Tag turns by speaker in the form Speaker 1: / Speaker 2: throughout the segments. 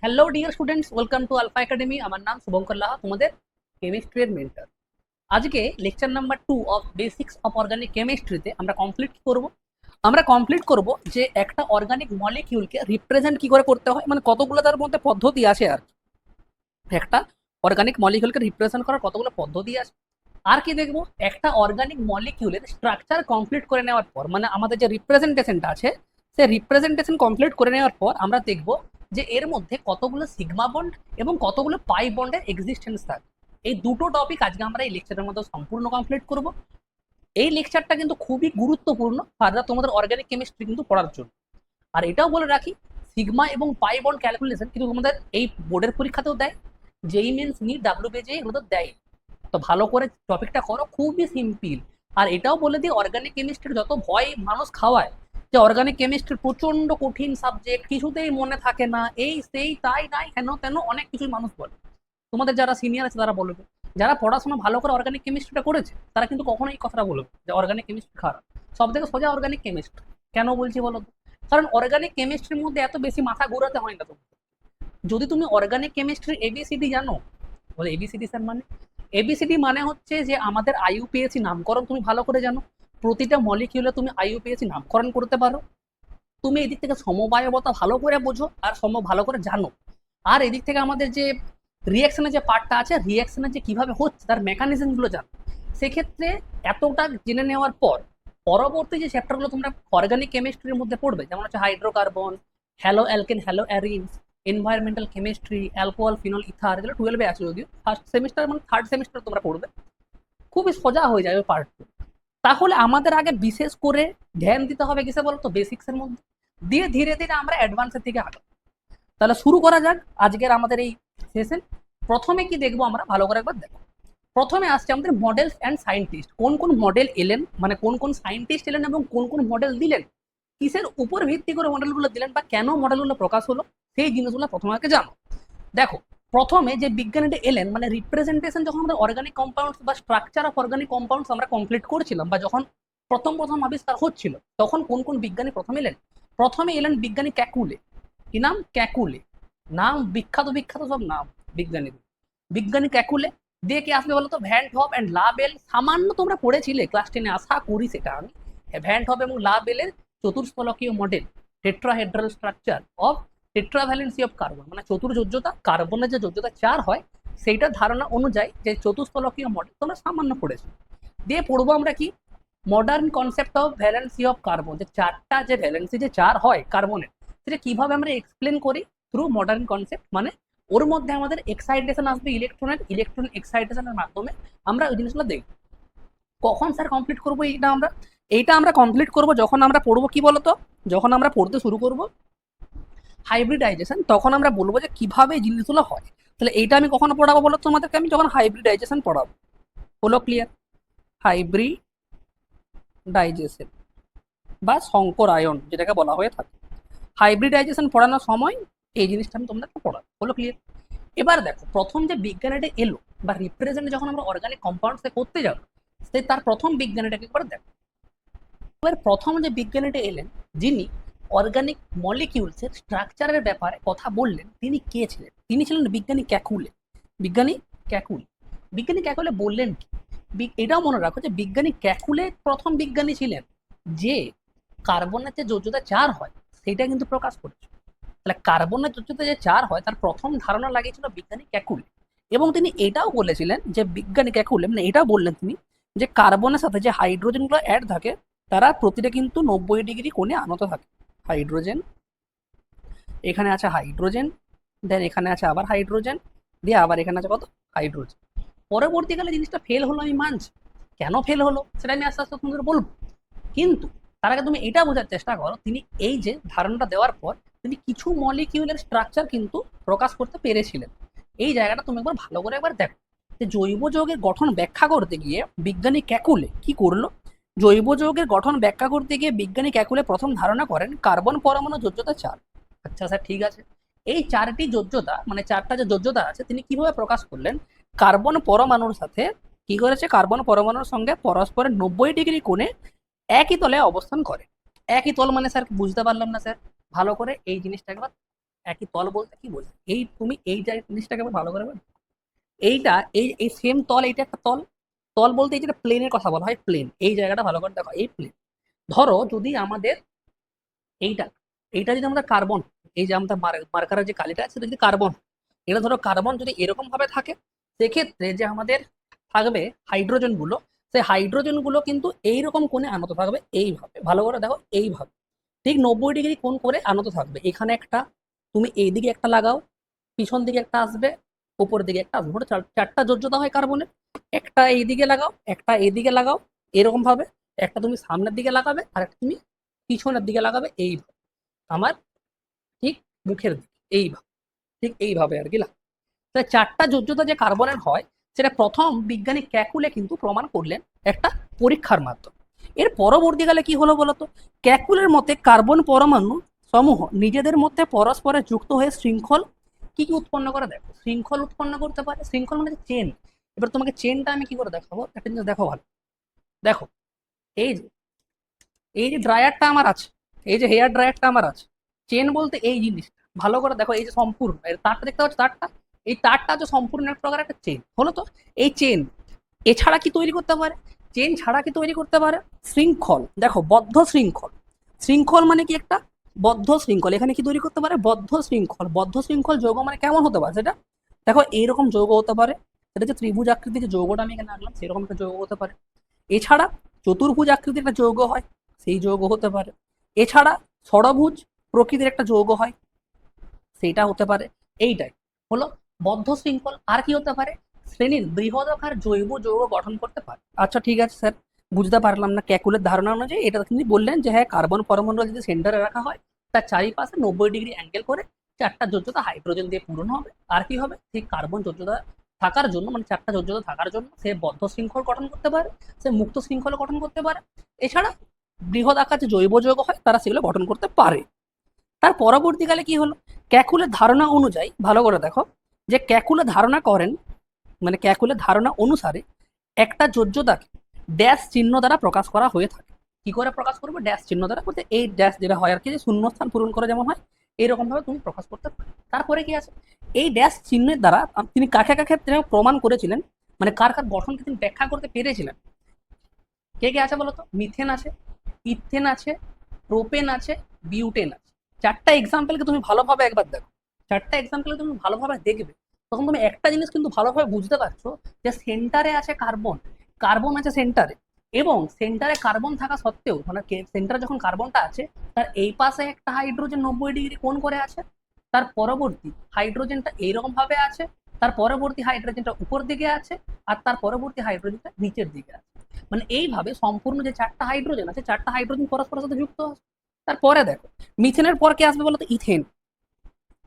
Speaker 1: Hello dear students, welcome to Alpha Academy. আমার নাম শুভঙ্কর লাহা, তোমাদের কেমিস্ট্রির মেন্টর। আজকে lecture number 2 of basics of organic কেমিস্ট্রিতে আমরা কমপ্লিট করব যে একটা অর্গানিক মলিকিউলকে রিপ্রেজেন্ট কি করে করতে হয়, মানে কতগুলো তার মধ্যে পদ্ধতি আছে। আর একটা অর্গানিক মলিকিউলকে রিপ্রেজেন্ট করার কতগুলো পদ্ধতি আছে। আর কি দেখবো, একটা অর্গানিক মলিকিউলের স্ট্রাকচার কমপ্লিট করে নেওয়ার পর, মানে আমাদের যে রিপ্রেজেন্টেশনটা আছে সেই রিপ্রেজেন্টেশন কমপ্লিট করে নেওয়ার পর আমরা দেখবো যে এর মধ্যে কতগুলো সিগমা বন্ড এবং কতগুলো পাই বন্ডের এক্সিস্টেন্স থাকে। এই দুটো টপিক আজকে আমরা এই লেকচারের মধ্যে সম্পূর্ণ কমপ্লিট করব। এই লেকচারটা কিন্তু খুবই গুরুত্বপূর্ণ ফার্দার তোমাদের অর্গানিক কেমিস্ট্রি কিন্তু পড়ার জন্য। আর এটাও বলে রাখি, সিগমা এবং পাই বন্ড ক্যালকুলেশন কিন্তু তোমাদের এই বোর্ডের পরীক্ষাতেও দেয়, যেই মেন্স নিট ডাব্লিউবিজে এগুলো দেয়। তো ভালো করে টপিকটা করো, খুবই সিম্পল। আর এটাও বলে দিই, অর্গানিক কেমিস্ট্রির যত ভয় মানুষ খাওয়ায় যে অর্গানিক কেমিস্ট্রি প্রচন্ড কঠিন সাবজেক্ট, কিছুতেই মনে থাকে না, এই সেই তাই নাই হেন তেন অনেক কিছুই মানুষ বলে। তোমাদের যারা সিনিয়র আছে তারা বলবে, যারা পড়াশোনা ভালো করে অর্গানিক কেমিস্ট্রিটা করেছে তারা কিন্তু কখনোই এই কথাটা বলবে যে অর্গানিক কেমিস্ট্রি খারাপ। সব থেকে সোজা অর্গানিক কেমিস্ট্রি। কেন বলছি বলো তো? কারণ অর্গানিক কেমিস্ট্রির মধ্যে এত বেশি মাথা ঘোরাতে হয় না তোমার। যদি তুমি অর্গানিক কেমিস্ট্রি এবিসিডি জানো, বলে এবিসিডি স্যার মানে, এবিসিডি মানে হচ্ছে যে আমাদের আইইউপিএসি নামকরণ তুমি ভালো করে জানো, প্রতিটা মলিকিউলে তুমি আইইউপিএসি নামকরণ করতে পারো, তুমি এদিক থেকে সমবায়বতা ভালো করে বোঝো আর ভালো করে জানো। আর এদিক থেকে আমাদের যে রিয়াকশনের যে পার্টটা আছে, রিয়াকশনের যে কিভাবে হচ্ছে তার মেকানিজম গুলো জানো। সেক্ষেত্রে এতটা জেনে নেওয়ার পর পরবর্তী যে চ্যাপ্টারগুলো তোমরা অর্গানিক কেমিস্ট্রির মধ্যে পড়বে, যেমন হচ্ছে hydrocarbon, haloalkane, haloarenes, environmental chemistry, alcohol, phenol, ether, যেগুলো 12-এ আছে, যদিও ফার্স্ট সেমিস্টার মানে থার্ড সেমিস্টার তোমরা পড়বে, খুবই সোজা হয়ে যাবে পার্ট। তাহলে আমাদের আগে বিশেষ করে ধ্যান দিতে হবে কিসে বলতো, বেসিক্স এর মধ্যে, দিয়ে ধীরে ধীরে আমরা অ্যাডভান্সের দিকে আগাবো। তাহলে শুরু করা যাক আজকের আমাদের এই সেশন। প্রথমে কি দেখবো আমরা, ভালো করে একবার দেখো। প্রথমে আসছে আমাদের মডেলস অ্যান্ড সায়েন্টিস্ট, কোন কোন মডেল এলেন, মানে কোন কোন সায়েন্টিস্ট এলেন এবং কোন কোন মডেল দিলেন, কিসের উপর ভিত্তি করে মডেলগুলো দিলেন বা কেন মডেলগুলো প্রকাশ হলো, সেই জিনিসগুলো প্রথমে আগে জানো। দেখো, প্রথমে যে বিজ্ঞানীটা এলেন, মানে রিপ্রেজেন্টেশন, যখন আমরা অর্গানিক কম্পাউন্ডস বা স্ট্রাকচার অফ অর্গানিক কম্পাউন্ডস আমরা কমপ্লিট করছিলাম, বা যখন প্রথম প্রথম আবিষ্কার হচ্ছিল, তখন কোন কোন বিজ্ঞানী প্রথমে এলেন? প্রথমে এলেন বিজ্ঞানী ক্যাকুলে। কি নাম? ক্যাকুলে। নাম বিখ্যাত বিখ্যাত সব নাম বিজ্ঞানী। বিজ্ঞানী ক্যাকুলে। দিয়ে কে আসবে বলতো? Van hop and label. সামান্য তোমরা পড়েছিলে ক্লাস 10-এ, আশা করি সেটা আমি। ভ্যান হপ এবং লাবেলের চতুষ্ফলকীয় model, tetrahedral structure of tetravalency of carbon, মানে চতুর্যোজ্যতা, কার্বনের যে যোজ্যতা 4 হয় সেইটার ধারণা অনুযায়ী যে চতুষ্ফলকীয় মডেল তোমরা সামান্য পড়েছো। দিয়ে পড়বো আমরা কি? Modern concept of valency of carbon, যে চারটা যে ভ্যালেন্সি যে 4 হয় কার্বনের, সেটা কিভাবে আমরা এক্সপ্লেন করি থ্রু মডার্ন কনসেপ্ট। মানে ওর মধ্যে আমাদের এক্সাইটেশন আসবে ইলেকট্রনের, ইলেকট্রন এক্সাইটেশনের মাধ্যমে আমরা ওই জিনিসগুলো দেখব। কখন স্যার কমপ্লিট করবো এইটা আমরা কমপ্লিট করব যখন আমরা পড়বো কি বলতো, যখন আমরা পড়তে শুরু করব হাইব্রিডাইজেশন, তখন আমরা বলবো যে কিভাবে এই জিনিসগুলো হয়। তাহলে এইটা আমি কখনো পড়াবো বলো তোমাদেরকে? আমি যখন হাইব্রিডাইজেশন পড়াবো। হলো ক্লিয়ার? হাইব্রিডাইজেশন বা সংকরায়ন যেটাকে বলা হয়ে থাকে, হাইব্রিডাইজেশন পড়ানোর সময় এই জিনিসটা আমি তোমাদেরকে পড়াবো। হলো ক্লিয়ার? এবার দেখো, প্রথম যে বিজ্ঞানীটা এলো বা রিপ্রেজেন্ট যখন আমরা অর্গানিক কম্পাউন্ডস করতে যাবো, সেই তার প্রথম বিজ্ঞানীটাকে একবার দেখো। এবার প্রথম যে বিজ্ঞানীটা এলেন, যিনি অর্গানিক মলিকিউলসের স্ট্রাকচারের ব্যাপারে কথা বললেন, তিনি কে ছিলেন? তিনি ছিলেন বিজ্ঞানী ক্যাকুলে। বিজ্ঞানী ক্যাকুলে। বিজ্ঞানী ক্যাকুলে বললেন কি? এটাও মনে রাখো যে বিজ্ঞানী ক্যাকুলে প্রথম বিজ্ঞানী ছিলেন যে কার্বনের যে যোজ্যতা 4 হয় সেটা কিন্তু প্রকাশ করেছে। তাহলে কার্বনের যোজ্যতা যে 4 হয় তার প্রথম ধারণা লাগিয়েছিল বিজ্ঞানী ক্যাকুলে। এবং তিনি এটাও বলেছিলেন যে বিজ্ঞানী ক্যাকুলে, মানে এটাও বললেন তিনি, যে কার্বনের সাথে যে হাইড্রোজেনগুলো অ্যাড থাকে তারা প্রতিটা কিন্তু 90 ডিগ্রি কোণে আনত থাকে। হাইড্রোজেন, এখানে আছে হাইড্রোজেন, দেন এখানে আছে আবার হাইড্রোজেন, দিয়ে আবার এখানে আছে কত? হাইড্রোজেন। পরবর্তীকালে জিনিসটা ফেল হলো, আমি মানছি। কেন ফেল হলো সেটা আমি আস্তে আস্তে তোমাদের বলবো, কিন্তু তার আগে তুমি এটা বোঝার চেষ্টা করো, তিনি এই যে ধারণাটা দেওয়ার পর তিনি কিছু মলিকিউলের স্ট্রাকচার কিন্তু প্রকাশ করতে পেরেছিলেন। এই জায়গাটা তুমি একবার ভালো করে একবার দেখো, যে জৈব যৌগের গঠন ব্যাখ্যা করতে গিয়ে বিজ্ঞানী ক্যাকুলে কি করলো? জৈব যৌগের গঠন ব্যাখ্যা করতে গিয়ে বিজ্ঞানী ক্যাকুলে প্রথম ধারণা করেন কার্বন পরমাণু যোজ্যতা 4। আচ্ছা স্যার, ঠিক আছে, এই 4টি যোজ্যতা, মানে 4টা যে যোজ্যতা আছে তিনি কিভাবে প্রকাশ করলেন? কার্বন পরমাণুর সাথে কি করেছে? কার্বন পরমাণুর সঙ্গে পরস্পরের 90 ডিগ্রি কোণে একই তলে অবস্থান করে। একই তল মানে স্যার বুঝতে পারলাম না স্যার, ভালো করে এই জিনিসটা একবার একই তল বলতে কি বোঝায়, এই তুমি এই জিনিসটাকে ভালো করে বোঝো। এইটা এই এই সেম তল, এইটা একটা তল। তল বলতে এই যেটা প্লেনের কথা বলা হয়, প্লেন, এই জায়গাটা ভালো করে দেখো, এই প্লেন। ধরো যদি আমাদের এইটা এইটা যদি আমাদের কার্বন, এই যে আমাদের মার্কারের যে কালিটা আছে সেটা যদি কার্বন, এটা ধরো কার্বন যদি এরকম ভাবে থাকে, সেক্ষেত্রে যে আমাদের থাকবে হাইড্রোজেন গুলো, সেই হাইড্রোজেন গুলো কিন্তু এইরকম কোণে আনত থাকবে, এইভাবে ভালো করে দেখো, এইভাবে ঠিক 90 ডিগ্রি কোণ করে আনত থাকবে। এখানে একটা, তুমি এইদিকে একটা লাগাও, পিছন দিকে একটা আসবে, উপর দিকে একটা আসবে, মোট চারটা যোজ্যতা হয় কার্বনের। একটা এইদিকে লাগাও, একটা এইদিকে লাগাও, এরকম ভাবে। একটা তুমি সামনের দিকে লাগাবে, আর একটা তুমি পিছনের দিকে লাগাবে, এইভাবে আমার ঠিক মুখের দিকে, এইভাবে, ঠিক এইভাবে আর কি লাগাবে। তাহলে চারটা যোজ্যতা যে কার্বনের হয়, সেটা প্রথম বিজ্ঞানী ক্যাকুলে কিন্তু প্রমাণ করলেন একটা পরীক্ষার মাধ্যমে। এর পরবর্তীকালে কি হলো বলতো, ক্যাকুলের মতে কার্বন পরমাণু সমূহ নিজেদের মধ্যে পরস্পরে যুক্ত হয়ে শৃঙ্খল কি কি উৎপন্ন করে, দেখো শৃঙ্খল উৎপন্ন করতে পারে। শৃঙ্খল মানে চেন। এবার তোমাকে চেনটা আমি কি করে দেখাবো, একটা জিনিস দেখো ভালো, দেখো এই যে এই যে ড্রায়ারটা আমার আছে, এই যে হেয়ার ড্রায়ারটা আমার আছে, চেন বলতে এই জিনিসটা ভালো করে দেখো, এই যে সম্পূর্ণ এর তারটা দেখতে পাচ্ছ, তারটা, এই তারটা হচ্ছে সম্পূর্ণ এক প্রকার একটা চেন, হলো তো। এই চেন এছাড়া কি তৈরি করতে পারে, চেন ছাড়া কি তৈরি করতে পারে, শৃঙ্খল, দেখো বদ্ধ শৃঙ্খল। শৃঙ্খল মানে কি, একটা বদ্ধ শৃঙ্খল, এখানে কি তৈরি করতে পারে, বদ্ধ শৃঙ্খল। বদ্ধ শৃঙ্খল যৌগ মানে কেমন হতে পারে সেটা, দেখো এইরকম যৌগ হতে পারে, সেটা যে ত্রিভুজ আকৃতির যে যৌগটা আমি এখানে আঁকলাম সেরকম একটা যৌগ হতে পারে। এছাড়া চতুর্ভুজ আকৃতির একটা যৌগ হয়, সেই যৌগ হতে পারে। এছাড়া ষড়ভুজ প্রকৃতির একটা যৌগ হয়, সেইটা হতে পারে। এইটাই হলো বদ্ধ শৃঙ্খল। আর কি হতে পারে, শ্রেণীর বৃহদাকার জৈব যৌগ গঠন করতে পারে। আচ্ছা ঠিক আছে স্যার, বুঝতে পারলাম না, ক্যাকুলের ধারণা অনুযায়ী এটা তিনি বললেন যে হ্যাঁ, কার্বন পরমাণু যদি সেন্টারে রাখা হয়, তার চারিপাশে 90 ডিগ্রি অ্যাঙ্গেল করে চারটা যোজ্যতা হাইড্রোজেন দিয়ে পূরণ হবে। আর কি হবে, সেই কার্বন যোজ্যতা থাকার জন্য, মানে চারটা যোজ্যতা থাকার জন্য সে বদ্ধ শৃঙ্খল গঠন করতে পারে, সে মুক্ত শৃঙ্খল গঠন করতে পারে। এছাড়া বৃহৎ আকার যে জৈব যৌগ হয় তারা সেগুলো গঠন করতে পারে। তার পরবর্তীকালে কি হলো, ক্যাকুলের ধারণা অনুযায়ী ভালো করে দেখো, যে ক্যাকুলে ধারণা করেন, মানে ক্যাকুলের ধারণা অনুসারে একটা যোজ্যতাকে ড্যাশ চিহ্ন দ্বারা প্রকাশ করা হয়ে থাকে। কি করে প্রকাশ করবে, ড্যাশ চিহ্ন দ্বারা, বলতে এই ড্যাশ যেটা হয় আর কি, যে শূন্যস্থান পূরণ করে যেমন হয়, এইরকম ভাবে তুমি প্রকাশ করতে পারো। তারপরে কি আছে, এই ড্যাশ চিহ্নের দ্বারা তিনি কাকে কাকে প্রমাণ করেছিলেন, মানে কার কার গঠনকে তিনি ব্যাখ্যা করতে পেরেছিলেন। কে কে আছে বলতো, মিথেন আছে, ইথেন আছে, প্রোপেন আছে, বিউটেন আছে। চারটা এক্সাম্পলকে তুমি ভালোভাবে একবার দেখো, চারটা এক্সাম্পলকে তুমি ভালোভাবে দেখবে, তখন তুমি একটা জিনিস কিন্তু ভালোভাবে বুঝতে পারছো, যে সেন্টারে আছে কার্বন, কার্বন আছে সেন্টারে, এবং সেন্টারে কার্বন থাকা সত্ত্বেও, মানে সেন্টারে যখন কার্বনটা আছে, তার এই পাশে একটা হাইড্রোজেন 90 ডিগ্রি কোণ করে আছে, তার পরবর্তী হাইড্রোজেনটা এইরকম ভাবে আছে, তার পরবর্তী হাইড্রোজেনটা উপর দিকে আছে, আর তার পরবর্তী হাইড্রোজেনটা নিচের দিকে আছে। মানে এইভাবে সম্পূর্ণ যে চারটা হাইড্রোজেন আছে, চারটা হাইড্রোজেন পরস্পরের সাথে যুক্ত আছে। তারপরে দেখো, মিথেনের পর কে আসবে বলতো, ইথেন।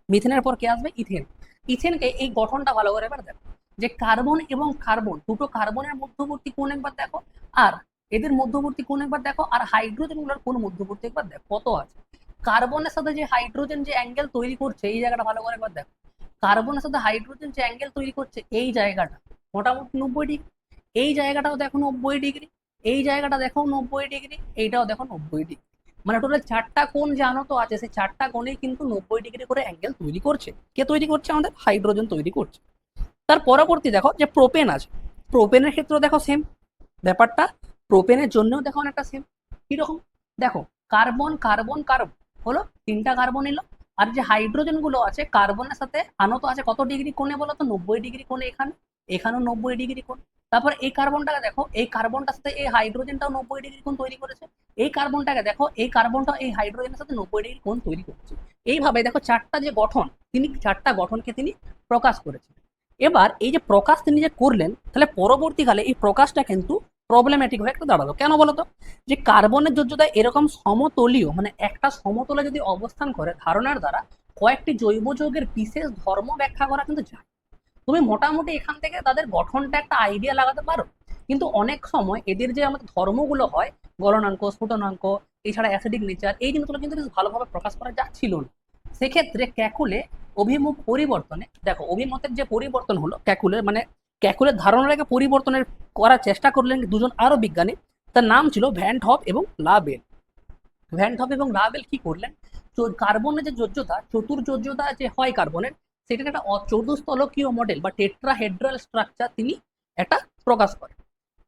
Speaker 1: মিথেনের পর কে আসবে, ইথেন। ইথেনকে এই গঠনটা ভালো করে এবার দেখো, যে কার্বন এবং কার্বন, দুটো কার্বনের মধ্যবর্তী কোণ একবার দেখো, আর এদের মধ্যবর্তী কোণ একবার দেখো, আর হাইড্রোজেন গুলোর কোণ মধ্যবর্তী একবার দেখো কত আছে। কার্বনের সাথে যে হাইড্রোজেন যে অ্যাঙ্গেল তৈরি করছে, এই জায়গাটা ভালো করে একবার দেখো, কার্বনের সাথে হাইড্রোজেন যে অ্যাঙ্গেল তৈরি করছে, এই জায়গাটা মোটামুটি 90 ডিগ্রি। এই জায়গাটাও দেখো 90 ডিগ্রি, এই জায়গাটা দেখো 90 ডিগ্রি, এইটাও দেখো 90 ডিগ্রি। মানে টোটাল চারটা কোণ জানো তো আছে, সেই চারটা কোণেই কিন্তু 90 ডিগ্রি করে অ্যাঙ্গেল তৈরি করছে। কে তৈরি করছে, আমাদের হাইড্রোজেন তৈরি করছে। তার পরবর্তী দেখো যে প্রোপেন আছে, প্রোপেনের ক্ষেত্রেও দেখো সেম ব্যাপারটা, প্রোপেনের জন্যও দেখো অনেকটা সেম। কিরকম, দেখো কার্বন কার্বন কার্বন হলো, তিনটা কার্বন এলো, আর যে হাইড্রোজেন গুলো আছে কার্বনের সাথে আনত আছে কত ডিগ্রি কোণে বলো তো, 90 ডিগ্রি কোণে। এখানে এখানেও 90 ডিগ্রি কোণ। তারপর এই কার্বনটাকে দেখো, এই কার্বনটার সাথে এই হাইড্রোজেনটাও 90 ডিগ্রি কোণ তৈরি করেছে। এই কার্বনটাকে দেখো, এই কার্বনটা এই হাইড্রোজেনের সাথে 90 ডিগ্রি কোণ তৈরি করেছে। এইভাবে দেখো চারটা যে গঠন, তিনি চারটা গঠনকে তিনি প্রকাশ করেছেন। এবার এই যে প্রকাশ তিনি যে করলেন, তাহলে পরবর্তীকালে এই প্রকাশটা কিন্তু প্রবলেম্যাটিক হয়ে একটা দাঁড়ালো। কেন বলতো, যে কার্বনের যোজ্যতা এরকম সমতলীয়, মানে একটা সমতলে যদি অবস্থান করে ধারণার দ্বারা কয়েকটি জৈব যৌগের বিশেষ ধর্ম ব্যাখ্যা করা কিন্তু যায়। তুমি মোটামুটি এখান থেকে তাদের গঠনটা একটা আইডিয়া লাগাতে পারো। কিন্তু অনেক সময় এদের যে আমাদের ধর্মগুলো হয়, গলনাঙ্ক, স্ফুটনাঙ্ক, এছাড়া অ্যাসিডিক নেচার, এই জিনিসগুলো কিন্তু বেশ ভালোভাবে প্রকাশ করা যাচ্ছিল না। সেক্ষেত্রে ক্যাকুলে অভিমুখ পরিবর্তনে, দেখো অভিমতের যে পরিবর্তন হলো ক্যাকুলের, মানে ক্যাকুলের ধারণাটাকে পরিবর্তনের করার চেষ্টা করলেন দুজন আরো বিজ্ঞানী, তার নাম ছিল ভ্যান হপ এবং লাবেল। ভ্যান হপ এবং লাবেল কি করলেন, কার্বনের যে যোজ্যতা, চতুর্যোজ্যতা যে হয় কার্বনের, সেটা একটা চতুস্তলকীয় মডেল বা টেট্রাহেড্রাল স্ট্রাকচার তিনি একটা প্রকাশ করেন।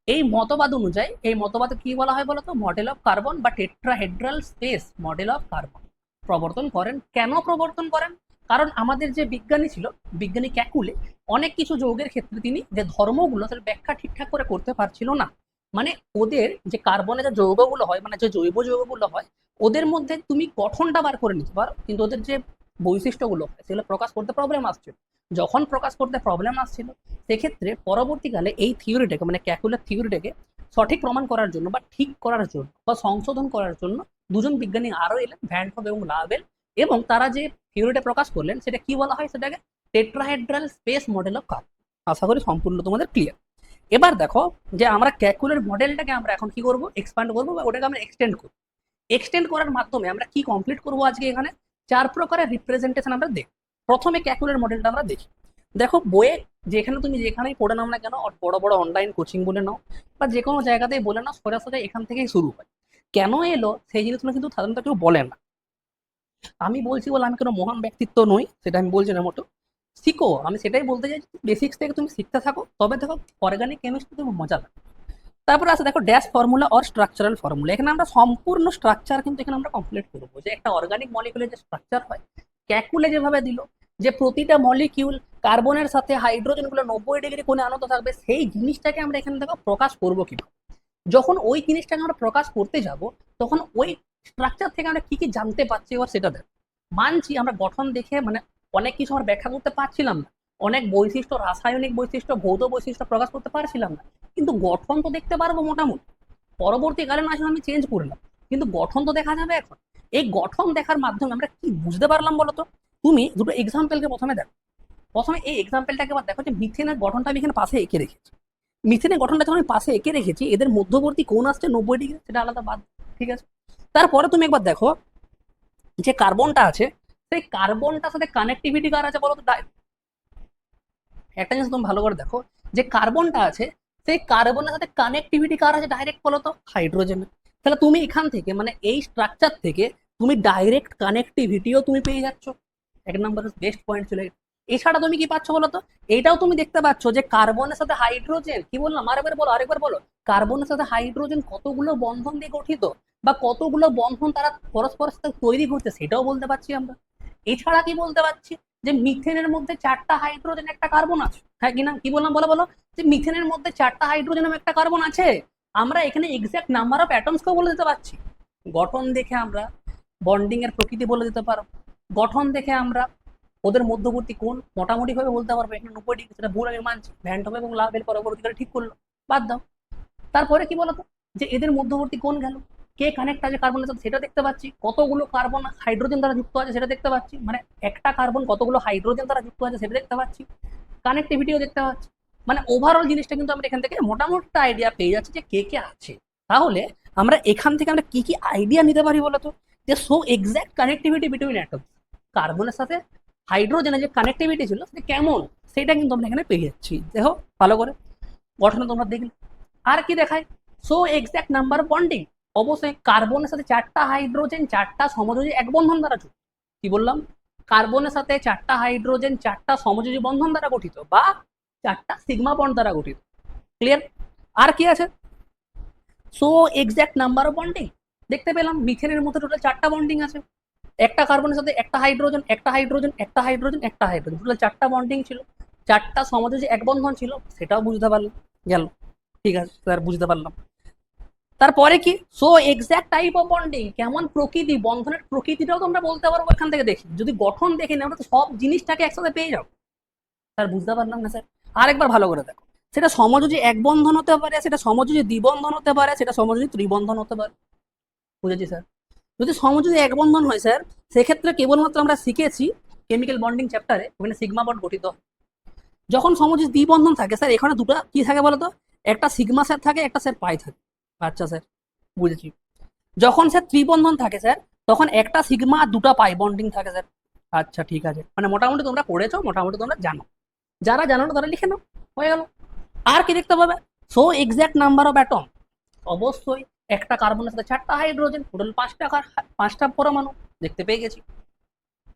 Speaker 1: এই মতবাদ অনুযায়ী, এই মতবাদে কি বলা হয় বলতো, মডেল অফ কার্বন বা tetrahedral space model of carbon প্রবর্তন করেন। কেন প্রবর্তন করেন? কারণ আমাদের যে বিজ্ঞানী ছিল, বিজ্ঞানী ক্যাকুলে, অনেক কিছু যৌগের ক্ষেত্রে তিনি যে ধর্মগুলো তার ব্যাখ্যা ঠিকঠাক করে করতে পারছিল না। মানে ওদের যে কার্বনের যে যৌগগুলো হয়, মানে যে জৈব যৌগগুলো হয়, ওদের মধ্যে তুমি গঠনটা বার করে নিতে পারো, কিন্তু ওদের যে বৈশিষ্ট্যগুলো হয় সেগুলো প্রকাশ করতে প্রবলেম আসছিল। যখন প্রকাশ করতে প্রবলেম আসছিল, সেক্ষেত্রে পরবর্তীকালে এই থিওরিটাকে, মানে ক্যাকুলার থিওরিটাকে সঠিক প্রমাণ করার জন্য বা ঠিক করার জন্য বা সংশোধন করার জন্য দুজন বিজ্ঞানী আরো এলেন, ভ্যান হফ এবং লাভেল। এবং তারা যে থিওরিটা প্রকাশ করলেন সেটা কি বলা হয়, সেটাকে tetrahedral space model of carbon. আশা করি সম্পূর্ণ তোমাদের ক্লিয়ার। এবার দেখো যে আমরা ক্যাকুলার মডেলটাকে আমরা এখন কি করব, এক্সপ্যান্ড করবো বা ওটাকে আমরা এক্সটেন্ড করবো। এক্সটেন্ড করার মাধ্যমে আমরা কি কমপ্লিট করবো আজকে এখানে, 4 প্রকারের রিপ্রেজেন্টেশন আমরা দেখি। প্রথমে ক্যাকুলার মডেলটা আমরা দেখি। দেখো বইয়ে যেখানে তুমি যেখানেই পড়ে নাও না কেন, বড় বড় অনলাইন কোচিং বলে নাও বা যে কোনো জায়গাতেই বলে নাও, সোজা এখান থেকেই শুরু হয়। কেন এলো সেই জিনিসগুলো কিন্তু সাধারণত কেউ বলে না। আমি বলছি বলে আমি কোনো মহান ব্যক্তিত্ব নই, সেটা আমি বলছি না মোটো। শিখো, আমি সেটাই বলতে চাই, বেসিক্স থেকে তুমি শিখতে থাকো, তবে দেখো অর্গানিক কেমিস্ট্রি তুমি মজা লাগে। তারপরে আছে দেখো dash formula or structural formula. এখানে আমরা সম্পূর্ণ স্ট্রাকচার কিন্তু এখানে আমরা কমপ্লিট করবো, যে একটা অর্গানিক মলিকুলের যে স্ট্রাকচার হয়, ক্যাকুলে যেভাবে দিল যে প্রতিটা মলিকিউল কার্বনের সাথে হাইড্রোজেন গুলো 90 ডিগ্রি কোণে আনত থাকবে, সেই জিনিসটাকে আমরা এখানে দেখো প্রকাশ করবো কিভাবে। যখন ওই জিনিসটাকে আমরা প্রকাশ করতে যাব, তখন ওই স্ট্রাকচার থেকে আমরা কি কি জানতে পারছি এবার সেটা দেখ। মানছি আমরা গঠন দেখে মানে অনেক কিছু আমরা ব্যাখ্যা করতে পারছিলাম না, অনেক বৈশিষ্ট্য, রাসায়নিক বৈশিষ্ট্য, ভৌত বৈশিষ্ট্য প্রকাশ করতে পারছিলাম না, কিন্তু গঠন তো দেখতে পারবো মোটামুটি। পরবর্তীকালে না আসলে আমি চেঞ্জ করলাম, কিন্তু গঠন তো দেখা যাবে এখন। এই গঠন দেখার মাধ্যমে আমরা কি বুঝতে পারলাম বলতো? তুমি দুটো এক্সাম্পলকে প্রথমে দেখো। প্রথমে এই এক্সাম্পলটাকে আবার দেখো, যে মিথেনের গঠনটা আমি এখানে পাশে এঁকে রেখেছি। মিথেনের গঠনটা যখন আমি পাশে এঁকে রেখেছি, এদের মধ্যবর্তী কোণ আসছে 90 ডিগ্রি, সেটা আলাদা বাদ, ঠিক আছে। তারপরে তুমি একবার দেখো যে কার্বনটা আছে, সেই কার্বনটার সাথে কানেক্টিভিটি কার আছে বলো তো? একটা জিনিস তুমি ভালো করে দেখো, যে কার্বনটা আছে, সেই কার্বনের সাথে কানেক্টিভিটি কার আছে ডাইরেক্ট বলো তো? হাইড্রোজেনের। তাহলে তুমি এখান থেকে মানে এই স্ট্রাকচার থেকে তুমি ডাইরেক্ট কানেক্টিভিটিও তুমি পেয়ে যাচ্ছ। এক নম্বর বেস্ট পয়েন্ট ছিল এটা। এছাড়া তুমি কি পাচ্ছ বলো তো? এটাও তুমি দেখতে পাচ্ছ যে কার্বনের সাথে হাইড্রোজেন, কি বললাম আরেকবার বলো, আরেকবার বলো, কার্বনের সাথে হাইড্রোজেন কতগুলো বন্ধন দিয়ে গঠিত, বা কতগুলো বন্ধন তারা পরস্পরের সাথে তৈরি করছে, সেটাও বলতে পারছি আমরা। এছাড়া কি বলতে পারছি, যে মিথেনের মধ্যে 4টা হাইড্রোজেন একটা কার্বন আছে, হ্যাঁ কিনা, কি বললাম বলো বলো, যে মিথেনের মধ্যে 4টা হাইড্রোজেন এবং একটা কার্বন আছে। আমরা এখানে এক্সাক্ট নাম্বার অফ অ্যাটমস কেও বলে দিতে পারছি। গঠন দেখে আমরা বন্ডিং এর প্রকৃতি বলে দিতে পারবো। গঠন দেখে আমরা ওদের মধ্যবর্তী কোণ মোটামুটি ভাবে বলতে পারবো, এখানে 90 ডিগ্রি, সেটা ভুল আমি মানছি, ভ্যান হবে এবং লাভের পরবর্তীকালে ঠিক করলো, বাদ দাও। তারপরে কি বলতো, যে এদের মধ্যবর্তী কোণ গেল, কে কানেক্ট আছে কার্বনের সাথে সেটা দেখতে পাচ্ছি, কতগুলো কার্বন হাইড্রোজেন দ্বারা যুক্ত আছে সেটা দেখতে পাচ্ছি, মানে একটা কার্বন কতগুলো হাইড্রোজেন দ্বারা যুক্ত আছে সেটা দেখতে পাচ্ছি, কানেক্টিভিটিও দেখতে পাচ্ছি। মানে ওভারঅল জিনিসটা কিন্তু আমরা এখান থেকে মোটামুটি আইডিয়া পেয়ে যাচ্ছি যে কে কে আছে। তাহলে আমরা এখান থেকে আমরা কি কি আইডিয়া নিতে পারি বলতো? যে so exact connectivity between atoms, কার্বনের সাথে হাইড্রোজেনের যে কানেক্টিভিটি ছিল সেটা কেমন, সেটা কিন্তু আমরা এখানে পেয়ে যাচ্ছি। দেখো ভালো করে গঠনে তোমরা দেখলে। আর কি দেখায়? So exact number bonding. অবশ্যই কার্বনের সাথে 4টা হাইড্রোজেন 4টা সমযোজী এক বন্ধন দ্বারা যুক্ত। কি বললাম? কার্বনের সাথে 4টা হাইড্রোজেন 4টা সমযোজী বন্ধন দ্বারা গঠিত, বা 4টা সিগমা বন্ড দ্বারা গঠিত। ক্লিয়ার? আর কি আছে? So exact number of bonding. দেখতে পেলাম মিথেনের মধ্যে টোটাল 4টা বন্ডিং আছে, একটা কার্বনের সাথে একটা হাইড্রোজেন, একটা হাইড্রোজেন, একটা হাইড্রোজেন, একটা হাইড্রোজেন, টোটাল 4টা বন্ডিং ছিল, 4টা সমযোজী এক বন্ধন ছিল, সেটাও বুঝতে পারলাম। গেল, ঠিক আছে স্যার, বুঝতে পারলাম। তারপরে কি? So exact type of bonding, কেমন প্রকৃতি, বন্ধনের প্রকৃতিটাও তো আমরা বলতে পারবো এখান থেকে দেখি। যদি গঠন দেখে না, আমরা তো সব জিনিসটাকে একসাথে পেয়ে যাবো। স্যার বুঝতে পারলাম না স্যার, আরেকবার ভালো করে দেখো। সেটা সমযোজী এক বন্ধন হতে পারে, সেটা সমযোজী দ্বিবন্ধন হতে পারে, সেটা সমযোজী ত্রিবন্ধন হতে পারে। বুঝেছি স্যার। যদি সমযোজী এক বন্ধন হয় স্যার, সেক্ষেত্রে কেবলমাত্র আমরা শিখেছি কেমিক্যাল বন্ডিং চ্যাপ্টারে, ওখানে সিগমা বন্ড গঠিত। যখন সমযোজী দ্বিবন্ধন থাকে স্যার, এখানে দুটো কি থাকে বলতো? একটা সিগমা স্যার থাকে, একটা স্যার পাই থাকে। আচ্ছা স্যার, বুঝেছি। যখন স্যার ত্রিবন্ধন থাকে স্যার, তখন একটা সিগমা আর দুটা পাই বন্ডিং থাকে স্যার। আচ্ছা ঠিক আছে, মানে মোটামুটি তোমরা পড়েছো, মোটামুটি তোমরা জানো। যারা জানো না তারা লিখে নাও, হয়ে গেল। আর কি দেখতে পাবে? So exact number of atom. অবশ্যই একটা কার্বনের সাথে 4টা হাইড্রোজেন, টোটাল 5টা পরমাণু, দেখতে পেয়ে গেছি।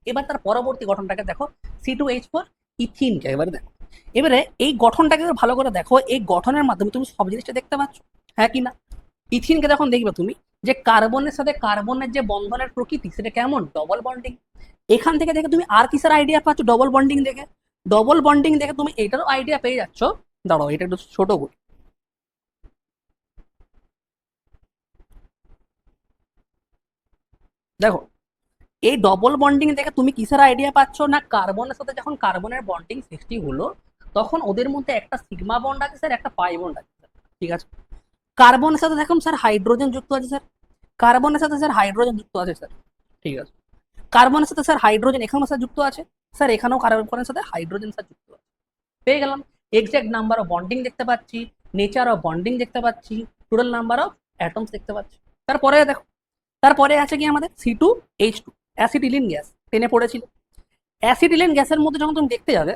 Speaker 1: এবার তার পরবর্তী গঠনটাকে দেখো, C2H4 ইথিনকে এবারে দেখো। এবারে এই গঠনটাকে ভালো করে দেখো, এই গঠনের মাধ্যমে তুমি সব জিনিসটা দেখতে পাচ্ছ, হ্যাঁ কি না? ইথিনকে যখন দেখবে তুমি, যে কার্বনের সাথে কার্বনের যে বন্ধনের প্রকৃতি সেটা কেমন, ডবল বন্ডিং। এখান থেকে দেখে তুমি আর কিসের আইডিয়া পাচ্ছ, ডবল বন্ডিং দেখে। ডবল বন্ডিং দেখে তুমি এটারও আইডিয়া পেয়ে যাচ্ছ। দাঁড়াও, এটা একটু ছোট বলি। দেখো, এই ডবল বন্ডিং দেখে তুমি কিসের আইডিয়া পাচ্ছ না, কার্বনের সাথে যখন কার্বনের বন্ডিং সৃষ্টি হলো তখন ওদের মধ্যে একটা সিগমা বন্ড আছে স্যার, একটা পাই বন্ড আছে স্যার, ঠিক আছে। কার্বনের সাথে দেখুন স্যার হাইড্রোজেন যুক্ত আছে স্যার, কার্বনের সাথে স্যার হাইড্রোজেন যুক্ত আছে স্যার, ঠিক আছে। কার্বনের সাথে স্যার হাইড্রোজেন এখানেও স্যার যুক্ত আছে স্যার, এখানেও কার্বনের সাথে হাইড্রোজেন স্যার যুক্ত আছে। পেয়ে গেলাম এক্সাক্ট নাম্বার অফ বন্ডিং দেখতে পাচ্ছি, নেচার অফ বন্ডিং দেখতে পাচ্ছি, টোটাল নাম্বার অফ অ্যাটমস দেখতে পাচ্ছি। তারপরে দেখো, তারপরে আছে কি আমাদের C2H2, অ্যাসিটিলিন গ্যাস, টেনে পড়েছিল। অ্যাসিটিলিন গ্যাসের মধ্যে যখন তুমি দেখতে যাবে,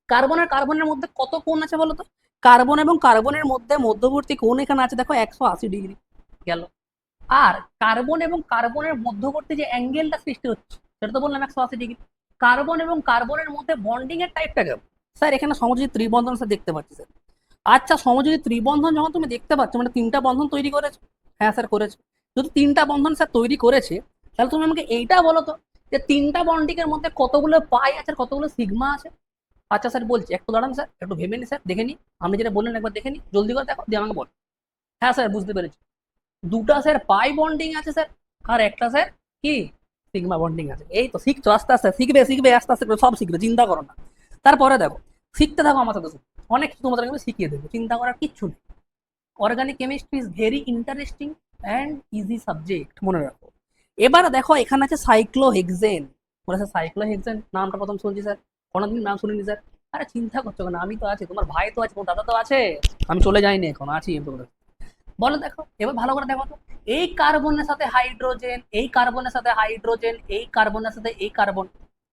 Speaker 1: কার্বন আর কার্বনের মধ্যে কত কোণ আছে বলো তো? কার্বন এবং কার্বনের মধ্যে মধ্যবর্তী কোণ এখানে আছে দেখো 180 ডিগ্রি গেল। আর কার্বন এবং কার্বনের মধ্যবর্তী যে অ্যাঙ্গেলটা সৃষ্টি হচ্ছে সেটা তো বললাম 180 ডিগ্রি। কার্বন এবং কার্বনের মধ্যে বন্ডিং এর টাইপটা কেমন? স্যার এখানে সমযোজী ত্রিবন্ধন স্যার দেখতে পাচ্ছি স্যার। আচ্ছা, সমযোজী ত্রিবন্ধন যখন তুমি দেখতে পাচ্ছ মানে তিনটা বন্ধন তৈরি করেছে, হ্যাঁ স্যার করেছে। যদি তিনটা বন্ধন স্যার তৈরি করেছে, তাহলে তুমি আমাকে এইটা বলো তো, যে তিনটা বন্ডিং এর মধ্যে কতগুলো পাই আছে আর কতগুলো সিগমা আছে? আচ্ছা স্যার বলছি, একটু দাঁড়ান স্যার, একটু ভেবে নি স্যার, দেখে নি আপনি যেটা বললেন একবার দেখে নি, জলদি করে দেখো দিয়ে আমাকে বল। হ্যাঁ স্যার বুঝতে পেরেছি, দুটা স্যার পাই বন্ডিং আছে স্যার, আর একটা স্যার কি সিগমা বন্ডিং আছে। এই তো শিখছো, আস্তে আস্তে শিখবে শিখবে, আস্তে আস্তে করে সব শিখবে, চিন্তা করো না। তারপরে দেখো, শিখতে থাকো আমার সাথে সাথে। অনেক কিছু তোমাদের আমি শিখিয়ে দেবো, চিন্তা করার কিচ্ছু নেই। Organic chemistry is very interesting and easy subject, মনে রাখো। এবার দেখো এখানে আছে সাইক্লোহেক্সেন। বলে স্যার সাইক্লোহেক্সেন নামটা প্রথম শুনছি স্যার, কোনোদিন নাম শুনিনি স্যার। আরে চিন্তা করছো কেন, আমি তো আছি, তোমার ভাই তো আছে, তোমার দাদা তো আছে, আমি চলে যাইনি এখন, আছি তোমরা। বলো দেখো, এবার ভালো করে দেখো তো, এই কার্বনের সাথে হাইড্রোজেন, এই কার্বনের সাথে হাইড্রোজেন, এই কার্বনের সাথে এই কার্বন।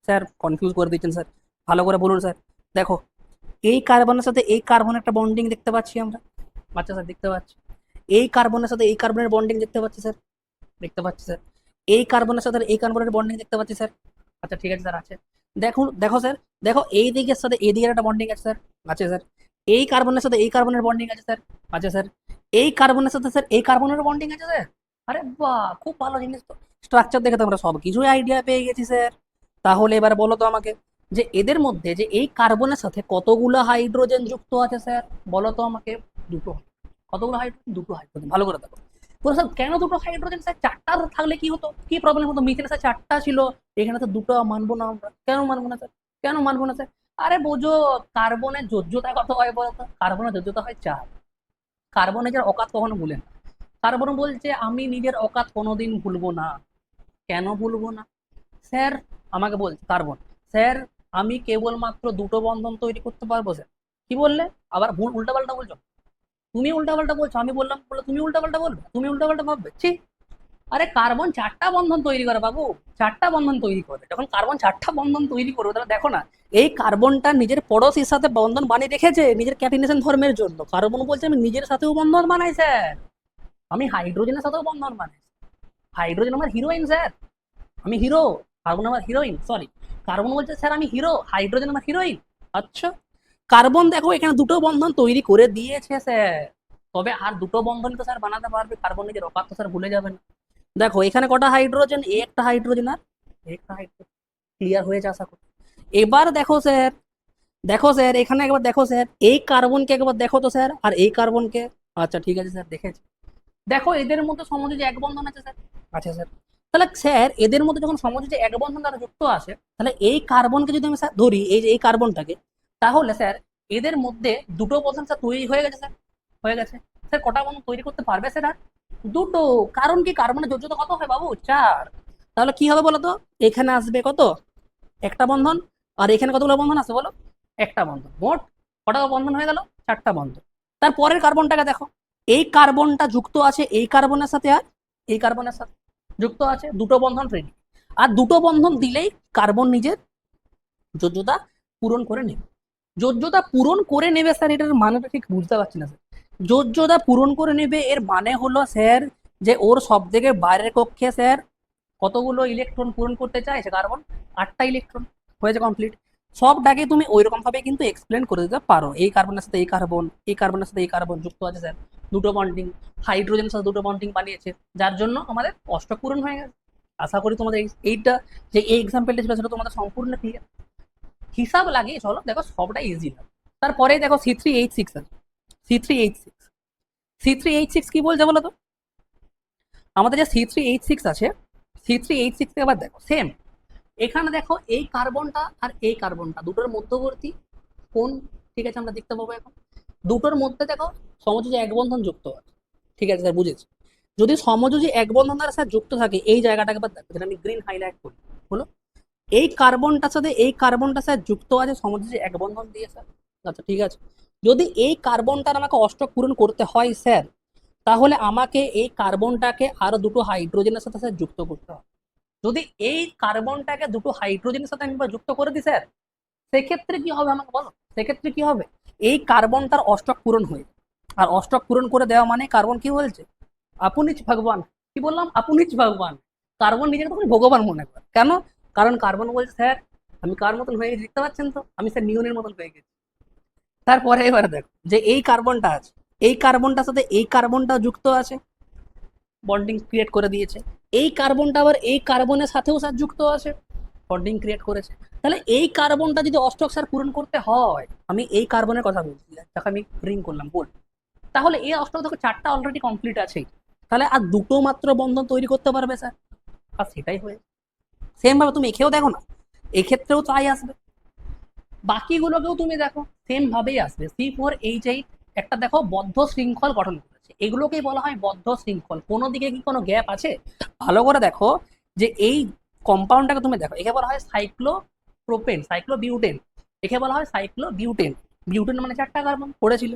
Speaker 1: স্যার কনফিউজ করে দিচ্ছেন স্যার, ভালো করে বলুন স্যার। দেখো, এই কার্বনের সাথে এই কার্বন একটা বন্ডিং দেখতে পাচ্ছি আমরা, আচ্ছা স্যার দেখতে পাচ্ছি। এই কার্বনের সাথে এই কার্বনের বন্ডিং দেখতে পাচ্ছি স্যার, দেখতে পাচ্ছি স্যার। এই কার্বনের সাথে এই কার্বনের বন্ডিং দেখতে পাচ্ছি স্যার, আচ্ছা ঠিক আছে স্যার আছে। দেখুন দেখো স্যার, দেখো এই দিকের সাথে এই দিকের একটা বন্ডিং আছে স্যার, আছে স্যার। এই কার্বনের সাথে এই কার্বনের বন্ডিং আছে স্যার, আছে স্যার। এই কার্বনের সাথে স্যার এই কার্বনের বন্ডিং আছে স্যার। আরে বাহ, খুব ভালো জিনিস তো, স্ট্রাকচার দেখে তো আমরা সব কিছুই আইডিয়া পেয়ে গেছি স্যার। তাহলে এবার বলো তো আমাকে, যে এদের মধ্যে যে এই কার্বনের সাথে কতগুলো হাইড্রোজেন যুক্ত আছে স্যার, বলো তো আমাকে। দুটো। কতগুলো হাইড্রোজেন? দুটো হাইড্রোজেন, ভালো করে দেখো। বলো স্যার কেন দুটো হাইড্রোজেন স্যার, চারটা থাকলে কি হতো, কি প্রবলেম হতো? মিথেনে স্যার চারটা ছিল, এখানে তো দুটো মানবো না আমরা, কেন মানবো না স্যার, কেন মানবো না স্যার? আরে বোঝো, কার্বনের যোজ্যতা কত হয় বলতো? কার্বনের যোজ্যতা হয় 4। কার্বন নিজের অকাত কখনো ভুলে না। কার্বন বলছে আমি নিজের অকাত কোনোদিন ভুলবো না। কেন ভুলবো না স্যার? আমাকে বলছে কার্বন, স্যার আমি কেবলমাত্র দুটো বন্ধন তৈরি করতে পারবো স্যার। কি বললে? আবার ভুল উল্টাপাল্টা বলছো, তুমি উল্টাপাল্টা বলছো, আমি বললাম বলে তুমি উল্টাপাল্টা বলবে, তুমি উল্টাপাল্টা ভাববে, ঠিক? আরে কার্বন চারটা বন্ধন তৈরি করে বাবু, চারটা বন্ধন তৈরি করে। যখন কার্বন চারটা বন্ধন তৈরি করবে, তাহলে দেখো না, এই কার্বনটা নিজের পড়োশির সাথে বন্ধন বানিয়ে রেখেছে নিজের ক্যাফিনেশন ধর্মের জন্য। কার্বন বলছে আমি নিজের সাথেও বন্ধন বানাই স্যার, আমি হাইড্রোজেনের সাথেও বন্ধন বানাই। হাইড্রোজেন আমার হিরোইন স্যার, আমি হিরো, কার্বন আমার হিরোইন, সরি। কার্বন বলছে স্যার আমি হিরো, হাইড্রোজেন আমার হিরোইন। আচ্ছা, কার্বন দেখো এখানে দুটো বন্ধন তৈরি করে দিয়েছে স্যার, তবে আর দুটো বন্ধন তো স্যার বানাতে পারবে, কার্বন নিজের অকাত তো স্যার ভুলে যাবে না। দেখো এখানে কটা হাইড্রোজেন, একটা হাইড্রোজেন আর একটা হাইড্রোজেন, ক্লিয়ার হয়েছে আশা করি। এবার দেখো স্যার, দেখো স্যার এখানে একবার দেখো স্যার, এই কার্বনকে একবার দেখো তো স্যার, আর এই কার্বনকে। আচ্ছা ঠিক আছে স্যার দেখেছি। দেখো এদের মধ্যে সমযোজী এক বন্ধন আছে স্যার, আছে স্যার। তাহলে স্যার এদের মধ্যে যখন সমযোজী এক বন্ধন দ্বারা যুক্ত আছে, তাহলে এই কার্বনকে যদি আমি স্যার ধরি, এই যে এই কার্বনটাকে, তাহলে স্যার এদের মধ্যে দুটো বন্ধন স্যার তৈরি হয়ে গেছে স্যার, হয়ে গেছে। স্যার কটা বন্ধন তৈরি করতে পারবে স্যার আর? দুটো। কারণ কি, কার্বনের যোজ্যতা কত হয় বাবু? 4। তাহলে কি হবে বলো তো, এখানে আসবে কত, একটা বন্ধন, আর এখানে কতগুলো বন্ধন আছে বলো, একটা বন্ধন। মোট কটা বন্ধন হয়ে গেল? 4টা বন্ধন। তারপরের কার্বনটাকে দেখো, এই কার্বনটা যুক্ত আছে এই কার্বনের সাথে আর এই কার্বনের সাথে যুক্ত আছে, দুটো বন্ধন রেডি। আর দুটো বন্ধন দিলেই কার্বন নিজের যোজ্যতা পূরণ করে নেবে। যোজ্যতা পূরণ করে নেবে স্যার, এটার মানেটা ঠিক বুঝতে পারছি না স্যার। যোজ্যতা পূরণ করে নেবে এর মানে হলো স্যার, যে ওর সব থেকে বাইরের কক্ষে স্যার কতগুলো ইলেকট্রন পূরণ করতে চাইছে কার্বন? 8টা ইলেকট্রন। হয়েছে কমপ্লিট। সবটাকে তুমি ওইরকম ভাবে কিন্তু এক্সপ্লেন করে দিতে পারো, এই কার্বনের সাথে এই কার্বন, এই কার্বনের সাথে এই কার্বন যুক্ত আছে স্যার, দুটো বন্ডিং, হাইড্রোজেনের সাথে দুটো বন্ডিং বানিয়েছে, যার জন্য আমাদের অষ্টক পূরণ হয়ে গেছে। আশা করি তোমাদের এইটা যে এই এক্সাম্পলটা ছিল সেটা তোমাদের সম্পূর্ণ ক্লিয়ার। হিসাব লাগিয়ে চলো, দেখো সবটাই ইজি না। তারপরে দেখো C3H6 আছে, C3H6, C3H6 কি বলছে বলো তো? আমাদের যে C3H6 আছে, C3H6 এবার দেখো সেম, এখানে দেখো এই কার্বনটা আর এই কার্বনটা দুটোর মধ্যবর্তী কোন, ঠিক আছে আমরা দেখতে পাবো এখন। দুটোর মধ্যে দেখো সমযোজী এক বন্ধন যুক্ত আছে, ঠিক আছে স্যার বুঝেছি। যদি সমযোজী এক বন্ধন দ্বারা স্যার যুক্ত থাকে, এই জায়গাটাকে এবার দেখো, যেটা আমি গ্রিন হাইলাইট করি হলো, এই কার্বনটার সাথে এই কার্বনটা স্যার যুক্ত আছে সমযোজী এক বন্ধন দিয়ে স্যার। আচ্ছা ঠিক আছে, যদি এই কার্বনটার আমাকে অষ্টক পূরণ করতে হয় স্যার, তাহলে আমাকে এই কার্বনটাকে আরো দুটো হাইড্রোজেনের সাথে স্যার যুক্ত করতে হবে। যদি এই কার্বনটাকে দুটো হাইড্রোজেনের সাথে আমি যুক্ত করে দিই স্যার, সেক্ষেত্রে কি হবে আমাকে বলো? সেক্ষেত্রে কি হবে? এই কার্বনটার অষ্টক পূরণ হয়ে, আর অষ্টক পূরণ করে দেওয়া মানে কার্বন কি বলছে? আপনিচ ভগবান। কি বললাম? আপনিচ ভগবান। কার্বন নিজেকে তখন ভগবান মনে করে। কেন? কারণ কার্বন বলছে স্যার আমি কার মতন হয়ে গেছি দেখতে পাচ্ছেন তো, আমি স্যার নিউনের মতন হয়ে গেছি। তারপরে এবারে দেখো যে এই কার্বনটা আছে, এই কার্বনটার সাথে এই কার্বনটা যুক্ত আছে, বন্ডিং ক্রিয়েট করে দিয়েছে। এই কার্বনটা আবার এই কার্বনের সাথেও স্যার যুক্ত আছে, বন্ডিং ক্রিয়েট করেছে। তাহলে এই কার্বনটা যদি অষ্টক স্যার পূরণ করতে হয়, আমি এই কার্বনের কথা বলছি, যাকে আমি রিং করলাম বল, তাহলে এই অষ্টক দেখো 4টা অলরেডি কমপ্লিট আছে, তাহলে আর দুটো মাত্র বন্ধন তৈরি করতে পারবে স্যার, আর সেটাই হয়ে। সেম ভাবে তুমি এখেও দেখো না, এক্ষেত্রেও তাই আসবে, বাকিগুলোকেও তুমি দেখো সেম ভাবেই আসবে। C4H8 একটা দেখো বদ্ধ শৃঙ্খল গঠন করেছে, এগুলোকেই বলা হয় বদ্ধ শৃঙ্খল। কোনো দিকে কি কোনো গ্যাপ আছে? ভালো করে দেখো যে এই কম্পাউন্ডটাকে তুমি দেখো, একে বলা হয় সাইক্লোপ্রোপেন, সাইক্লোবিউটেন, একে বলা হয় সাইক্লোবিউটেন। বিউটেন মানে 4টা কার্বন পড়েছিল।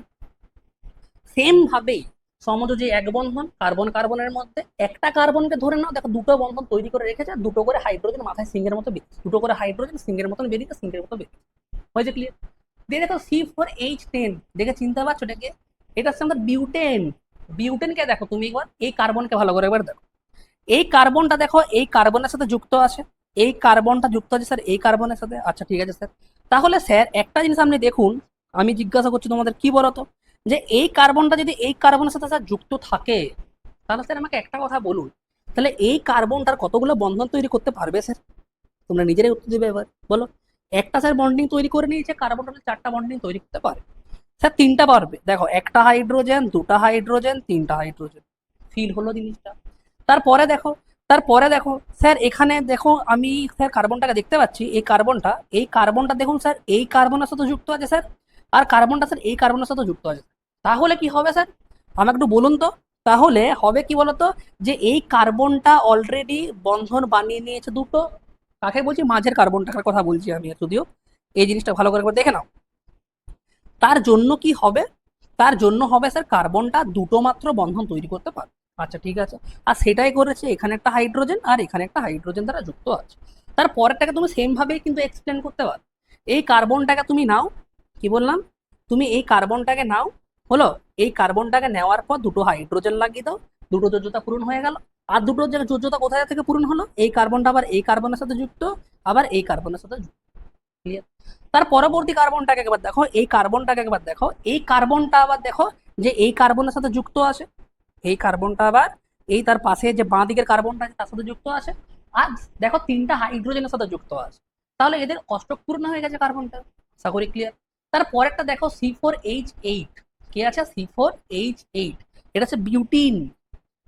Speaker 1: সেম ভাবেই সমযোজী এক বন্ধন, কার্বন কার্বনের মধ্যে একটা কার্বনকে ধরে নাও, দেখো দুটো বন্ধন তৈরি করে রেখেছে, দুটো করে হাইড্রোজেন মাথায় সিঙ্গের মতো বেরিয়েছে, দুটো করে হাইড্রোজেন সিঙ্গের মতন বেরিয়েছে, সিঙ্গের মতো বেরিয়েছে। হয়েছে ক্লিয়ার? দিয়ে দেখো C4H10, দেখে চিনতে পারছো এটাকে? এটা হচ্ছে আমাদের বিউটেন। বিউটেনকে দেখো তুমি একবার, এই কার্বনকে ভালো করে একবার দেখো, এই কার্বনটা দেখো এই কার্বনের সাথে যুক্ত আছে, এই কার্বনটা যুক্ত আছে স্যার এই কার্বনের সাথে। আচ্ছা ঠিক আছে স্যার, তাহলে স্যার একটা জিনিস আপনি দেখুন, আমি জিজ্ঞাসা করছি তোমাদের কি বলতো, যে এই কার্বনটা যদি এই কার্বনের সাথে স্যার যুক্ত থাকে, তাহলে স্যার আমাকে একটা কথা বলুন, তাহলে এই কার্বনটার কতগুলো বন্ধন তৈরি করতে পারবে স্যার? তোমরা নিজেরাই উত্তর দিবে এবার, বলো। একটা স্যার বন্ডিং তৈরি করে নিয়েছে, কার্বনটা 4টা বন্ডিং তৈরি করতে পারে স্যার, 3টা পারবে। দেখো একটা হাইড্রোজেন, দুটা হাইড্রোজেন, 3টা হাইড্রোজেন, ফিল হলো জিনিসটা। তারপরে দেখো, তারপরে দেখো স্যার এখানে দেখো আমি স্যার কার্বনটাকে দেখতে পাচ্ছি, এই কার্বনটা দেখুন স্যার এই কার্বনের সাথে যুক্ত আছে স্যার, আর কার্বনটা স্যার এই কার্বনের সাথে যুক্ত আছে। তাহলে কি হবে স্যার আমাকে একটু বলুন তো? তাহলে হবে কি বলতো, যে এই কার্বনটা অলরেডি বন্ধন বানিয়ে নিয়েছে দুটো, কাকে বলছি? মাঝের কার্বনটার কথা বলছি আমি, যদিও এই জিনিসটা ভালো করে একবার দেখে নাও। তার জন্য কি হবে? তার জন্য হবে স্যার কার্বনটা দুটো মাত্র বন্ধন তৈরি করতে পারে। আচ্ছা ঠিক আছে, আর সেটাই করেছে, এখানে একটা হাইড্রোজেন আর এখানে একটা হাইড্রোজেন দ্বারা যুক্ত আছে। তার পরেরটাকে তুমি সেম ভাবেই কিন্তু এক্সপ্লেন করতে পারো। এই কার্বনটাকে তুমি নাও, কি বললাম, তুমি এই কার্বনটাকে নাও, হলো, এই কার্বনটাকে নেওয়ার পর দুটো হাইড্রোজেন লাগিয়ে দাও, দুটো যোজ্যতা পূরণ হয়ে গেল। আর দুটো যোজ্যতা কোথায় থেকে পূরণ হলো? এই কার্বনটা আবার এই কার্বনের সাথে যুক্ত, আবার এই কার্বনের সাথে যুক্ত। ক্লিয়ার? তার পরবর্তী কার্বনটাকে একবার দেখো, এই কার্বনটাকে একবার দেখো, এই কার্বনটা আবার দেখো যে এই কার্বনের সাথে যুক্ত আছে, এই কার্বনটা আবার এই তার পাশে যে বাঁ দিকের কার্বনটা আছে তার সাথে যুক্ত আছে, আর দেখো 3টা হাইড্রোজেনের সাথে যুক্ত আছে। তাহলে এদের অষ্টক পূর্ণ হয়ে গেছে কার্বনটা। আশা করি ক্লিয়ার। তার পরেরটা দেখো C4H8, কে আছে? C4H8, এটা হচ্ছে বিউটিন।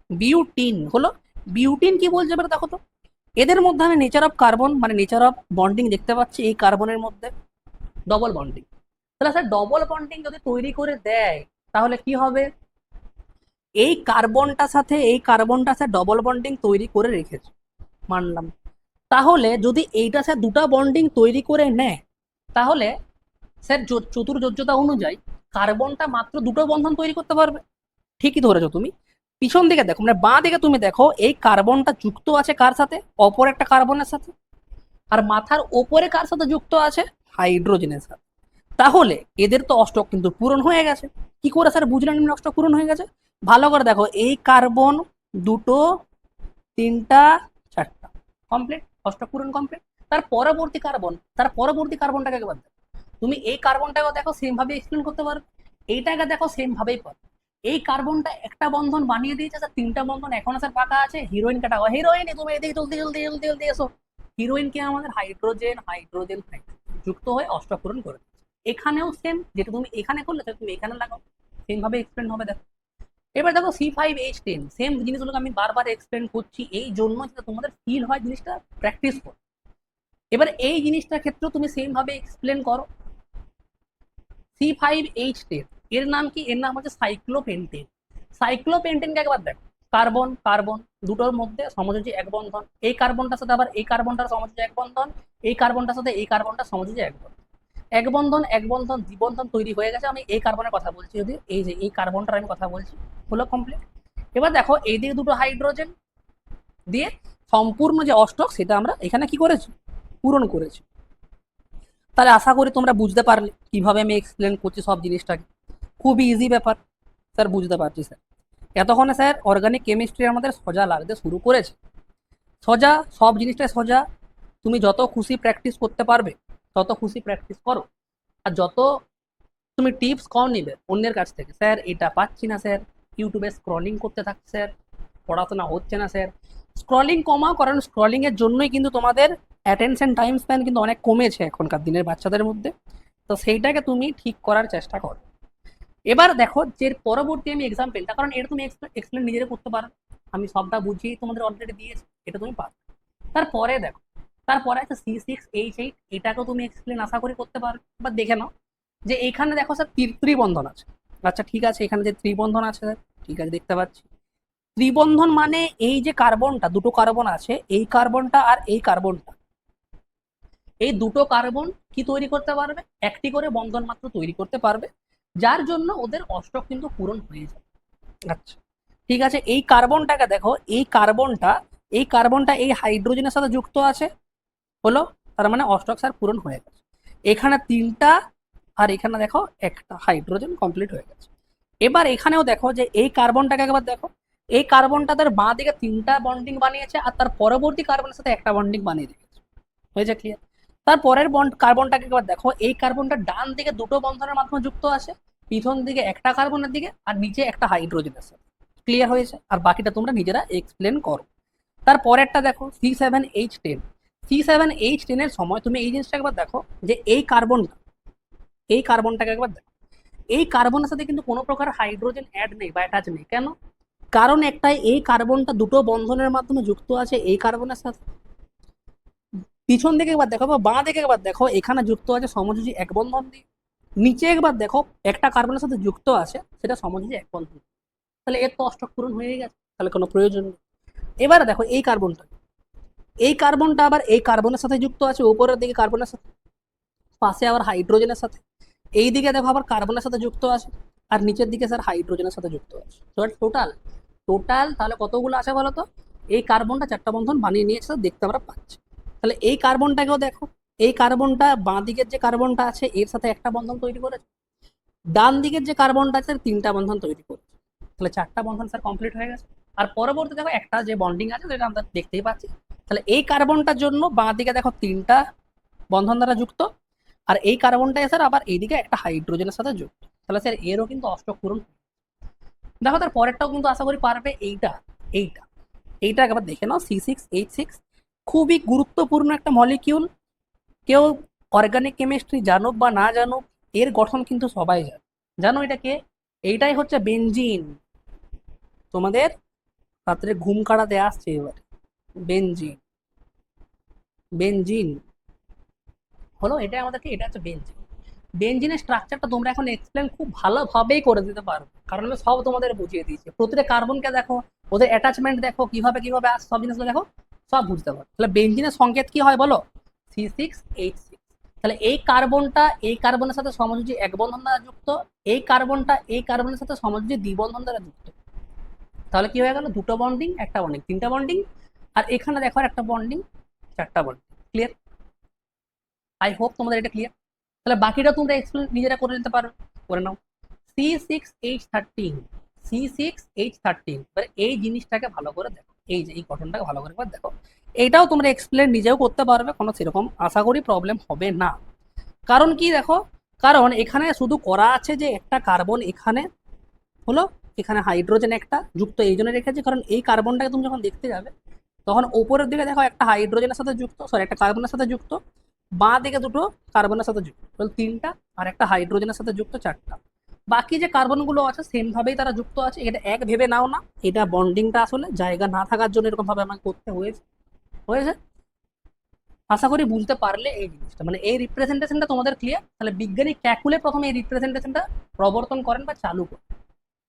Speaker 1: বিউটিন হলো, বিউটিন কি বলছে এবার দেখো তো, এদের মধ্যে আমি নেচার অফ কার্বন মানে নেচার অফ বন্ডিং দেখতে পাচ্ছি, এই কার্বনের মধ্যে ডবল বন্ডিং। তাহলে স্যার ডবল বন্ডিং যদি তৈরি করে দেয়, তাহলে কি হবে? এই কার্বনটার সাথে এই কার্বনটা স্যার ডবল বন্ডিং তৈরি করে রেখেছে, মানলাম। তাহলে যদি এইটা স্যার দুটা বন্ডিং তৈরি করে নেয়, তাহলে স্যার চতুর্যোজ্যতা অনুযায়ী কার্বনটা মাত্র দুটো বন্ধন তৈরি করতে পারবে। ঠিকই ধরেছো তুমি। পিছন দিকে দেখো মানে বাঁ দিকে তুমি দেখো, এই কার্বনটা যুক্ত আছে কার সাথে? অপর একটা কার্বনের সাথে। আর মাথার ওপরে কার সাথে যুক্ত আছে? হাইড্রোজেনের সাথে। তাহলে এদের তো অষ্টক কিন্তু পূরণ হয়ে গেছে। কি করে স্যার বুঝলেন অষ্টক পূরণ হয়ে গেছে? ভালো করে দেখো, এই কার্বন দুটো, 3টা, 4টা, কমপ্লিট, অষ্টক পূরণ কমপ্লিট। তার পরবর্তী কার্বনটাকে একবার দেখো, তুমি এই কার্বনটাকে দেখো সেম ভাবে এক্সপ্লেন করতে পারো, এইটাকে দেখো সেম ভাবেই পারো। এই কার্বনটা একটা বন্ধন বানিয়ে দিয়েছে স্যার, তিনটা বন্ধন এখন স্যার ফাঁকা আছে, হিরোইন কাটা হয়, হিরোইন তুমি এদিকে জলদি জলদি জলদি জলদি এসো। হিরোইনকে আমাদের হাইড্রোজেন হাইড্রোজেন যুক্ত হয়ে অষ্টক পূরণ করে দিচ্ছে। এখানেও সেম, যেটা তুমি এখানে করলে সেটা তুমি এখানে লাগাও, সেম ভাবে এক্সপ্লেন হবে। দেখো এবার দেখো C5H10, সেম জিনিসগুলোকে আমি বারবার এক্সপ্লেন করছি এই জন্য যাতে তোমাদের ফিল হয় জিনিসটা, প্র্যাকটিস করো। এবার এই জিনিসটার ক্ষেত্রেও তুমি সেম ভাবে এক্সপ্লেন করো। C5H10 এর নাম কি? এর নাম হচ্ছে সাইক্লোপেন্টেন। সাইক্লোপেন্টেনকে একবার দেখো, কার্বন কার্বন দুটোর মধ্যে সমযোজী এক বন্ধন, এই কার্বনটার সাথে আবার এই কার্বনটার সমযোজী এক বন্ধন, এই কার্বনটার সাথে এই কার্বনটার সমযোজী এক বন্ধন, এক বন্ধন দ্বিবন্ধন তৈরি হয়ে গেছে। আমি এই কার্বনের কথা বলছি, যদি এই যে এই কার্বনটার আমি কথা বলছি, হলো কমপ্লিট। এবার দেখো এই দিকে দুটো হাইড্রোজেন দিয়ে সম্পূর্ণ যে অষ্টক সেটা আমরা এখানে কি করেছি, পূরণ করেছি। তাহলে আশা করি তোমরা বুঝতে পারলে কিভাবে আমি এক্সপ্লেন করছি সব জিনিসটাকে। খুবই ইজি ব্যাপার স্যার, বুঝতে পারছি স্যার। এতক্ষণে স্যার অর্গানিক কেমিস্ট্রি আমাদের সোজা লাগতে শুরু করেছে। সোজা, সব জিনিসটাই সোজা। তুমি যত খুশি প্র্যাকটিস করতে পারবে তত খুশি প্র্যাকটিস করো। আর যত তুমি টিপস কম নিবে অন্যের কাছ থেকে, স্যার এটা পাচ্ছি না স্যার, ইউটিউবে স্ক্রলিং করতে থাকছে স্যার, পড়াশোনা হচ্ছে না স্যার, স্ক্রলিং কমাও। কারণ স্ক্রলিং এর জন্যই কিন্তু তোমাদের অ্যাটেনশন টাইম স্প্যান কিন্তু অনেক কমেছে এখনকার দিনের বাচ্চাদের মধ্যে। তো সেইটাকে তুমি ঠিক করার চেষ্টা করো। এবার দেখো যে পরবর্তী আমি এক্সাম্পলটা, কারণ এটা তুমি এক্সপ্লেন নিজেরা করতে পারো, আমি সবটা বুঝিয়েই তোমাদের অলরেডি দিয়েছি, এটা তুমি পারো। তারপরে দেখো, তারপরে আছে C6H8, এটাকেও তুমি এক্সপ্লেন আশা করি করতে পারো। বা দেখে নাও যে এখানে দেখো স্যার ত্রিবন্ধন আছে। আচ্ছা ঠিক আছে, এখানে যে ত্রিবন্ধন আছে ঠিক আছে, দেখতে পাচ্ছি ত্রিবন্ধন মানে এই যে কার্বনটা, দুটো কার্বন আছে, এই কার্বনটা আর এই কার্বনটা, এই দুটো কার্বন কি তৈরি করতে পারবে, একটি করে বন্ধন মাত্র তৈরি করতে পারবে, যার জন্য ওদের অষ্টক কিন্তু পূরণ হয়ে যাবে। আচ্ছা ঠিক আছে, এই কার্বনটাকে দেখো, এই কার্বনটা এই হাইড্রোজেনের সাথে যুক্ত আছে, হলো, তার মানে অষ্টক স্যার পূরণ হয়ে গেছে। এখানে তিনটা আর এখানে দেখো একটা হাইড্রোজেন কমপ্লিট হয়ে গেছে। এবার এখানেও দেখো যে এই কার্বনটাকে একবার দেখো, এই কার্বনটা তার বাঁ দিকে তিনটা বন্ডিং বানিয়েছে আর তার পরবর্তী কার্বনের সাথে একটা বন্ডিং বানিয়ে দিয়েছে, হয়েছে ক্লিয়ার। তার পরের কার্বনটাকে একবার দেখো, এই কার্বনটা ডান দিকে দুটো বন্ধনের মাধ্যমে যুক্ত আছে, পিছন দিকে একটা কার্বনের দিকে আর নিচে একটা হাইড্রোজেনের সাথে, ক্লিয়ার হয়েছে। আর বাকিটা তোমরা নিজেরা এক্সপ্লেন করো। তার পরেরটা দেখো C7H10, C7H10 এর সময় তুমি এই জিনিসটা একবার দেখো যে এই কার্বনটাকে একবার দেখো, এই কার্বনের সাথে কিন্তু কোনো প্রকার হাইড্রোজেন অ্যাড নেই বা অ্যাটাচ নেই। কেন? কারণ একটাই, এই কার্বনটা দুটো বন্ধনের মাধ্যমে যুক্ত আছে এই কার্বনের সাথে। পিছন দিকে একবার দেখো বা বাঁ দিকে একবার দেখো, এখানে যুক্ত আছে সমযোজী এক বন্ধন দিয়ে। নিচে একবার দেখো একটা কার্বনের সাথে যুক্ত আছে, সেটা সমযোজী এক বন্ধন। তাহলে এর তো অষ্টক পূরণ হয়ে গেছে, তাহলে কোনো প্রয়োজন নেই। এবার দেখো এই কার্বনটা আবার এই কার্বনের সাথে যুক্ত আছে উপরের দিকে কার্বনের সাথে, পাশে আবার হাইড্রোজেনের সাথে, এই দিকে দেখো আবার কার্বনের সাথে যুক্ত আছে, আর নিচের দিকে স্যার হাইড্রোজেনের সাথে যুক্ত আছে। টোটাল টোটাল তাহলে কতগুলো আছে বলো তো? এই কার্বনটা চারটা বন্ধন বানিয়ে নিয়েছে, দেখতে আমরা পাচ্ছি। তাহলে এই কার্বনটাকেও দেখো, এই কার্বনটা বাঁ দিকের যে কার্বনটা আছে এর সাথে একটা বন্ধন তৈরি করেছে, ডান দিকের যে কার্বনটা আছে তিনটা বন্ধন তৈরি করেছে, তাহলে চারটা বন্ধন স্যার কমপ্লিট হয়ে গেছে। আর পরবর্তী দেখো একটা যে বন্ডিং আছে সেটা আমরা দেখতেই পাচ্ছি। তাহলে এই কার্বনটার জন্য বাঁ দিকে দেখো তিনটা বন্ধন দ্বারা যুক্ত, আর এই কার্বনটা স্যার আবার এইদিকে একটা হাইড্রোজেনের সাথে যুক্ত। তাহলে স্যার এরও কিন্তু অষ্টক পূরণ। দেখো তার পরেরটাও কিন্তু আশা করি পারবে, এইটা এইটা এইটা একবার দেখে নাও, C6H6, খুবই গুরুত্বপূর্ণ একটা মলিকিউল। কেউ অর্গানিক কেমিস্ট্রি জানুক বা না জানুক, এর গঠন কিন্তু সবাই জানে। জানো এটা কে? এইটাই হচ্ছে বেনজিন। তোমাদের রাত্রে ঘুম কাটাতে আসছে এবার, বেনজিন, বেনজিন হলো, এটা আমাদেরকে, এটা হচ্ছে বেনজিন। বেনজিনের স্ট্রাকচারটা তোমরা এখন এক্সপ্লেন খুব ভালোভাবেই করে দিতে পারো, কারণ আমি সব তোমাদের বুঝিয়ে দিয়েছি। প্রতিটা কার্বনকে দেখো, ওদের অ্যাটাচমেন্ট দেখো কিভাবে কিভাবে আসছে, সব জিনিসগুলো দেখো, সব বুঝতে পারো। তাহলে বেনজিনের সংকেত কি হয় বলো? C6H6। তাহলে এই কার্বনটা এই কার্বনের সাথে সমযোজী এক বন্ধন দ্বারা যুক্ত, এই কার্বনটা এই কার্বনের সাথে সমযোজী দ্বিবন্ধন দ্বারা যুক্ত। তাহলে কি হয়ে গেল? দুটো বন্ডিং, একটা বন্ডিং, তিনটা বন্ডিং, আর এখানে দেখো একটা বন্ডিং, চারটা বন্ডিং। ক্লিয়ার? আই হোপ তোমাদের এটা ক্লিয়ার। তাহলে বাকিটা তোমরা এক্সপ্লেন নিজেরা করে নিতে পারো, করে নাও। C6H13, C6H13, এবার এই জিনিসটাকে ভালো করে দেখো, এই যে এই গঠনটাকে ভালো করে একবার দেখো। এটাও তোমরা এক্সপ্লেন নিজেও করতে পারবে, কোনো সেরকম আশা করি প্রবলেম হবে না। কারণ কি দেখো, কারণ এখানে শুধু করা আছে যে একটা কার্বন এখানে হলো, এখানে হাইড্রোজেন একটা যুক্ত এই জন্য রেখেছি, কারণ এই কার্বনটাকে তুমি যখন দেখতে যাবে তখন উপরের দিকে দেখো একটা হাইড্রোজেনের সাথে যুক্ত, সরি একটা কার্বনের সাথে যুক্ত, বাঁ দিকে দুটো কার্বনের সাথে যুক্ত, তিনটা, আর একটা হাইড্রোজেনের সাথে যুক্ত চারটা। বাকি যে কার্বনগুলো আছে সেম ভাবেই তারা যুক্ত আছে, এটা এক ভেবে নাও না, এটা বন্ডিংটা আসলে জায়গা না থাকার জন্য এরকম ভাবে আমাকে করতে হয়েছে হয়েছে আশা করি বুঝতে পারলে এই জিনিসটা, মানে এই রিপ্রেজেন্টেশনটা তোমাদের ক্লিয়ার। তাহলে বিজ্ঞানী ক্যাকুলে প্রথমে এই রিপ্রেজেন্টেশনটা প্রবর্তন করেন বা চালু করেন।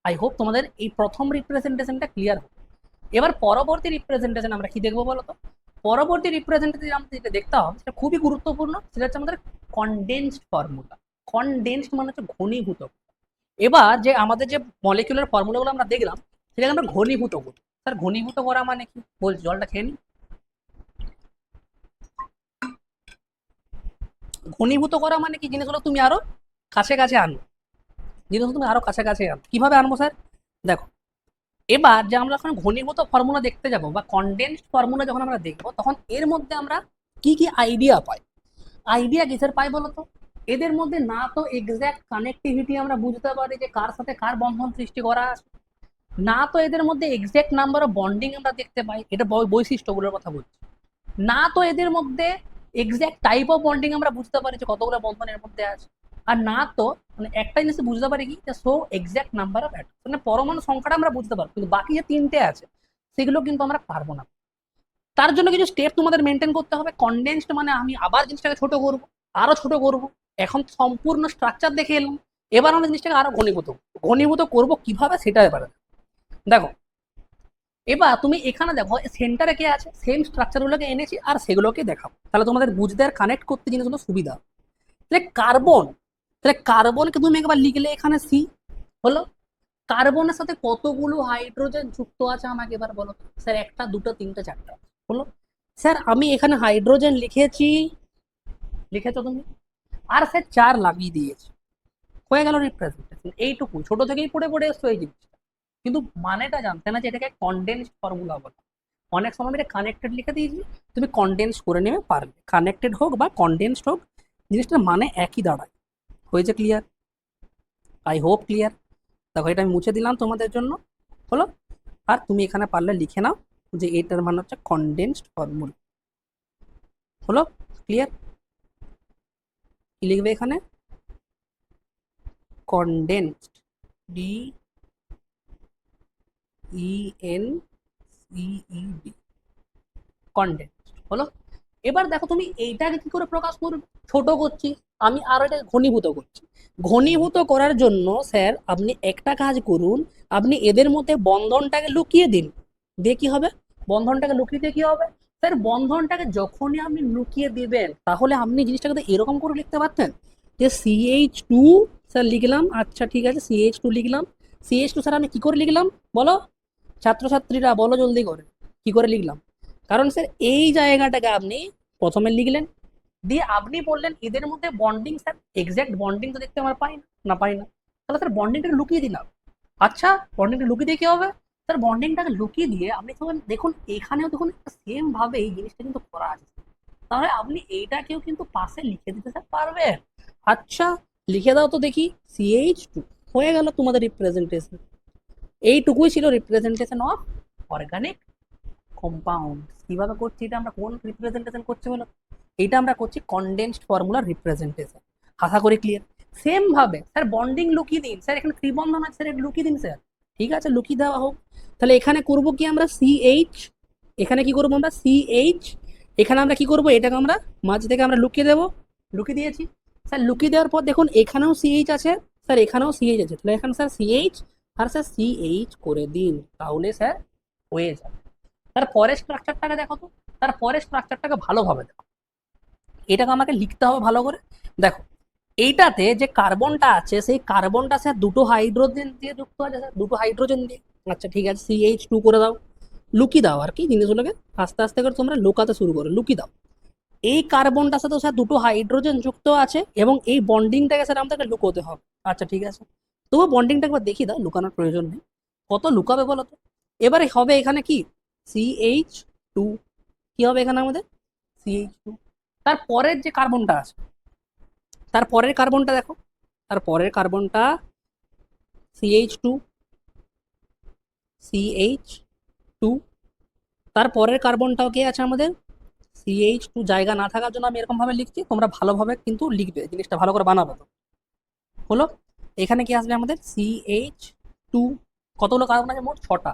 Speaker 1: আই হোপ তোমাদের এই প্রথম রিপ্রেজেন্টেশনটা ক্লিয়ার হবে। এবার পরবর্তী রিপ্রেজেন্টেশন আমরা কি দেখবো বলো তো? পরবর্তী রিপ্রেজেন্টেশন আমাদের যেটা দেখতে হবে সেটা খুবই গুরুত্বপূর্ণ, সেটা হচ্ছে আমাদের কনডেন্সড ফর্মুলা। কনডেন্সড মানে হচ্ছে ঘনীভূত। এবার যে আমাদের যে মলিকিউলার ফর্মুলাগুলো আমরা দেখলাম সেটাকে আমরা ঘনীভূত করি। স্যার ঘনীভূত করা মানে কি? বলছি জলটা খেয়ে নি। ঘনীভূত করা মানে কি? জিনিসগুলো তুমি আরো কাছে কাছে আনো, জিনিসগুলো তুমি আরো কাছে কাছে আনো। কিভাবে আনবো স্যার? দেখো, এবার যে আমরা যখন ঘনীভূত ফর্মুলা দেখতে যাব বা কনডেন্সড ফর্মুলা যখন আমরা দেখবো তখন এর মধ্যে আমরা কি কি আইডিয়া পাই? আইডিয়া কিসের পাই বলতো? এদের মধ্যে না তো এক্সাক্ট কানেক্টিভিটি আমরা বুঝতে পারি যে কার সাথে কার বন্ধন সৃষ্টি করা আছে, না তো এদের মধ্যে এক্সাক্ট নাম্বার অফ বন্ডিং আমরা দেখতে পাই, এটা বৈশিষ্ট্যগুলোর কথা বলছি, না তো এদের মধ্যে এক্সাক্ট টাইপ অফ বন্ডিং আমরা বুঝতে পারি যে কতগুলো বন্ধন এর মধ্যে আছে, আর না তো মানে একটা জিনিস বুঝতে পারি কি যে so exact number of atom, মানে পরমাণু সংখ্যাটা আমরা বুঝতে পারবো, কিন্তু বাকি যে তিনটে আছে সেগুলো কিন্তু আমরা পারবো না। তার জন্য কিছু স্টেপ তোমাদের মেনটেন করতে হবে। কনডেন্সড মানে আমি আবার জিনিসটাকে ছোট করব, আরো ছোট করব। এখন সম্পূর্ণ স্ট্রাকচার দেখে এলাম, এবার আমরা জিনিসটাকে আরো ঘনীভূত ঘনীভূত করবো কিভাবে সেটা এবারে দেখো। এবার তুমি এখানে দেখো সেন্টারে কে আছে, সেম স্ট্রাকচার গুলোকে এনেছি আর সেগুলোকে দেখাবো, তাহলে তোমাদের বুঝতে আর কানেক্ট করতে জিনিসগুলো সুবিধা। তাহলে কার্বন, তাহলে কার্বনকে তুমি একবার লিখলে এখানে সি হলো। কার্বনের সাথে কতগুলো হাইড্রোজেন যুক্ত আছে আমাকে এবার বলো। স্যার একটা, দুটো, তিনটে, চারটা হলো। স্যার আমি এখানে হাইড্রোজেন লিখেছি, লিখেছো তুমি, আর স্যার চার লাগিয়ে দিয়েছি, হয়ে গেল রিপ্রেজেন্টেশন। এইটুকু ছোট থেকেই পড়ে পড়ে এসছো এই জিনিসটা, কিন্তু মানেটা জানতে না যে এটাকে কনডেন্সড ফর্মুলা বলে। অনেক সময় আমি এটা কানেক্টেড লিখে দিয়েছি, তুমি কনডেন্স করে নেবে পারবে, কানেক্টেড হোক বা কনডেন্সড হোক জিনিসটার মানে একই দাঁড়ায়। হয়েছে ক্লিয়ার? I hope clear. দেখো এটা আমি মুছে দিলাম তোমাদের জন্য হলো। আর তুমি এখানে পারলে লিখে নাও যে এটার মানে হচ্ছে কনডেন্সড ফর্মুলা হলো। ক্লিয়ার? কি লিখবে এখানে? Condensed, D E N CED, condensed হলো। এবার দেখো তুমি এইটাকে কি করে প্রকাশ করবে? ছোট করছি আমি, আর এটাকে ঘনীভূত করছি। ঘনীভূত করার জন্য স্যার আপনি একটা কাজ করুন, আপনি এদের মধ্যে বন্ধনটাকে লুকিয়ে দিন, দিয়ে কি হবে? বন্ধনটাকে লুকিয়ে দিয়ে কি হবে? স্যার বন্ধনটাকে যখনই আপনি লুকিয়ে দিবেন তাহলে আপনি জিনিসটাকে তো এরকম করে লিখতে পারতেন যে CH2, স্যার লিখলাম, আচ্ছা ঠিক আছে CH2 লিখলাম। CH2 স্যার আমি কি করে লিখলাম বলো? ছাত্রছাত্রীরা বলো জলদি করে, কি করে লিখলাম? কারণ স্যার এই জায়গাটাকে আপনি প্রথমে লিখলেন, দিয়ে আপনি বললেন এদের মধ্যে বন্ডিং, স্যার এক্সাক্ট বন্ডিং তো দেখতে আমরা পাই না, না পাই না, তাহলে স্যার বন্ডিংটাকে লুকিয়ে দিলাম। আচ্ছা বন্ডিংটা লুকিয়ে দিয়ে কি হবে? স্যার বন্ডিংটাকে লুকিয়ে দিয়ে আপনি তখন দেখুন এখানেও দেখুন সেম ভাবে এই জিনিসটা কিন্তু করা আছে, তাহলে আপনি এইটাকেও কিন্তু পাশে লিখে দিতে স্যার পারবেন। আচ্ছা লিখে দাও তো দেখি, CH2 হয়ে গেল তোমাদের রিপ্রেজেন্টেশন। এইটুকুই ছিল রিপ্রেজেন্টেশন অফ অর্গানিক কম্পাউন্ড। কিভাবে করছি এটা? আমরা কোন রিপ্রেজেন্টেশন করছি বলো? এইটা আমরা করছি কনডেন্সড ফর্মুলার রিপ্রেজেন্টেশন। আশা করি ক্লিয়ার। সেম ভাবে স্যার বন্ডিং লুকিয়ে দিন, স্যার এখানে ত্রিবন্ধন আছে স্যার লুকিয়ে দিন স্যার, ঠিক আছে লুকিয়ে দেওয়া হোক। তাহলে এখানে করব কি আমরা CH, এখানে কি করবো আমরা CH, এখানে আমরা কি করব এটাকে আমরা মাঝ থেকে আমরা লুকিয়ে দেবো, লুকিয়ে দিয়েছি। স্যার লুকিয়ে দেওয়ার পর দেখুন এখানেও CH আছে, স্যার এখানেও CH আছে, তাহলে এখানে স্যার CH আর স্যার CH করে দিন, তাহলে স্যার হয়ে যাবে। তার পরের স্ট্রাকচারটাকে দেখো তো, তার পরের স্ট্রাকচারটাকে ভালোভাবে দেখো, এটাকে আমাকে লিখতে হবে ভালো করে। দেখো এইটাতে যে কার্বনটা আছে সেই কার্বনটা স্যার দুটো হাইড্রোজেন দিয়ে যুক্ত আছে, স্যার দুটো হাইড্রোজেন দিয়ে। আচ্ছা ঠিক আছে CH2 করে দাও, লুকিয়ে দাও আর কি জিনিসগুলোকে আস্তে আস্তে করে তোমরা লুকাতে শুরু করো, লুকিয়ে দাও। এই কার্বনটার সাথে স্যার দুটো হাইড্রোজেন যুক্ত আছে এবং এই বন্ডিংটাকে স্যার আমাদেরকে লুকোতে হবে। আচ্ছা ঠিক আছে, তবু বন্ডিংটা একবার দেখিয়ে দাও, লুকানোর প্রয়োজন নেই। কত লুকাবে বলো তো? এবারে হবে এখানে কি CH2, কি হবে এখানে আমাদের CH2। তারপরের যে কার্বনটা আছে, তারপরের কার্বনটা দেখো, তারপরের কার্বনটা CH2, CH2। তারপরের কার্বনটাও কে আছে আমাদের CH2। জায়গা না থাকার জন্য আমি এরকম ভাবে লিখছি, তোমরা ভালোভাবে কিন্তু লিখবে, জিনিসটা ভালো করে বানাবে। তো হলো, এখানে কি আসবে আমাদের CH2। কতগুলো কার্বন আছে মোট 6টা।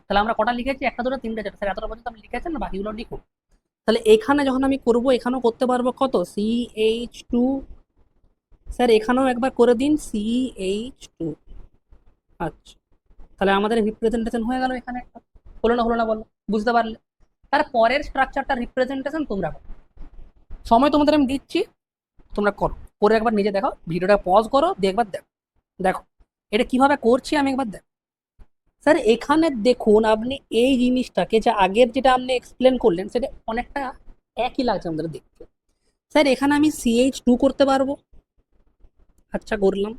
Speaker 1: তাহলে আমরা কটা লিখেছি, একটা দুটো তিনটে চারটা, স্যার এতটা পর্যন্ত আমি লিখেছেন না, বাকিগুলো লিখুন। তাহলে এখানে যখন আমি করব, এখানেও করতে পারবো কত CH2। স্যার এখানেও একবার করে দিন CH2। আচ্ছা, তাহলে আমাদের রিপ্রেজেন্টেশন হয়ে গেল এখানে একটা। হলো না, হলো না বলো, বুঝতে পারলে? তার পরের স্ট্রাকচারটা রিপ্রেজেন্টেশন তোমরা করো। সময় তোমাদের আমি দিচ্ছি, তোমরা করো, করে একবার নিজে দেখো, ভিডিওটা পজ করো, দিয়ে একবার দেখো। দেখো এটা কিভাবে করছি আমি একবার দেখো। স্যার এখানে দেখুন, আপনি এই জিনিসটাকে যে আগের যেটা আপনি এক্সপ্লেন করলেন সেটা অনেকটা একই লাগছে আমাদের দেখতে। স্যার এখানে আমি CH2 করতে পারবো। আচ্ছা করলাম।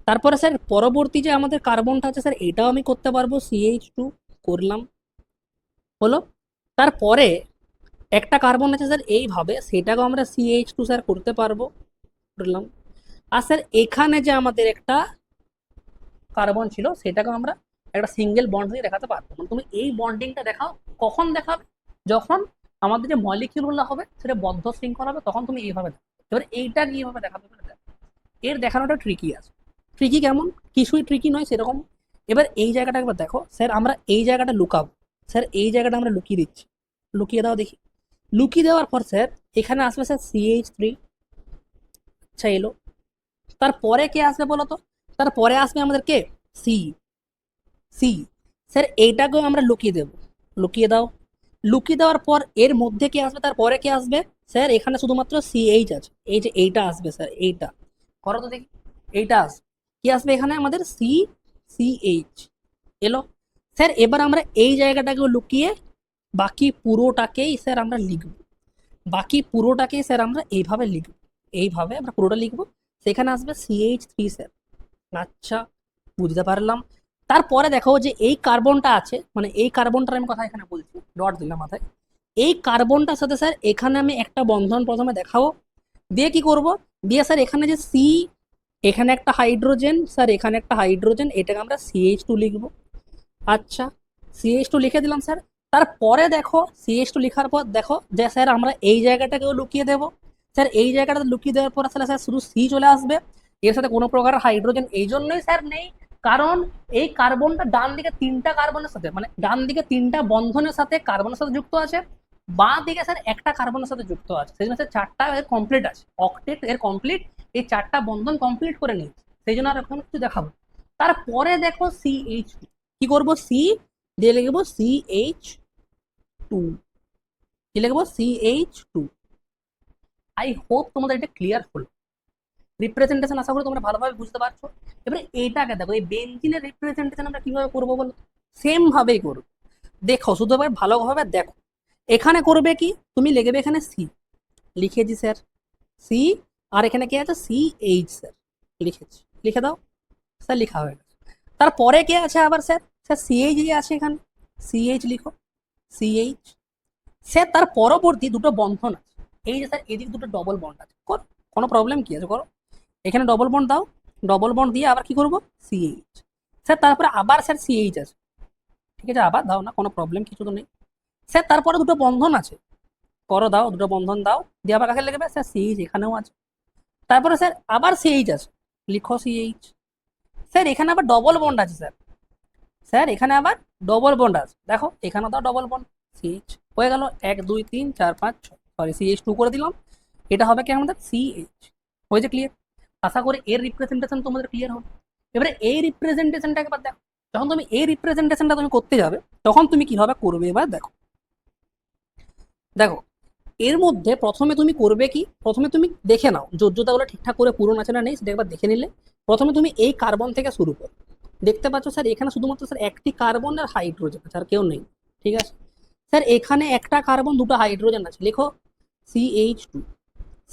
Speaker 1: তারপরে স্যার পরবর্তী যে আমাদের কার্বনটা আছে স্যার, এটাও আমি করতে পারবো, CH2 করলাম। হলো। তারপরে একটা কার্বন আছে স্যার এইভাবে, সেটাকেও আমরা CH2 স্যার করতে পারবো, করলাম। আর স্যার এখানে যে আমাদের একটা কার্বন ছিল, সেটাকেও আমরা একটা সিঙ্গেল বন্ড দিয়ে দেখাতে পারবো। মানে তুমি এই বন্ডিংটা দেখাও, কখন দেখাবে, যখন আমাদের যে মলিকিউলগুলো হবে সেটা বদ্ধ শৃঙ্খল হবে, তখন তুমি এইভাবে দেখো। এবার এইটা কিভাবে দেখাবে বলে দেখো। এর দেখানোটা ট্রিকি আছে। ট্রিকি কেমন, কিছুই ট্রিকি নয় সেরকম। এবার এই জায়গাটা একবার দেখো স্যার, আমরা এই জায়গাটা লুকাবো। স্যার এই জায়গাটা আমরা লুকিয়ে দিচ্ছি, লুকিয়ে দাও দেখি। লুকিয়ে দেওয়ার পর স্যার এখানে আসবে স্যার CH3। আচ্ছা এলো। তারপরে কে আসবে বলো তো? তারপরে আসবে আমাদের কে, সি। সি। স্যার এইটাকেও আমরা লুকিয়ে দেবো, লুকিয়ে দাও। লুকিয়ে দেওয়ার পর এর মধ্যে কে আসবে, তারপরে কে আসবে? স্যার এখানে শুধুমাত্র CH আছে, এই যে এইটা আসবে স্যার, এইটা করো তো দেখি। এইটা আসবে, কি আসবে এখানে আমাদের CH এলো। স্যার এবার আমরা এই জায়গাটাকেও লুকিয়ে বাকি পুরোটাকেই স্যার আমরা লিখব। বাকি পুরোটাকেই স্যার আমরা এইভাবে লিখব, এইভাবে আমরা পুরোটা লিখবো। সেখানে আসবে CH3 স্যার। আচ্ছা, বুঝতে পারলাম। তারপরে দেখো যে এই কার্বনটা আছে, মানে এই কার্বনটার আমি কথা এখানে বলছি, ডট দিলাম মাথায়। এই কার্বনটার সাথে স্যার এখানে আমি একটা বন্ধন প্রথমে দেখাবো, দিয়ে কি করব, দিয়ে স্যার এখানে যে সি, এখানে একটা হাইড্রোজেন, স্যার এখানে একটা হাইড্রোজেন, এটাকে আমরা CH2 লিখবো। আচ্ছা, CH2 লিখে দিলাম স্যার। তারপরে দেখো CH2 লেখার পর দেখো যে স্যার আমরা এই জায়গাটাকেও লুকিয়ে দেবো। স্যার এই জায়গাটা লুকিয়ে দেওয়ার পর আসলে স্যার শুধু সি চলে আসবে, এর সাথে কোনো প্রকার হাইড্রোজেন এই জন্যই স্যার নেই, কারণ এই কার্বনটা ডান দিকে তিনটা কার্বনের সাথে, মানে ডান দিকে তিনটা বন্ধনের সাথে কার্বনের সাথে যুক্ত আছে, বাঁ দিকে স্যার একটা কার্বনের সাথে যুক্ত আছে, সেই জন্য স্যার চারটা এর কমপ্লিট আছে, অক্টেট এর কমপ্লিট, এই চারটা বন্ধন কমপ্লিট করে নিয়েছে, সেই জন্য আর এখন কিছু দেখাবো। তারপরে দেখো CH2 কি করবো, সি দিয়ে লিখবো CH2, কি লিখবো CH2। আই হোপ তোমাদের এটা ক্লিয়ার হলো। রিপ্রেজেন্টেশন আশা করি তোমরা ভালোভাবে বুঝতে পারছো। এবারে এইটাকে দেখো, এই বেঞ্জিনের রিপ্রেজেন্টেশন আমরা কিভাবে করবো বলো? সেম ভাবেই করবো। দেখো শুধু এবার ভালোভাবে দেখো, এখানে করবে কি, তুমি লিখবে এখানে সি, লিখেছি স্যার সি, আর এখানে কি আছে CH স্যার, লিখেছি, লিখে দাও স্যার, লেখা হয়ে গেছে। তারপরে কে আছে আবার স্যার, স্যার CH আছে এখানে, CH লিখো, CH। স্যার তার পরবর্তী দুটো বন্ধন আছে, এই যে স্যার এদিকে দুটো ডবল বন্ড আছে, কোনো প্রবলেম কি আছে, করো এখানে ডবল বন্ড দাও, ডবল বন্ড দিয়ে আবার কি করবো CH। স্যার তারপরে আবার স্যার CH আছে, ঠিক আছে আবার দাও না, কোনো প্রবলেম কিছু তো নেই। স্যার তারপরে দুটো বন্ধন আছে, করো দাও, দুটো বন্ধন দাও, দিয়ে আবার কাকে লিখবে স্যার CH, এখানেও আছে। তারপরে স্যার আবার CH আছে, লিখো CH। স্যার এখানে আবার ডবল বন্ড আছে স্যার, স্যার এখানে আবার ডবল বন্ড আছে, দেখো এখানে দাও ডবল বন্ড, CH হয়ে গেল 1 2 3 4 5 6, সরি CH2 করে দিলাম। এটা হবে কি আমাদের CH, হয়েছে ক্লিয়ার? আশা করি এর রিপ্রেজেন্টেশন তোমাদের ক্লিয়ার হবে। এবারে এই রিপ্রেজেন্টেশনটা একবার দেখো, যখন তুমি এই রিপ্রেজেন্টেশনটা তুমি করতে যাবে, তখন তুমি কিভাবে করবে এবার দেখো। দেখো এর মধ্যে প্রথমে তুমি করবে কি, প্রথমে তুমি দেখে নাও যোজ্যতাগুলো ঠিকঠাক করে পূরণ আছে না নেই, সেটা একবার দেখে নিলে। প্রথমে তুমি এই কার্বন থেকে শুরু করো, দেখতে পাচ্ছ স্যার এখানে শুধুমাত্র স্যার একটি কার্বন আর হাইড্রোজেন আছে, আর কেউ নেই, ঠিক আছে। স্যার এখানে একটা কার্বন দুটো হাইড্রোজেন আছে, লিখো CH2।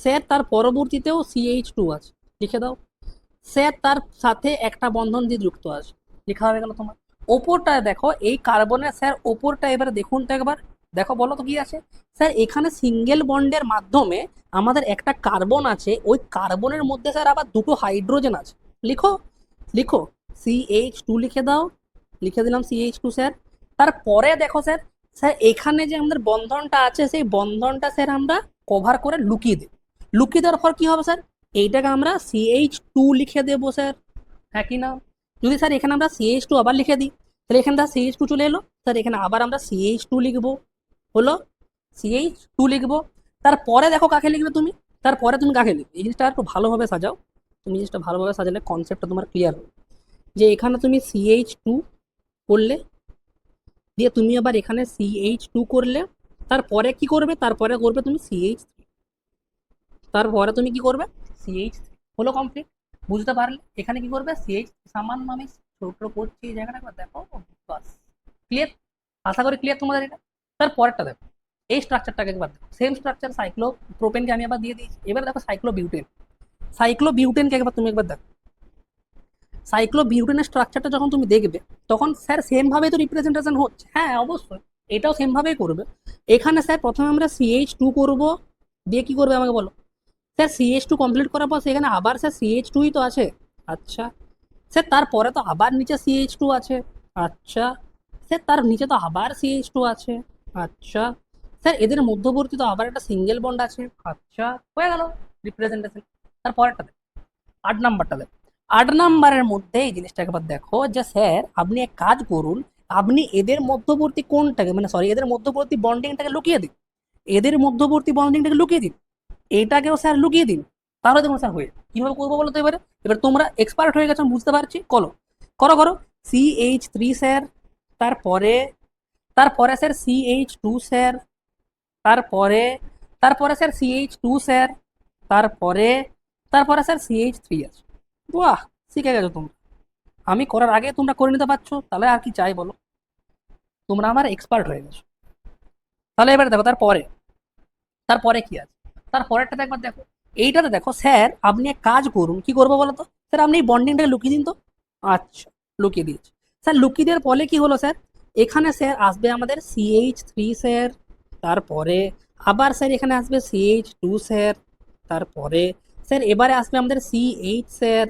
Speaker 1: স্যার তার পরবর্তীতেও CH2 আছে, লিখে দাও। স্যার তার সাথে একটা বন্ধন দিয়ে যুক্ত আছে, লেখা হয়ে গেল তোমার। ওপরটা দেখো এই কার্বনের স্যার ওপরটা এবার দেখুন তো একবার, দেখো বলো তো কি আছে। স্যার এখানে সিঙ্গেল বন্ডের মাধ্যমে আমাদের একটা কার্বন আছে, ওই কার্বনের মধ্যে স্যার আবার দুটো হাইড্রোজেন আছে। লিখো, লিখো, CH2 লিখে দাও। লিখে দিলাম CH2 স্যার। তারপরে দেখো স্যার, স্যার এখানে যে আমাদের বন্ধনটা আছে সেই বন্ধনটা স্যার আমরা কভার করে লুকিয়ে দিই। লুকিয়ে দেওয়ার পর কি হবে স্যার, এইটাকে আমরা CH2 লিখে দেবো স্যার, হ্যাঁ কি না? যদি স্যার এখানে আমরা CH2 আবার লিখে দিই, তাহলে এখানে তার CH2 চলে এলো, স্যার এখানে আবার আমরা CH2 লিখবো, হলো CH2 লিখবো। তারপরে দেখো কাকে লিখবে তুমি, তারপরে তুমি কাকে লিখবে, এই জিনিসটা একটু ভালোভাবে সাজাও। তুমি জিনিসটা ভালোভাবে সাজালে কনসেপ্টটা তোমার ক্লিয়ার হবে। যে এখানে তুমি CH2 করলে, দিয়ে তুমি আবার এখানে CH2 করলে, তারপরে কি করবে, তারপরে করবে তুমি CH3, তারপরে তুমি কি করবে CH3, হলো কমপ্লিট। বুঝতে পারলে এখানে কি করবে CH, সামান্য আমি ছোট করছি এই জায়গাটা একবার দেখো, বাস ক্লিয়ার। আশা করি ক্লিয়ার তোমাদের এটা। তারপরেরটা দেখো, এই স্ট্রাকচারটাকে একবার দেখো, সেম স্ট্রাকচার সাইক্লো প্রোপেনকে আমি আবার দিয়ে দিয়েছি, এবার দেখো সাইক্লো বিউটেন। সাইক্লো বিউটেনকে একবার তুমি একবার দেখো। সাইক্লো বিউটেনের স্ট্রাকচারটা যখন তুমি দেখবে, তখন স্যার সেম ভাবে তো রিপ্রেজেন্টেশন হচ্ছে, হ্যাঁ অবশ্যই এটাও সেম ভাবেই করবে। এখানে স্যার প্রথমে আমরা CH2 করব, দিয়ে কি করবে আমাকে বলো। স্যার CH2 কমপ্লিট করার পর সেখানে আবার স্যার CH2ই তো আছে। আচ্ছা স্যার, তারপরে তো আবার নিচে CH2 আছে। আচ্ছা স্যার, তার নিচে তো আবার CH2 আছে। আচ্ছা স্যার, এদের মধ্যবর্তী তো আবার একটা সিঙ্গেল বন্ড আছে। আচ্ছা, হয়ে গেল রিপ্রেজেন্টেশন। তারপরেরটা দেখো, 8 নাম্বারটা দেখো। 8 নাম্বারের মধ্যে এই জিনিসটা একবার দেখো যে স্যার আপনি এক কাজ করুন, আপনি এদের মধ্যবর্তী কোনটাকে, মানে সরি, এদের মধ্যবর্তী বন্ডিংটাকে লুকিয়ে দিন। এদের মধ্যবর্তী বন্ডিংটাকে লুকিয়ে দিন, এটাকেও স্যার লুকিয়ে দিন। তাহলে দেখুন স্যার হয়ে কিভাবে করবো বলো তো এবারে। এবার তোমরা এক্সপার্ট হয়ে গেছো, আমি বুঝতে পারছি, করো করো করো। CH3 স্যার, তারপরে, তারপরে স্যার CH2 স্যার, তারপরে, তারপরে স্যার CH2 স্যার, তারপরে, তারপরে স্যার CH3 আছে। বাহ, শিখে গেছো তোমরা। আমি করার আগে তোমরা করে নিতে পারছো, তাহলে আর কি চাই বলো, তোমরা আমার এক্সপার্ট হয়ে গেছো। তাহলে এবারে দেখো তারপরে, তারপরে কি আছে, তারপরেরটাতে একবার দেখো। এইটাতে দেখো স্যার আপনি এক কাজ করুন, কি করবো বলো তো স্যার, আপনি এই বন্ডিংটাকে লুকিয়ে দিন তো। আচ্ছা, লুকিয়ে দিয়েছি স্যার। লুকিয়ে দেওয়ার ফলে কি হলো স্যার, এখানে স্যার আসবে আমাদের CH3 স্যার, তারপরে আবার স্যার এখানে আসবে CH2 স্যার, তারপরে স্যার এবারে আসবে আমাদের CH স্যার,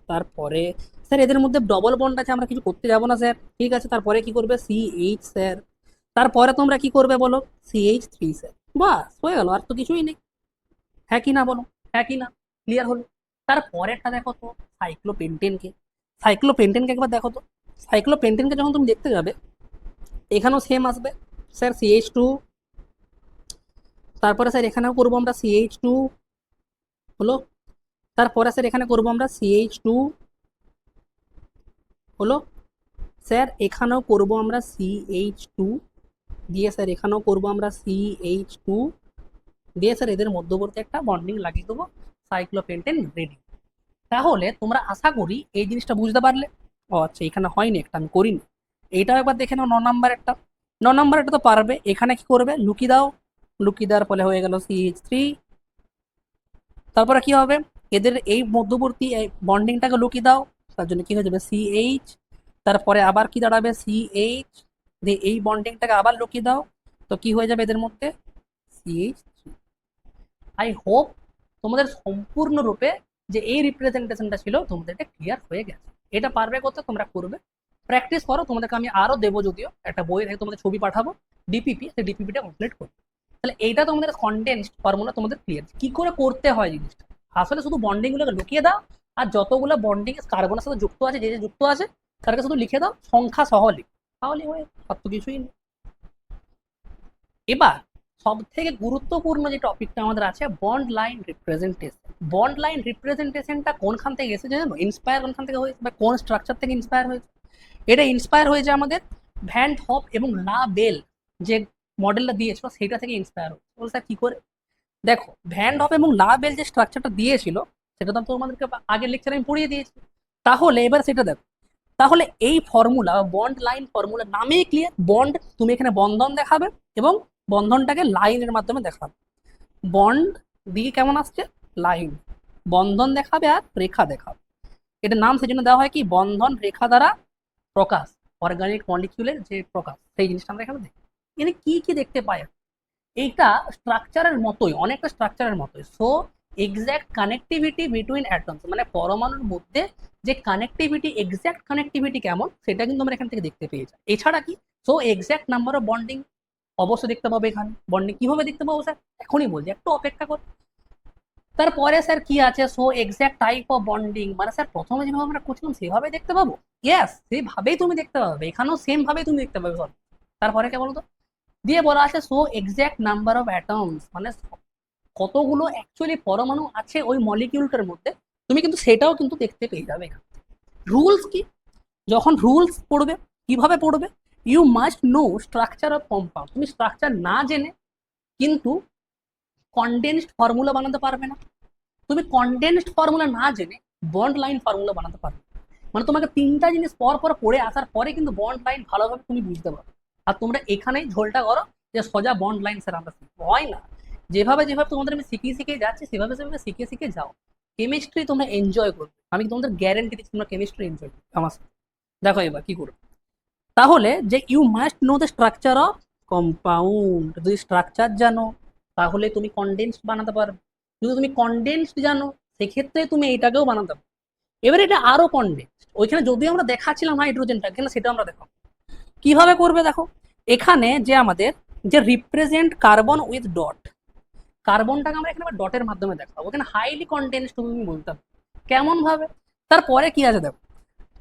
Speaker 1: তারপরে স্যার এদের মধ্যে ডবল বন্ড আছে, আমরা কিছু করতে যাবো না স্যার, ঠিক আছে। তারপরে কি করবে CH স্যার, তারপরে তোমরা কি করবে বলো CH3 স্যার। বাস হয়ে গেল, আর তো কিছুই নেই, হ্যাঁ কি না বলো, হ্যাঁ কি না, ক্লিয়ার হলো। তারপরেরটা দেখো তো, সাইক্লোপেন্টেনকে। সাইক্লোপেন্টেনকে একবার দেখো তো। সাইক্লোপেন্টেনকে যখন তুমি দেখতে যাবে, এখানেও সেম আসবে স্যার CH2, তারপরে স্যার এখানেও করবো আমরা CH2, হলো। তারপরে স্যার এখানে করবো আমরা CH2, হলো। স্যার এখানেও করবো আমরা CH2, দিয়ে স্যার এখানেও করবো আমরা CH2, দিয়ে স্যার এদের মধ্যবর্তী একটা বন্ডিং লাগিয়ে দেবো, সাইক্লোপেন্টেন রেডি। তাহলে তোমরা আশা করি এই জিনিসটা বুঝতে পারলে। ও আচ্ছা, এখানে হয়নি একটা, আমি করিনি। এইটাও একবার দেখে নাও, 9 নাম্বার একটা। 9 নাম্বার একটা তো পারবে, এখানে কি করবে লুকিয়ে দাও। লুকিয়ে দেওয়ার ফলে হয়ে গেল CH3। তারপরে কি হবে, এদের এই মধ্যবর্তী বন্ডিংটাকে লুকিয়ে দাও, তার জন্য কি হয়ে যাবে CH, তারপরে আবার কি দাঁড়াবে CH, দিয়ে এই বন্ডিংটাকে আবার লুকিয়ে দাও, তো কি হয়ে যাবে এদের মধ্যে CH3। আই হোপ তোমাদের সম্পূর্ণরূপে যে এই রিপ্রেজেন্টেশনটা ছিল তোমাদের এটা ক্লিয়ার হয়ে গেছে। এটা পারবে করতে, তোমরা করবে, প্র্যাকটিস করো। তোমাদেরকে আমি আরো দেবো, যদিও একটা বই থেকে তোমাদের ছবি পাঠাবো, ডিপিপি, সেই ডিপিপিটা কমপ্লিট করবে। তাহলে এইটা তোমাদের কন্ডেন্সড ফর্মুলা তোমাদের ক্লিয়ার, কি করে করতে হয় জিনিসটা। আসলে শুধু বন্ডিং গুলোকে লুকিয়ে দাও, আর যতগুলো বন্ডিং কার্বনের সাথে যুক্ত আছে, যে যে যুক্ত আছে তাদেরকে শুধু লিখে দাও সংখ্যা সহ লিখ, তাহলে হয়ে, আর তো কিছুই নেই। এবার সব থেকে গুরুত্বপূর্ণ যে টপিকটা আমাদের আছে, bond line representation. Bond line রিপ্রেজেন্টেশনটা কোনখান থেকে এসেছে জানো, ইন্সপায়ার কোনখান থেকে হয়েছে, বা কোন স্ট্রাকচার থেকে ইন্সপায়ার হয়েছে। এটা ইন্সপায়ার হয়েছে আমাদের ভ্যান হপ এবং লা বেল যে মডেলটা দিয়েছিল সেটা থেকে ইন্সপায়ার হয়েছে। বলছে স্যার কি করে, দেখো ভ্যান হপ এবং লা বেল যে স্ট্রাকচারটা দিয়েছিল সেটা তো তোমাদেরকে আগের লেকচারে আমি পড়িয়ে দিয়েছি। তাহলে এবার সেটা দেখো, তাহলে এই ফর্মুলা বন্ড লাইন ফর্মুলা নামেই ক্লিয়ার। বন্ড, তুমি এখানে বন্ধন দেখাবে এবং বন্ধনটাকে লাইনের মাধ্যমে দেখাবে। বন্ড দিকে কেমন আসছে লাইন, বন্ধন দেখাবে আর রেখা দেখাবে। এটার নাম সেই জন্য দেওয়া হয় কি, বন্ধন রেখা দ্বারা প্রকাশ, অর্গানিক মলিকিউলের যে প্রকাশ, সেই জিনিসটা আমরা এখানে দেখি। এখানে কি কি দেখতে পাই? এইটা স্ট্রাকচারের মতোই, অনেকটা স্ট্রাকচারের মতোই। So exact connectivity between atoms, মানে পরমাণুর মধ্যে যে কানেক্টিভিটি, এক্স্যাক্ট কানেক্টিভিটি কেমন সেটা কিন্তু আমরা এখান থেকে দেখতে পেয়ে যাই। এছাড়া কি, so exact number of bonding অবশ্যই দেখতে পাবো। এখানে বন্ডিং কিভাবে দেখতে পাবো স্যার, এখনই বলছি, একটু অপেক্ষা কর। তারপরে স্যার কি আছে, so exact type of bonding, মানে স্যার প্রথমে যেভাবে আমরা করছিলাম সেভাবে দেখতে পাবো। ইয়েস, সেভাবেই তুমি দেখতে পাবে, এখানেও সেম ভাবেই তুমি দেখতে পাবে সব। তারপরে কে বলতো, দিয়ে বলা আছে so exact number of atoms, মানে কতগুলো অ্যাকচুয়ালি পরমাণু আছে ওই মলিকিউলটার মধ্যে, তুমি কিন্তু সেটাও কিন্তু দেখতে পেয়ে যাবে এখানে। রুলস কি, যখন রুলস পড়বে, কিভাবে পড়বে, you must know structure of compound. তুমি স্ট্রাকচার না জেনে কিন্তু কনডেন্সড ফর্মুলা বানাতে পারবে না। তুমি কনডেন্সড ফর্মুলা না জেনে বন্ড লাইন ফর্মুলা বানাতে পারবে। মানে তোমাকে তিনটা জিনিস পর পর পড়ে আসার পরে কিন্তু বন্ড লাইন ভালোভাবে তুমি বুঝতে পারো। আর তোমরা এখানেই ঝোলটা করো যে সোজা বন্ড লাইন স্যার আমরা শিখবো, হয় না। যেভাবে যেভাবে তোমাদের আমি শিখিয়ে শিখিয়ে যাচ্ছি সেভাবে সেভাবে শিখে শিখে যাও। কেমিস্ট্রি তোমরা এনজয় করবে, আমি তোমাদের গ্যারেন্টি দিচ্ছি তোমরা কেমিস্ট্রি এনজয় করবে আমার সাথে। দেখো এবার কি করবে, তাহলে যে you must know the structure of compound, যদি স্ট্রাকচার জানো তাহলে তুমি কনডেন্সড বানাতে পারবে। যদি তুমি কনডেন্সড জানো সেক্ষেত্রে তুমি এটাকেও বানাতে পারবে। এবার এটা আরো কনডেন্সড, ওইখানে যদিও আমরা দেখাচ্ছিলাম হাইড্রোজেনটা, এখানে সেটা আমরা দেখো কিভাবে করবে। দেখো এখানে যে আমাদের যে রিপ্রেজেন্ট কার্বন উইথ ডট, কার্বনটাকে আমরা এখানে ডটের মাধ্যমে দেখাবো, এখানে হাইলি কনডেন্সড তুমি বলতে হবে কেমন ভাবে। তারপরে কি আছে দেখো,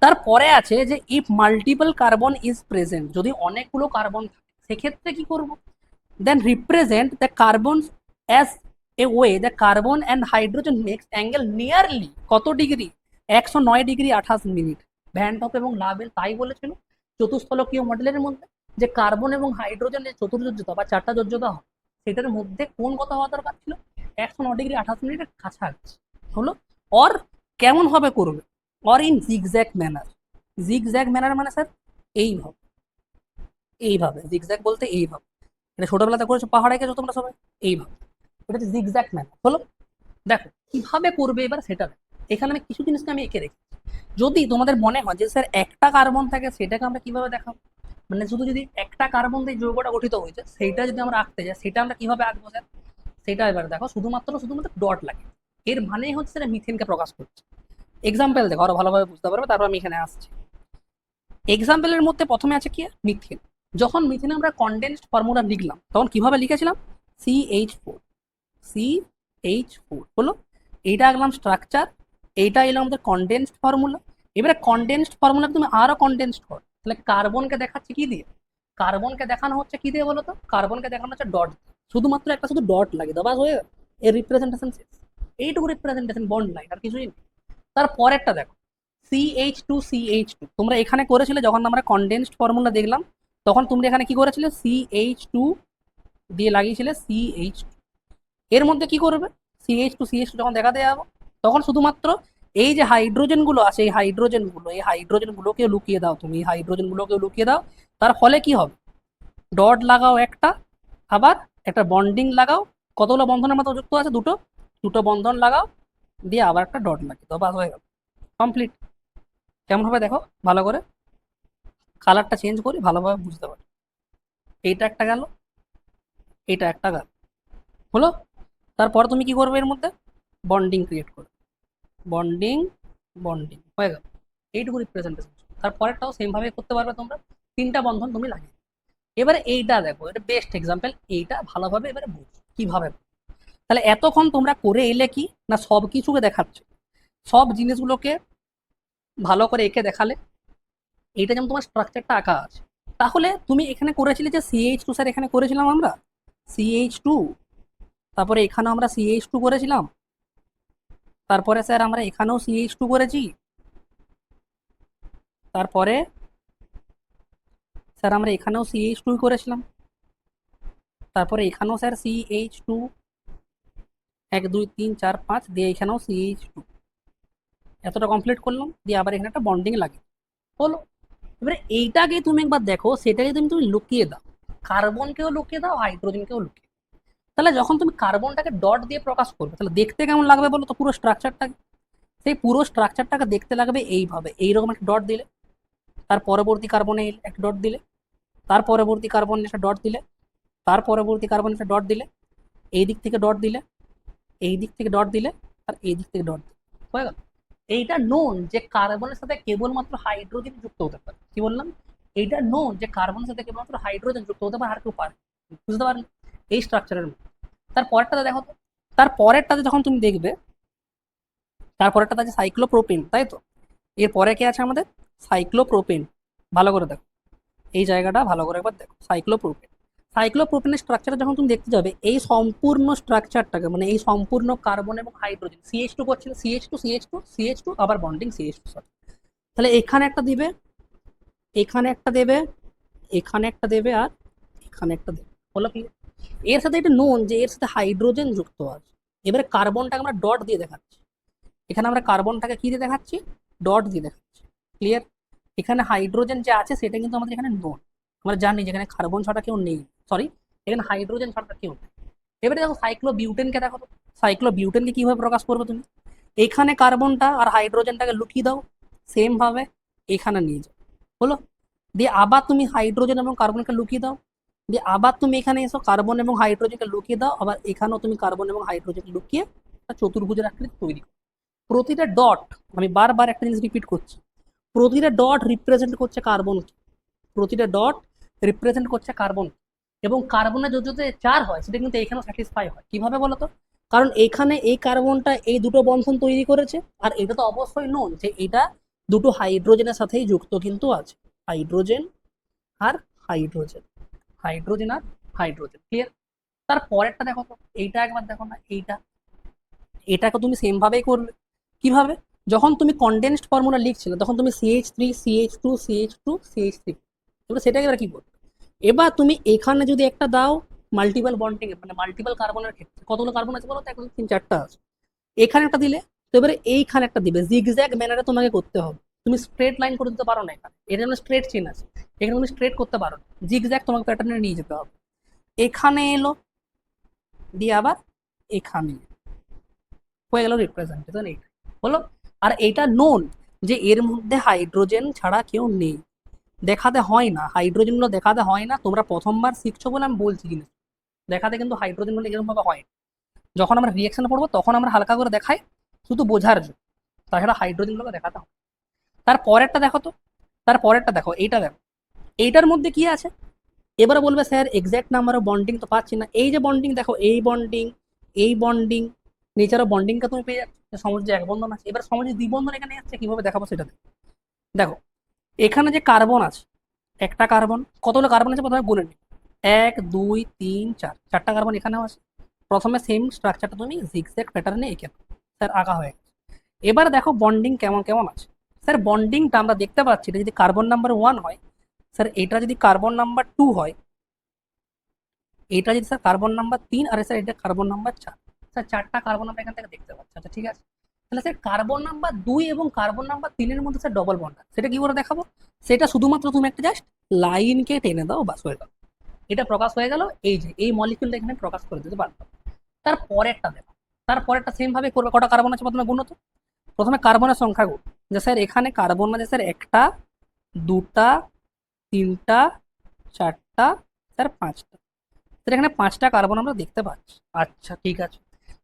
Speaker 1: তারপরে আছে যে if multiple carbon is present, যদি অনেকগুলো কার্বন থাকে সেক্ষেত্রে কি করব, then represent the carbon as a way the carbon and hydrogen makes angle nearly কত degree, 109 degree 28 minute. Van Hoff এবং লাভেল তাই বলেছিল চতুস্থলকীয় মডেলের মধ্যে, যে কার্বন এবং হাইড্রোজেনের চতুর্যোজ্যতা বা চারটা যোজ্যতা হয় সেটার মধ্যে কোন কত হওয়া দরকার ছিল, 109 ডিগ্রি 28 মিনিটের কাছাকাছি হলো। অর কেমন ভাবে করবে, or in zigzag manner. Zigzag manner মানে স্যার এইভাবে, এইভাবে জিগজ্যাগ বলতে এইভাবে, এটা ছোটবেলাতে করেছো, পাহাড়ে গেছো তোমরা সবাই, এইভাবে, এটা হচ্ছে জিগজ্যাগ ম্যানার হলো। দেখো কিভাবে করবে এবার সেটা দেখো। এখানে আমি কিছু জিনিসকে আমি এঁকে রেখেছি, যদি তোমাদের মনে হয় যে স্যার একটা কার্বন থাকে সেটাকে আমরা কিভাবে দেখাবো, মানে শুধু যদি একটা কার্বন দিয়ে যৌগটা গঠিত হয়েছে সেইটা যদি আমরা আঁকতে যাই সেটা আমরা কিভাবে আঁকবো স্যার, সেটা এবার দেখো, শুধুমাত্র শুধুমাত্র ডট লাগে, এর মানেই হচ্ছে সেটা মিথেনকে প্রকাশ করছে। এক্সাম্পল দেখো আরো ভালোভাবে বুঝতে পারবে, তারপর আমি এখানে আসছি। এক্সাম্পলের মধ্যে প্রথমে আছে কি, মিথেন। যখন মিথেনে আমরা কনডেন্সড ফর্মুলা লিখলাম তখন কিভাবে লিখেছিলাম, CH4, CH4 হলো, এইটা আঁকলাম স্ট্রাকচার, এইটা এলো আমাদের কনডেন্সড ফর্মুলা। এবারে কনডেন্সড ফর্মুলা তুমি আরো কনডেন্সড করো, তাহলে কার্বনকে দেখাচ্ছে কি দিয়ে, কার্বনকে দেখানো হচ্ছে কি দিয়ে বলো তো, কার্বনকে দেখানো হচ্ছে ডট, শুধুমাত্র একটা শুধু ডট লাগে দাও, বাস হয়ে গেল, এর রিপ্রেজেন্টেশন শেষ। এইটুকু রিপ্রেজেন্টেশন, বন্ড লাইন, আর কিছুই নেই। তার পরেরটা দেখো, CH2 তোমরা এখানে করেছিলে যখন আমরা কনডেন্সড ফর্মুলা দেখলাম, তখন তোমরা এখানে কি করেছিলে, CH2 দিয়ে লাগিয়েছিলে CH2। এর মধ্যে কি করবে, CH2 যখন দেখাতে যাবো তখন শুধুমাত্র এই যে হাইড্রোজেন গুলো আছে, এই হাইড্রোজেন গুলোকে লুকিয়ে দাও, তুমি হাইড্রোজেন গুলোকে লুকিয়ে দাও। তার ফলে কি হবে, ডট লাগাও একটা, আবার একটা বন্ডিং লাগাও, কতগুলো বন্ধনের মতো যুক্ত আছে, দুটো, দুটো বন্ধন লাগাও, দিয়ে আবার একটা ডট লাগিয়ে দাও, বাস হয়ে গেল, কমপ্লিট। কেমন হবে দেখো ভালো করে, কালারটা চেঞ্জ করি ভালোভাবে বুঝতে পারো। এইটা একটা গেল, এইটা একটা গেল, হলো। তারপর তুমি কি করবে, এর মধ্যে বন্ডিং ক্রিয়েট করবে, বন্ডিং, বন্ডিং হয়ে গেল, এইটুকু রিপ্রেজেন্টেশন। তারপরেরটাও সেম ভাবে করতে পারবে তোমরা, তিনটা বন্ধন তুমি লাগিয়ে। এবারে এইটা দেখো, এটা বেস্ট এক্সাম্পল, এইটা ভালোভাবে এবারে বুঝো কিভাবে। তাহলে এতক্ষণ তোমরা করে এলে কি না, সব কিছুকে দেখাচ্ছে, সব জিনিসগুলোকে ভালো করে এঁকে দেখালে, এইটা যেমন তোমার স্ট্রাকচারটা আঁকা আছে। তাহলে তুমি এখানে করেছিলে যে CH2 স্যার, এখানে করেছিলাম আমরা CH2, তারপরে এখানেও আমরা CH2 করেছিলাম, তারপরে স্যার আমরা এখানেও CH2 করেছি, তারপরে স্যার আমরা এখানেও CH2 করেছিলাম, তারপরে এখানেও স্যার CH2, 1 2 3 4 5 দিয়ে এখানেও CH2, এতটা কমপ্লিট করলাম, দিয়ে আবার এখানে একটা বন্ডিং লাগে, হলো। এবারে এইটাকে তুমি একবার দেখো, সেটাকে তুমি লুকিয়ে দাও, কার্বনকেও লুকিয়ে দাও, হাইড্রোজেনকেও লুকিয়ে দাও। তাহলে যখন তুমি কার্বনটাকে ডট দিয়ে প্রকাশ করবে তাহলে দেখতে কেমন লাগবে বলো তো, পুরো স্ট্রাকচারটাকে, সেই পুরো স্ট্রাকচারটাকে দেখতে লাগবে এইভাবে, এইরকম একটা ডট দিলে, তার পরবর্তী কার্বনে একটা ডট দিলে, তার পরবর্তী কার্বন একটা ডট দিলে, তার পরবর্তী কার্বন একটা ডট দিলে, এই দিক থেকে ডট দিলে, এই দিক থেকে ডট দিলে, আর এই দিক থেকে ডট দিলে, হয়ে গেল। এইটা নোন যে কার্বনের সাথে কেবলমাত্র হাইড্রোজেন যুক্ত হতে পারে। কি বললাম? এইটা নোন যে কার্বনের সাথে কেবলমাত্র হাইড্রোজেন যুক্ত হতে পারে, আর কেউ পারে। বুঝতে পারলে এই স্ট্রাকচারের মধ্যে? তার পরেরটাতে দেখো তো, তার পরেরটাতে যখন তুমি দেখবে, তার পরেরটাতে আছে সাইক্লোপ্রোপিন, তাই তো? এর পরে কি আছে আমাদের? সাইক্লোপ্রোপিন। ভালো করে দেখো এই জায়গাটা, ভালো করে একবার দেখো সাইক্লোপ্রোপিন। সাইক্লোপ্রোপিনের স্ট্রাকচার যখন তুমি দেখতে যাবে, এই সম্পূর্ণ স্ট্রাকচারটাকে, মানে এই সম্পূর্ণ কার্বন এবং হাইড্রোজেন, CH2 করছিল, CH2 CH2 CH2 আবার বন্ডিং CH2, সরি। তাহলে এখানে একটা দিবে, এখানে একটা দেবে, এখানে একটা দেবে, আর এখানে একটা দেবে। হলো কি? এর সাথে এটা নোন যে এর সাথে হাইড্রোজেন যুক্ত আছে। এবারে কার্বনটাকে আমরা ডট দিয়ে দেখাচ্ছি। এখানে আমরা কার্বনটাকে কি দিয়ে দেখাচ্ছি? ডট দিয়ে দেখাচ্ছি। ক্লিয়ার? এখানে হাইড্রোজেন যে আছে সেটা কিন্তু আমাদের এখানে নোন। আমরা জানি যেখানে কার্বন ছাড়া কেউ নেই, সরি, এখানে হাইড্রোজেন ছাড়া কেউ নেই। এবারে দেখো সাইক্লোবিউটেনকে দেখো তো, সাইক্লোবিউটেনকে কিভাবে প্রকাশ করবে তুমি? এখানে কার্বনটা আর হাইড্রোজেনটাকে লুকিয়ে দাও, সেম ভাবে এখানে নিয়ে যাও। হলো? দিয়ে আবার তুমি হাইড্রোজেন এবং কার্বনকে লুকিয়ে দাও, দিয়ে আবার তুমি এখানে এসো কার্বন এবং হাইড্রোজেনকে লুকিয়ে দাও, আবার এখানেও তুমি কার্বন এবং হাইড্রোজেন লুকিয়ে একটা চতুর্ভুজের আকৃতি তৈরি করো। প্রতিটা ডট, আমি বারবার একটা জিনিস রিপিট করছি, প্রতিটা ডট রিপ্রেজেন্ট করছে কার্বন, প্রতিটা ডট রিপ্রেজেন্ট করছে কার্বন। এবং কার্বনের যদি চার হয় সেটা কিন্তু এখানেও স্যাটিসফাই হয়। কিভাবে বলো তো? কারণ এখানে এই কার্বনটা এই দুটো বন্ধন তৈরি করেছে, আর এটা তো অবশ্যই নোন যে এটা দুটো হাইড্রোজেনের সাথেই যুক্ত কিন্তু আছে। হাইড্রোজেন আর হাইড্রোজেন, হাইড্রোজেন আর হাইড্রোজেন। ক্লিয়ার? তার পরেরটা দেখো তো, এইটা একবার দেখো না, এইটা, এটাকে তুমি সেম ভাবেই করবে। কিভাবে? যখন তুমি কনডেন্সড ফর্মুলা লিখছিলে তখন তুমি CH3 CH2 CH2 CH3, এবার সেটাকে এবার কি করবে? এবার তুমি এখানে যদি একটা দাও, মাল্টিপল বন্ডিং, মানে মাল্টিপল কার্বনের ক্ষেত্রে কতগুলো কার্বন আছে বলো তো? 1 2 3 4টা আছে। এখানে একটা দিলে, তো এবারে এইখানে একটা দিবে, জিগজ্যাগ ম্যানারে তোমাকে করতে হবে। তুমি স্ট্রেট লাইন করে দিতে পারো না, এখানে এটা যেন স্ট্রেট চেন আছে, এখানে তুমি স্ট্রেট করতে পারো না, জিগজ্যাগ তোমাকে প্যাটার্নে নিয়ে যেতে হবে। এখানে এলো, দিয়ে আবার এখানে হয়ে গেল রিপ্রেজেন্টেশন, এইটা হলো। আর এটা নোন যে এর মধ্যে হাইড্রোজেন ছাড়া কেউ নেই, দেখাতে হয় না, হাইড্রোজেনগুলো দেখাতে হয় না। তোমরা প্রথমবার শিখছো বলে আমি বলছি জিনিস, দেখাতে কিন্তু হাইড্রোজেনগুলো এরকম ভাবে হয় না। যখন আমরা রিয়াকশন পড়বো তখন আমরা হালকা করে দেখাই, শুধু বোঝার জন্য, তাছাড়া হাইড্রোজেনগুলো দেখাতে হয়। তার পরেরটা দেখো তো, তার পরেরটা দেখো, এইটা দেখো, এইটার মধ্যে কি আছে? এবারে বলবে sir exact number of bonding তো পাচ্ছি না। এই যে বন্ডিং দেখো, এই বন্ডিং, এই বন্ডিং, নেচার অফ বন্ডিংটা তুমি পেয়ে যাচ্ছ, সমাজে এক বন্ধন আছে। এবার সমাজে দ্বিবন্ধন এখানে আসছে, কিভাবে দেখাবো সেটা দেখো। এখানে যে কার্বন আছে, একটা কার্বন, কতগুলো কার্বন আছে প্রথমে বলে নিই, 1 2 3 4, চারটা কার্বন এখানেও আছে। প্রথমে সেম স্ট্রাকচারটা তুমি জিগজ্যাগ প্যাটার্নে এঁকে দাও, স্যার আঁকা হয়ে গেছে। এবার দেখো বন্ডিং কেমন কেমন আছে। স্যার বন্ডিংটা আমরা দেখতে পাচ্ছি, এটা যদি কার্বন নাম্বার 1 হয়, স্যার এটা যদি কার্বন নাম্বার 2 হয়, এটা যদি স্যার কার্বন নাম্বার 3, আর স্যার এটা কার্বন নাম্বার 4, স্যার চারটা কার্বন আমরা এখান থেকে দেখতে পাচ্ছি। আচ্ছা ঠিক আছে, তাহলে স্যার কার্বন নাম্বার 2 এবং কার্বন নাম্বার 3-এর মধ্যে স্যার ডবল বন্ড, সেটা কি করে দেখাবো? সেটা শুধুমাত্র তুমি একটা জাস্ট লাইনকে টেনে দাও, বাস হয়ে গেল, এটা প্রকাশ হয়ে গেল। এই যে এই মলিকিউলটা এখানে প্রকাশ করে দিতে পারবো। তার পরেরটা দেখো, তার পরেরটা সেম ভাবে করবে। কটা কার্বন আছে প্রথমে গুণ তো, প্রথমে কার্বনের সংখ্যা গুণ, যে স্যার এখানে কার্বন আছে স্যার একটা, দুটা, তিনটা, চারটা, স্যার পাঁচটা। স্যার এখানে পাঁচটা কার্বন আমরা দেখতে পাচ্ছি। আচ্ছা ঠিক আছে,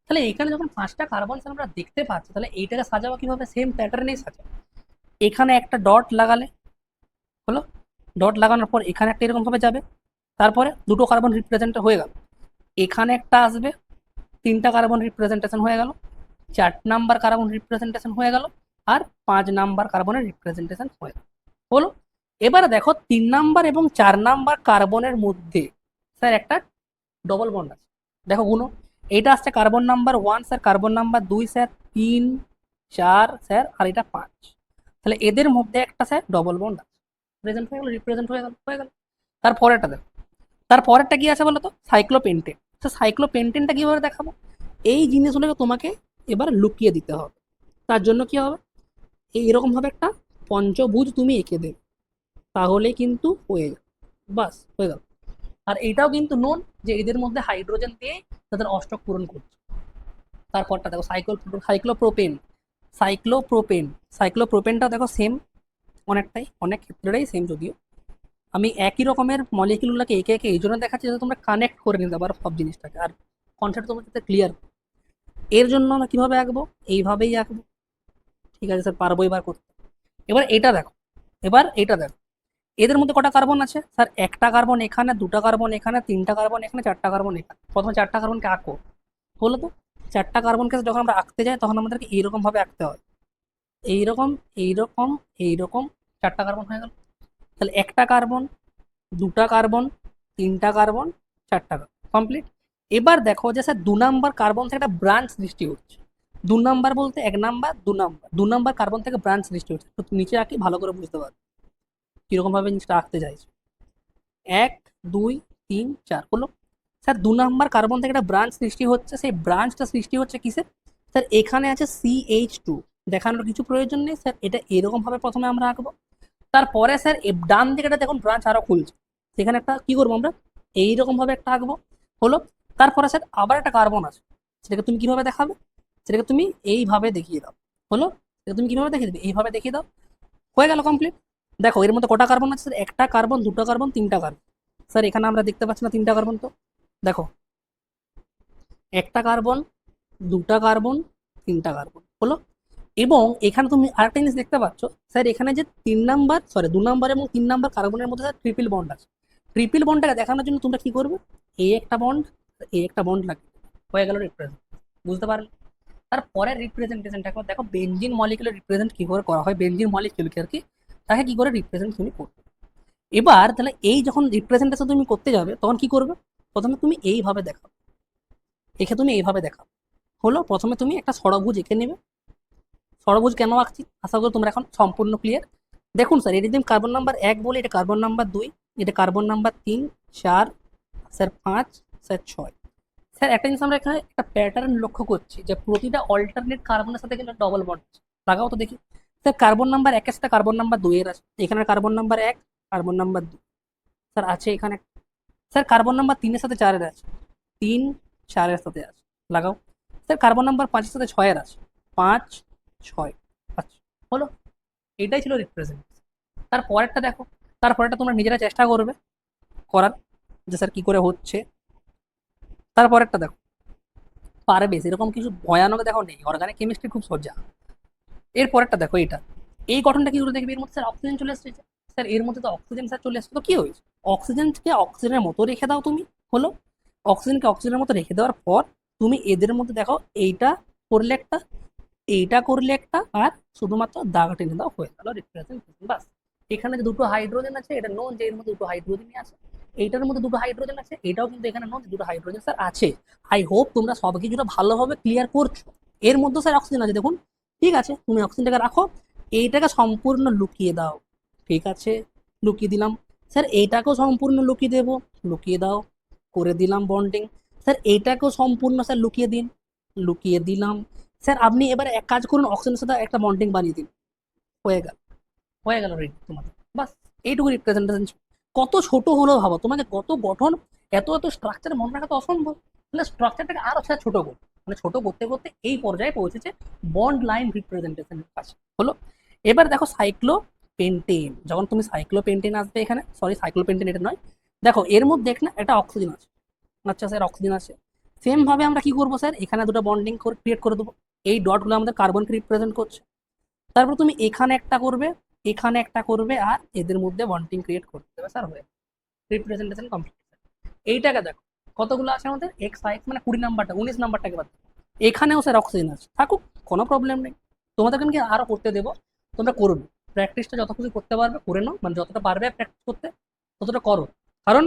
Speaker 1: তাহলে এখানে যখন পাঁচটা কার্বন আমরা দেখতে পাচ্ছি, তাহলে এইটাকে সাজাবো কিভাবে? সেম প্যাটার্নেই সাজাবো। এখানে একটা ডট লাগালে হলো, ডট লাগানোর পর এখানে একটা এরকম ভাবে যাবে, তারপরে দুটো কার্বন রিপ্রেজেন্ট হয়ে গেল, এখানে একটা আসবে, তিনটা কার্বন রিপ্রেজেন্টেশন হয়ে গেল, 4 নাম্বার কার্বন রিপ্রেজেন্টেশন হয়ে গেল, আর 5 নাম্বার কার্বনের রিপ্রেজেন্টেশন হয়ে গেল। হলো? এবার দেখো 3 নাম্বার এবং 4 নাম্বার কার্বনের মধ্যে স্যার একটা ডবল বন্ড আছে। দেখো গুণ, এটা আসছে carbon number 1 sir, carbon number 2 sir, 3 4 sir, আর এটা 5। তাহলে এদের মধ্যে একটা স্যার ডবল বন্ড আছে, প্রেজেন্ট হয়ে গেল, রিপ্রেজেন্ট হয়ে গেল, হয়ে গেল। তারপরেরটা দেখো, তারপরেরটা কি আছে বলো তো? সাইক্লোপেন্টেন। তো সাইক্লোপেন্টেনটা কিভাবে দেখাবো? এই জিনিসগুলোকে তোমাকে এবার লুকিয়ে দিতে হবে। তার জন্য কি হবে? এইরকম ভাবে একটা পঞ্চভুজ তুমি এঁকে দেবে, তাহলে কিন্তু হয়ে যাবে, বাস হয়ে গেল। আর এটাও কিন্তু নোন যে এদের মধ্যে হাইড্রোজেন দিয়ে তাদের অষ্টক পূরণ করছে। তারপরটা দেখো সাইক্লোপ্রোপেন, সাইক্লোপ্রোপেনটা দেখো সেম, অনেকটাই, অনেক ক্ষেত্রেই সেম যদিও। আমি একই রকমের মলিকিউলগুলোকে একে একে এই জন্য দেখাচ্ছি যাতে তোমরা কানেক্ট করে নিতে পারো সব জিনিসটাকে, আর কনসেপ্ট তোমার যাতে ক্লিয়ার। এর জন্য আমরা কিভাবে আঁকবো, এইভাবেই আঁকবো। ঠিক আছে স্যার, পারবো এবার করতে। এবার এটা দেখো, এবার এটা দেখো, এদের মধ্যে কটা কার্বন আছে স্যার? একটা কার্বন এখানে, দুটা কার্বন এখানে, তিনটা কার্বন এখানে, চারটা কার্বন এখানে। প্রথমে চারটা কার্বনকে আঁকো, বলো তো। চারটা কার্বনকে যখন আমরা আঁকতে যাই তখন আমাদেরকে এইরকম ভাবে আঁকতে হয়, এইরকম, এইরকম, এইরকম। চারটা কার্বন হয়ে গেল। তাহলে একটা কার্বন, দুটা কার্বন, তিনটা কার্বন, চারটা কার্বন কমপ্লিট। এবার দেখো যে স্যার 2 নাম্বার কার্বন থেকে একটা ব্রাঞ্চ সৃষ্টি হচ্ছে। 2 নাম্বার বলতে 1 নাম্বার, 2 নাম্বার, 2 নাম্বার কার্বন থেকে ব্রাঞ্চ সৃষ্টি হচ্ছে। তো নিচে আঁকি, ভালো করে বুঝতে পারবে কিরকম ভাবে জিনিসটা আঁকতে চাইছে। 1 2 3 4 হলো। স্যার 2 নাম্বার কার্বন থেকে একটা ব্রাঞ্চ সৃষ্টি হচ্ছে, সেই ব্রাঞ্চটা সৃষ্টি হচ্ছে কিসে? স্যার এখানে আছে CH2, দেখানোর কিছু প্রয়োজন নেই স্যার, এটা এরকম ভাবে প্রথমে আমরা আঁকবো। তারপরে স্যার ডান দিকে দেখুন ব্রাঞ্চ আরো খুলছে, সেখানে একটা কি করবো আমরা, এইরকম ভাবে একটা আঁকবো। হলো। তারপরে স্যার আবার একটা কার্বন আছে, সেটাকে তুমি কিভাবে দেখাবে? সেটাকে তুমি এইভাবে দেখিয়ে দাও। হলো। সেটা তুমি কিভাবে দেখিয়ে দেবে? এইভাবে দেখিয়ে দাও। হয়ে গেল কমপ্লিট। দেখো এর মধ্যে কটা কার্বন আছে স্যার? একটা কার্বন, দুটো কার্বন, তিনটা কার্বন। স্যার এখানে আমরা দেখতে পাচ্ছি না তিনটা কার্বন, তো দেখো একটা কার্বন, দুটা কার্বন, তিনটা কার্বন হলো। এবং এখানে তুমি আরেকটা জিনিস দেখতে পাচ্ছ স্যার, এখানে যে 3 নাম্বার, সরি 2 নাম্বার এবং 3 নাম্বার কার্বনের মধ্যে স্যার ট্রিপল বন্ড আছে। ট্রিপল বন্ডটাকে দেখানোর জন্য তোমরা কি করবে, এই একটা বন্ড, এই একটা বন্ড লাগবে। হয়ে গেল রিপ্রেজেন্ট। বুঝতে পারলে? তারপরে রিপ্রেজেন্টেশনটা দেখো, বেনজিন মলিকুলার রিপ্রেজেন্ট কি করে করা হয়, বেনজিন মলিকুলকে আর কি, তাকে কি করে রিপ্রেজেন্ট তুমি করবে। এবার তাহলে এই যখন রিপ্রেজেন্টেশন তুমি করতে যাবে তখন কি করবে? প্রথমে তুমি এইভাবে দেখাও, একে তুমি এইভাবে দেখাও। হলো। প্রথমে তুমি একটা ষড়ভুজ এঁকে নেবে। ষড়ভুজ কেন আঁকছি আশা করি তোমরা এখন সম্পূর্ণ ক্লিয়ার। দেখুন স্যার, এটা যদি কার্বন নাম্বার 1 বলে, এটা কার্বন নাম্বার 2, এটা carbon number 3, 4, sir 5, sir 6। Sir একটা জিনিস আমরা এখানে একটা প্যাটার্ন লক্ষ্য করছি যে প্রতিটা অল্টারনেট কার্বনের সাথে কিন্তু ডবল বন্ড আছে। লাগাও তো দেখি। স্যার কার্বন নাম্বার 1 এর সাথে কার্বন নাম্বার 2 এর আছে, এখানে carbon number 1, carbon number 2 sir আছে এখানে। স্যার কার্বন নাম্বার 3 এর সাথে 4 এর আছে, 3 4 এর সাথে আছে। লাগাও। স্যার কার্বন নাম্বার 5 এর সাথে 6 এর আছে, 5 6। আচ্ছা, হলো। এটাই ছিল রিপ্রেজেন্ট। তারপরেরটা দেখো, তারপরেরটা তোমরা নিজেরা চেষ্টা করবে করার, যে স্যার কি করে হচ্ছে। তারপরেরটা দেখো, পারবে এরকম কিছু ভয়ানক দেখো নেই, অর্গানিক কেমিস্ট্রি খুব সোজা। এর পরেরটা দেখো, এটা এই গঠনটা কি করে দেখবে, এর মধ্যে স্যার অক্সিজেন চলে এসেছে। স্যার এর মধ্যে তো অক্সিজেন স্যার চলে এসেছে, তো কি হয়েছে? অক্সিজেনকে অক্সিজেনের মতো রেখে দাও তুমি। হলো। অক্সিজেনকে অক্সিজেনের মতো রেখে দেওয়ার পর তুমি এদের মধ্যে দেখো, এইটা করলে একটা, এইটা করলে একটা, আর শুধুমাত্র দাগ টেনে দাও, হয়ে গেল রিপ্রেজেন্টেশন। বাস। এখানে যে দুটো হাইড্রোজেন আছে, এটা নোন যে এর মধ্যে দুটো হাইড্রোজেনই আছে। এইটার মধ্যে দুটো হাইড্রোজেন আছে, এটাও কিন্তু এখানে নোন দুটো হাইড্রোজেন স্যার আছে। আই হোপ তোমরা সব কিছুটা ভালোভাবে ক্লিয়ার করছো। এর মধ্যে স্যার অক্সিজেন আছে দেখুন। ঠিক আছে, তুমি অক্সিজেনটাকে রাখো, এইটাকে সম্পূর্ণ লুকিয়ে দাও। ঠিক আছে, লুকিয়ে দিলাম। স্যার এইটাকেও সম্পূর্ণ লুকিয়ে দেবো, লুকিয়ে দাও, করে দিলাম বন্ডিং। স্যার এইটাকেও সম্পূর্ণ স্যার লুকিয়ে দিন, লুকিয়ে দিলাম। স্যার আপনি এবারে এক কাজ করুন, অক্সিজেনের সাথে একটা বন্ডিং বানিয়ে দিন। হয়ে গেল, হয়ে গেল রেডি তোমাদের। বাস, এইটুকু রিপ্রেজেন্টেশন। কত ছোট হলো ভাবো, তোমাকে কত গঠন, এত এত স্ট্রাকচার মনে রাখা তো অসম্ভব। তাহলে স্ট্রাকচারটাকে আরো স্যার ছোট করো, মানে ছোট করতে করতে এই পর্যায়ে পৌঁছেছে বন্ড লাইন রিপ্রেজেন্টেশনের কাছে। হলো। এবার দেখো সাইক্লোপেন্টেন, যখন তুমি সাইক্লোপেন্টেন আসবে এখানে, সরি সাইক্লোপেন্টেন এটা নয়, দেখো এর মধ্যে এখানে একটা অক্সিজেন আছে। আচ্ছা স্যার অক্সিজেন আছে। সেম ভাবে আমরা কি করবো স্যার, এখানে দুটো বন্ডিং ক্রিয়েট করে দেবো। এই ডটগুলো আমাদের কার্বনকে রিপ্রেজেন্ট করছে। তারপর তুমি এখানে একটা করবে, এখানে একটা করবে, আর এদের মধ্যে বন্ডিং ক্রিয়েট করতে দেবে স্যার, হয়ে রিপ্রেজেন্টেশন কমপ্লিট। এইটাকে দেখো কতগুলো আছে আমাদের, এক্স এক্স মানে 20 নাম্বারটা, 19 নাম্বারটাকে বাদ। এখানেও স্যার অক্সিজেন আছে, থাকুক, কোনো প্রবলেম নেই। তোমাদেরকে আমি আরো করতে দেবো, তোমরা করবে। প্র্যাকটিসটা যত কিছু করতে পারবে করে নাও, মানে যতটা পারবে প্র্যাকটিস করতে ততটা করো। কারণ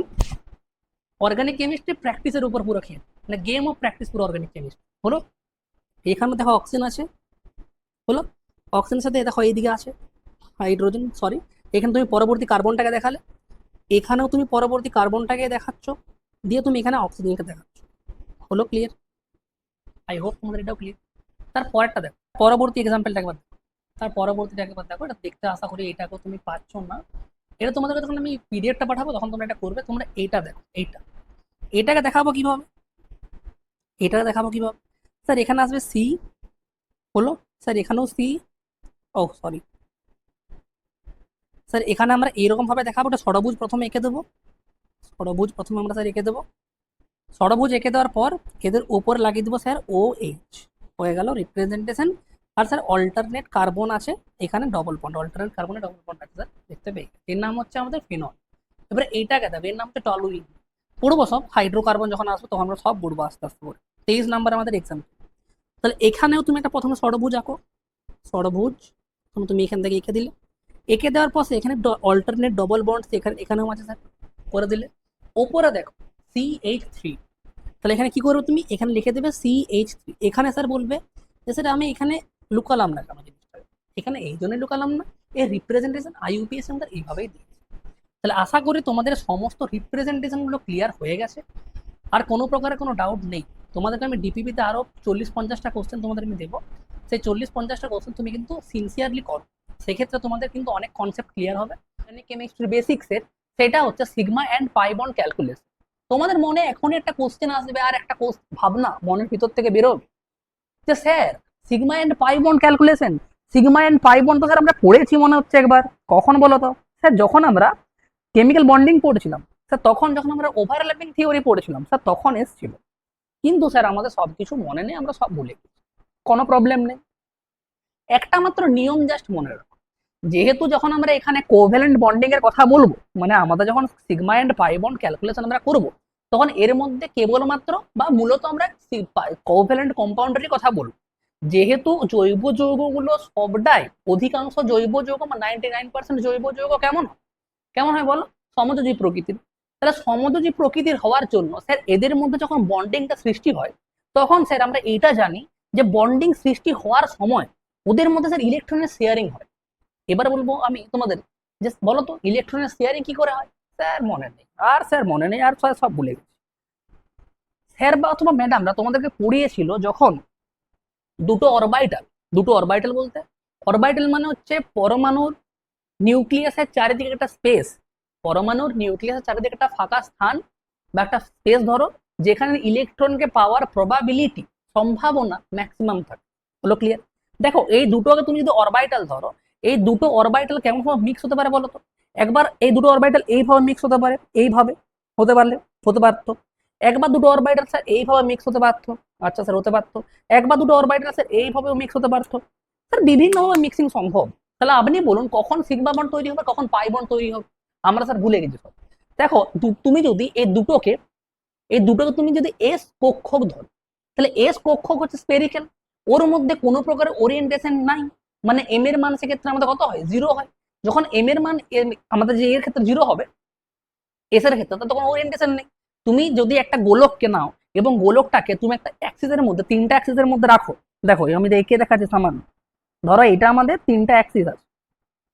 Speaker 1: অর্গানিক কেমিস্ট্রি প্র্যাকটিসের উপর পুরো খেয়ে, মানে গেম অফ প্র্যাকটিস পুরো অর্গানিক কেমিস্ট্রি। হলো। এখানে দেখো অক্সিজেন আছে। হলো। অক্সিজেনের সাথে দেখো এইদিকে আছে হাইড্রোজেন, সরি, এখানে তুমি পরবর্তী কার্বনটাকে দেখালে, এখানেও তুমি পরবর্তী কার্বনটাকে দেখাচ্ছ, দিয়ে তুমি এখানে অক্সিজেনকে দেখাচ্ছ। হলো ক্লিয়ার? আই হোপ তোমাদের এটাও ক্লিয়ার। তার পরেরটা দেখো, পরবর্তী এক্সাম্পলটা একবার দেখো। তার পরবর্তীটা একবার দেখো, এটা দেখতে আশা করি এটাকেও তুমি পাচ্ছ না। এটা তোমাদেরকে যখন আমি পিডিএফটা পাঠাবো তখন তোমরা এটা করবে। তোমরা এইটা দেখো, এইটা, এটাকে দেখাবো কিভাবে, এটাকে দেখাবো কিভাবে। স্যার এখানে আসবে সি। হলো। স্যার এখানেও সি। ও সরি, স্যার এখানে আমরা এরকম ভাবে দেখাবো, একটা ষড়ভুজ প্রথমে এঁকে দেবো, ষড়ভুজ প্রথমে আমরা স্যার এঁকে দেবো, ষড়ভুজ এঁকে দেওয়ার পর এদের উপর লাগিয়ে দেবো স্যার ও এইচ, হয়ে গেল রিপ্রেজেন্টেশন। আর স্যার অল্টারনেট কার্বন আছে এখানে, ডবল বন্ড, অল্টারনেট কার্বনে ডবল বন্ড আছে স্যার, দেখতে পেয়ে এর নাম হচ্ছে আমাদের ফিনল। এবারে এইটাকে দেবে, এর নাম হচ্ছে টলুইন। পড়বো সব, হাইড্রোকার্বন যখন আসবে তখন আমরা সব পড়বো আস্তে আস্তে করে। 23 নাম্বার আমাদের এক্সাম। তাহলে এখানেও তুমি একটা প্রথমে ষড়ভুজ আঁকো, ষড়ভুজ তুমি এখান থেকে এঁকে দিলে, এঁকে দেওয়ার পর এখানে অল্টারনেট ডবল বন্ড এখানেও আছে স্যার, করে দিলে। ওপরে দেখো CH3, তাহলে এখানে কি করবে তুমি, এখানে লিখে দেবে CH3। এখানে স্যার বলবে যে স্যার আমি এখানে লুকালাম না কেন জিনিসটা, এখানে এই জন্যই লুকালাম না, এর রিপ্রেজেন্টেশন IUPAC আমরা এইভাবেই দিই। তাহলে আশা করি তোমাদের সমস্ত রিপ্রেজেন্টেশন গুলো ক্লিয়ার হয়ে গেছে, আর কোনো প্রকারের কোনো ডাউট নেই। তোমাদেরকে আমি ডিপিপিতে আরো 40-50টা কোশ্চেন তোমাদের আমি দেবো, সেই 40-50টা কোশ্চেন তুমি কিন্তু সিনসিয়ারলি করো, সেক্ষেত্রে তোমাদের কিন্তু অনেক কনসেপ্ট ক্লিয়ার হবে। কেমিস্ট্রি বেসিক্সের সেটা হচ্ছে sigma and pi bond calculation. তোমাদের মনে এখনই একটা কোশ্চেন আসবে, আর একটা ভাবনা মনের ভিতর থেকে বেরোবে যে sir sigma and pi bond calculation, sigma and pi bond তো স্যার আমরা পড়েছি মনে হচ্ছে একবার, কখন বলো তো? স্যার যখন আমরা কেমিক্যাল বন্ডিং পড়েছিলাম স্যার, তখন যখন আমরা ওভারল্যাপিং থিওরি পড়েছিলাম স্যার, তখন এসেছিল, কিন্তু স্যার আমাদের সবকিছু মনে নেই, আমরা সব ভুলে গেছি। কোনো প্রবলেম নেই, একটা মাত্র নিয়ম জাস্ট মনে রাখো, যেহেতু যখন আমরা এখানে কোভ্যালেন্ট বন্ডিং এর কথা বলবো, মানে আমাদের যখন sigma and pi bond calculation আমরা করব, তখন এর মধ্যে কেবলমাত্র বা মূলত আমরা কোভ্যালেন্ট কম্পাউন্ডেরই কথা বলবো। যেহেতু জৈব যৌগগুলো সবটাই, অধিকাংশ জৈব যৌগ বা 99% জৈব যৌগ কেমন কেমন হয় বলো, সমযোজী প্রকৃতির। তাহলে সমযোজী প্রকৃতির হওয়ার জন্য স্যার এদের মধ্যে যখন বন্ডিংটা সৃষ্টি হয়, তখন স্যার আমরা এইটা জানি যে বন্ডিং সৃষ্টি হওয়ার সময় ওদের মধ্যে স্যার ইলেকট্রনের শেয়ারিং হয়। এবার বলবো আমি তোমাদের যে বলো তো ইলেকট্রনের শেয়ারিং কি করে হয়? স্যার মনে নেই, আর স্যার মনে নেই, আর সব ভুলে গেছি। স্যার বা অথবা ম্যাডামরা তোমাদেরকে পড়িয়েছিল যখন দুটো অরবাইটাল বলতে, অরবাইটাল মানে হচ্ছে পরমাণুর নিউক্লিয়াসের চারিদিকে একটা স্পেস, পরমাণুর নিউক্লিয়াসের চারিদিকে একটা ফাঁকা স্থান বা একটা স্পেস ধরো, যেখানে ইলেকট্রনকে পাওয়ার প্রবাবিলিটি, সম্ভাবনা ম্যাক্সিমাম থাকে। হলো ক্লিয়ার? দেখো এই দুটোকে তুমি যদি অরবাইটাল ধরো, এই দুটো অরবাইটাল কেমন ভাবে মিক্স হতে পারে বলো তো? একবার এই দুটো অরবাইটাল এইভাবে মিক্স হতে পারে, এইভাবে হতে পারলে হতে পারতো। একবার দুটো অরবাইটাল স্যার এইভাবে মিক্স হতে পারতো, আচ্ছা স্যার হতে পারতো। একবার দুটো অরবাইটাল স্যার এইভাবে মিক্স হতে পারতো, স্যার বিভিন্নভাবে মিক্সিং সম্ভব। তাহলে আপনি বলুন কখন সিগমা বন্ড তৈরি হবে, কখন পাই বন্ড তৈরি হবে? আমরা স্যার ভুলে গেছি সব। দেখো তুমি যদি এই দুটোকে তুমি যদি এস কক্ষক ধরো, তাহলে এস কক্ষক হচ্ছে স্পেরিক্যাল, ওর মধ্যে কোনো প্রকারের ওরিয়েন্টেশন নাই, মানে এম এর মান সেক্ষেত্রে আমাদের কত হয়, 0 হয়। যখন এম এর মান আমাদের যে এর ক্ষেত্রে 0 হবে, এস এর ক্ষেত্রে তখন ওরিয়েন্টেশন নেই। তুমি যদি একটা গোলককে নাও এবং গোলকটাকে তুমি একটা অ্যাক্সিসের মধ্যে, 3টা অ্যাক্সিসের মধ্যে রাখো, দেখো আমি এঁকে দেখাচ্ছি সামান্য, ধরো এটা আমাদের 3টা অ্যাক্সিস আছে,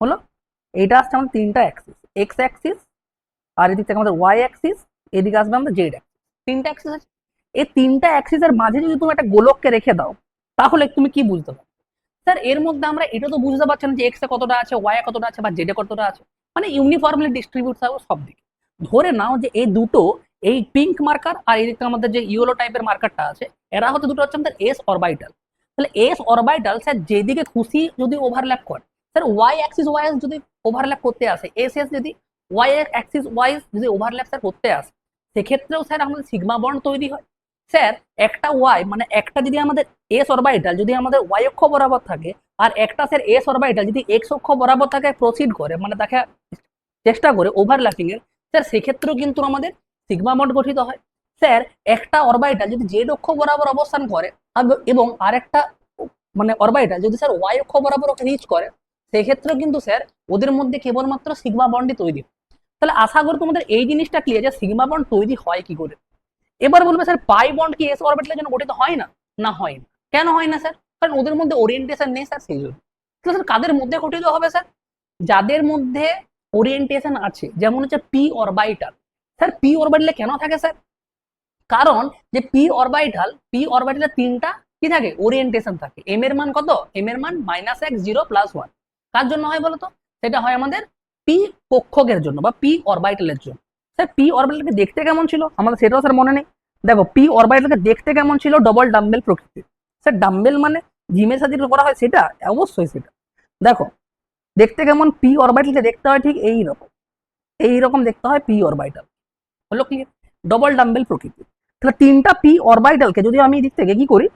Speaker 1: হলো এইটা আসছে আমাদের 3টা অ্যাক্সিস, এক্স অ্যাক্সিস, আর এদিক থেকে আমাদের ওয়াই অ্যাক্সিস, এদিকে আসবে আমাদের জেড অ্যাক্সিস, 3টা অ্যাক্সিস আছে। এই 3টা অ্যাক্সিসের মাঝে যদি তুমি একটা গোলককে রেখে দাও, তাহলে তুমি কি বুঝতে পারো? স্যার এর মধ্যে আমরা এটা তো বুঝতে পারছি না যে এক্স এ কতটা আছে, ওয়াই এ কতটা আছে, বা জেড এ কতটা আছে, মানে ইউনিফর্মলি ডিস্ট্রিবিউট থাকবে সব দিকে। ধরে নাও যে এই দুটো, এই পিঙ্ক মার্কার আর এদিকে আমাদের যে ইয়েলো টাইপের মার্কারটা আছে, এরা হচ্ছে দুটো হচ্ছে আমাদের এস অরবাইটাল। তাহলে এস অরবাইটাল স্যার যেদিকে খুশি যদি ওভারল্যাপ করে, স্যার ওয়াই অ্যাক্সিস ওয়াইজ যদি ওভারল্যাপ করতে আসে, এস এস যদি ওয়াই অ্যাক্সিস ওয়াইজ যদি ওভারল্যাপ স্যার করতে আসে, সেক্ষেত্রেও স্যার আমাদের সিগমা বন্ড তৈরি হয়। স্যার একটা ওয়াই মানে একটা যদি আমাদের এস অরবাইটাল যদি আমাদের ওয়াই অক্ষ বরাবর থাকে, আর একটা স্যার এস অরবাইটাল যদি এক্স অক্ষ বরাবর থাকে, প্রসিড করে মানে তাকে চেষ্টা করে ওভারল্যাপিং এর, স্যার সেক্ষেত্রেও কিন্তু আমাদের সিগমা বন্ড গঠিত হয়। স্যার একটা অরবাইটাল যদি জেড অক্ষ বরাবর অবস্থান করে এবং আরেকটা মানে অরবাইটাল যদি স্যার ওয়াই অক্ষ বরাবর রিচ করে, সেক্ষেত্রেও কিন্তু স্যার ওদের মধ্যে কেবলমাত্র সিগমা বন্ডই তৈরি। তাহলে আশা করি তোমাদের এই জিনিসটা ক্লিয়ার যে সিগমা বন্ড তৈরি হয় কি করে। এবার বলবে স্যার পাই বন্ড কি এস অরবিটালের জন্য গঠিত হয় না? না হয় না। কেন হয় না স্যার? কারণ ওদের মধ্যে ওরিয়েন্টেশন নেই স্যার, সেই জন্য। তাহলে স্যার কাদের মধ্যে গঠিত হবে স্যার? যাদের মধ্যে ওরিয়েন্টেশন আছে, যেমন হচ্ছে পি অরবাইটাল। স্যার পি অরবিটালে কেন থাকে স্যার? কারণ যে পি অরবিটালের 3টা কি থাকে, ওরিয়েন্টেশন থাকে। এম এর মান কত? এম এর মান -1 0 +1। কার জন্য হয় বলতো? সেটা হয় আমাদের পি কক্ষকের জন্য বা পি অরবিটালের জন্য। স্যার পি অরবিটালকে দেখতে কেমন ছিল আমাদের সেটাও স্যার মনে নেই। দেখো পি অরবিটালকে দেখতে কেমন ছিল, ডবল ডাম্বেল প্রকৃতির। স্যার ডাম্বেল মানে জিমের সাথে করা হয় সেটা, অবশ্যই সেটা। দেখো দেখতে কেমন? পি অরবিটালকে দেখতে হয় ঠিক এইরকম দেখতে হয় পি অরবিটাল। হলো ক্লিয়ার? ডবল ডাম্বেল প্রকৃতি। তাহলে তিনটা পি অরবিটালকে যদি আমি এদিক থেকে কি করি,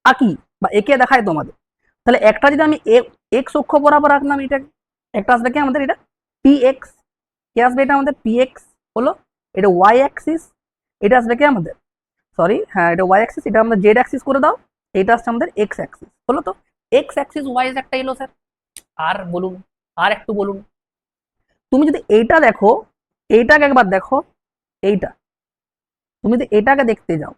Speaker 1: আঁকি বা এঁকে দেখাই তোমাদের, তাহলে একটা যদি আমি এক্স অক্ষ বরাবর রাখলাম, এটা একটা আসবে কি আমাদের, এটা পি এক্স, কে আসবে এটা আমাদের পি এক্স হলো, এটা ওয়াই অ্যাক্সিস, এটা আসবে কি আমাদের, সরি হ্যাঁ এটা ওয়াই অ্যাক্সিস, এটা আমাদের জেড অ্যাক্সিস করে দাও, এটা আসছে আমাদের এক্স অ্যাক্সিস। হলো তো? এক্স অ্যাক্সিস ওয়াই একটা এলো স্যার। আর বলুন, আর একটু বলুন। তুমি যদি এইটা দেখো, এইটাকে একবার দেখো, এইটা তুমি যদি এটাকে দেখতে যাও,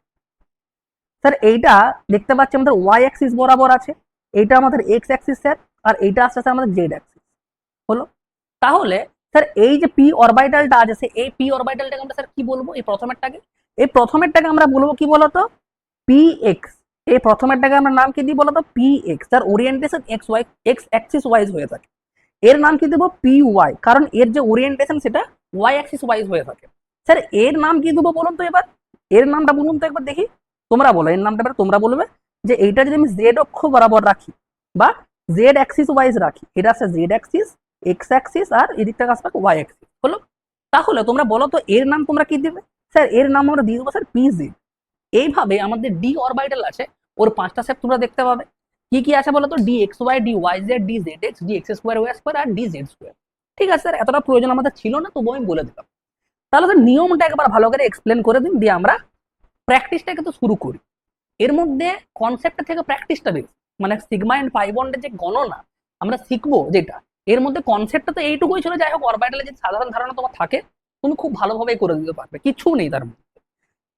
Speaker 1: স্যার এইটা দেখতে পাচ্ছি আমাদের ওয়াই অ্যাক্সিস বরাবর আছে, এইটা আমাদের এক্স অ্যাক্সিস স্যার, আর এইটা আসছে স্যার আমাদের জেড অ্যাক্সিস। হলো? তাহলে স্যার এই যে পি অরবিটালটা আছে, এই পি অরবিটালটাকে আমরা স্যার কি বলবো? এই প্রথমেরটাকে আমরা বলবো কি বলতো? P X. এই প্রথমেরটাকে আমরা নাম কি দিই বলতো? P X. তার orientation X Y, X axis wise হয়ে থাকে। এর নাম কি দেবো? পি ওয়াই, কারণ এর যে ওরিয়েন্টেশন সেটা ওয়াই অ্যাক্সিস ওয়াইজ হয়ে থাকে। স্যার এর নাম কি দেবো বলুন তো এবার? এর নামটা বলুন তো একবার দেখি, তোমরা বলো এর নামটা এবার, তোমরা বলবে যে এইটা যদি আমি জেড অক্ষ বরাবর রাখি বা জেড অ্যাক্সিস ওয়াইজ রাখি, এটা আছে জেড অ্যাক্সিস, এক্স অ্যাক্সিস, আর এদিকটা আসবে ওয়াই অ্যাক্সিস। হলো? তাহলে তোমরা বলো তো এর নাম তোমরা কি দিবে? স্যার এর নাম আমরা দিয়ে দেবো স্যার পি জেড। এইভাবে আমাদের ডি অরবিটাল আছে, ওর পাঁচটা শেপ তোমরা দেখতে পাবে। কি কি আছে বলো তো? D X Y, D Y Z, D Z X, D X square Y square, আর ডি জেড স্কোয়ার। ঠিক আছে স্যার, এতটা প্রয়োজন আমাদের ছিল না, তবু আমি বলে দিলাম। তাহলে স্যার নিয়মটা একবার ভালো করে এক্সপ্লেন করে দিন, দিয়ে আমরা প্র্যাকটিসটা কিন্তু শুরু করি। এর মধ্যে কনসেপ্টটা থেকে প্র্যাকটিসটা বেশি, মানে সিগমা এন্ড পাই বন্ডের যে গণনা আমরা শিখবো যেটা, এর মধ্যে কনসেপ্টটা তো এইটুকুই ছিল। যাই হোক, অরবিটালের যে সাধারণ ধারণা তোমার থাকে তুমি খুব ভালোভাবেই করে দিতে পারবে, কিছু নেই তার মধ্যে।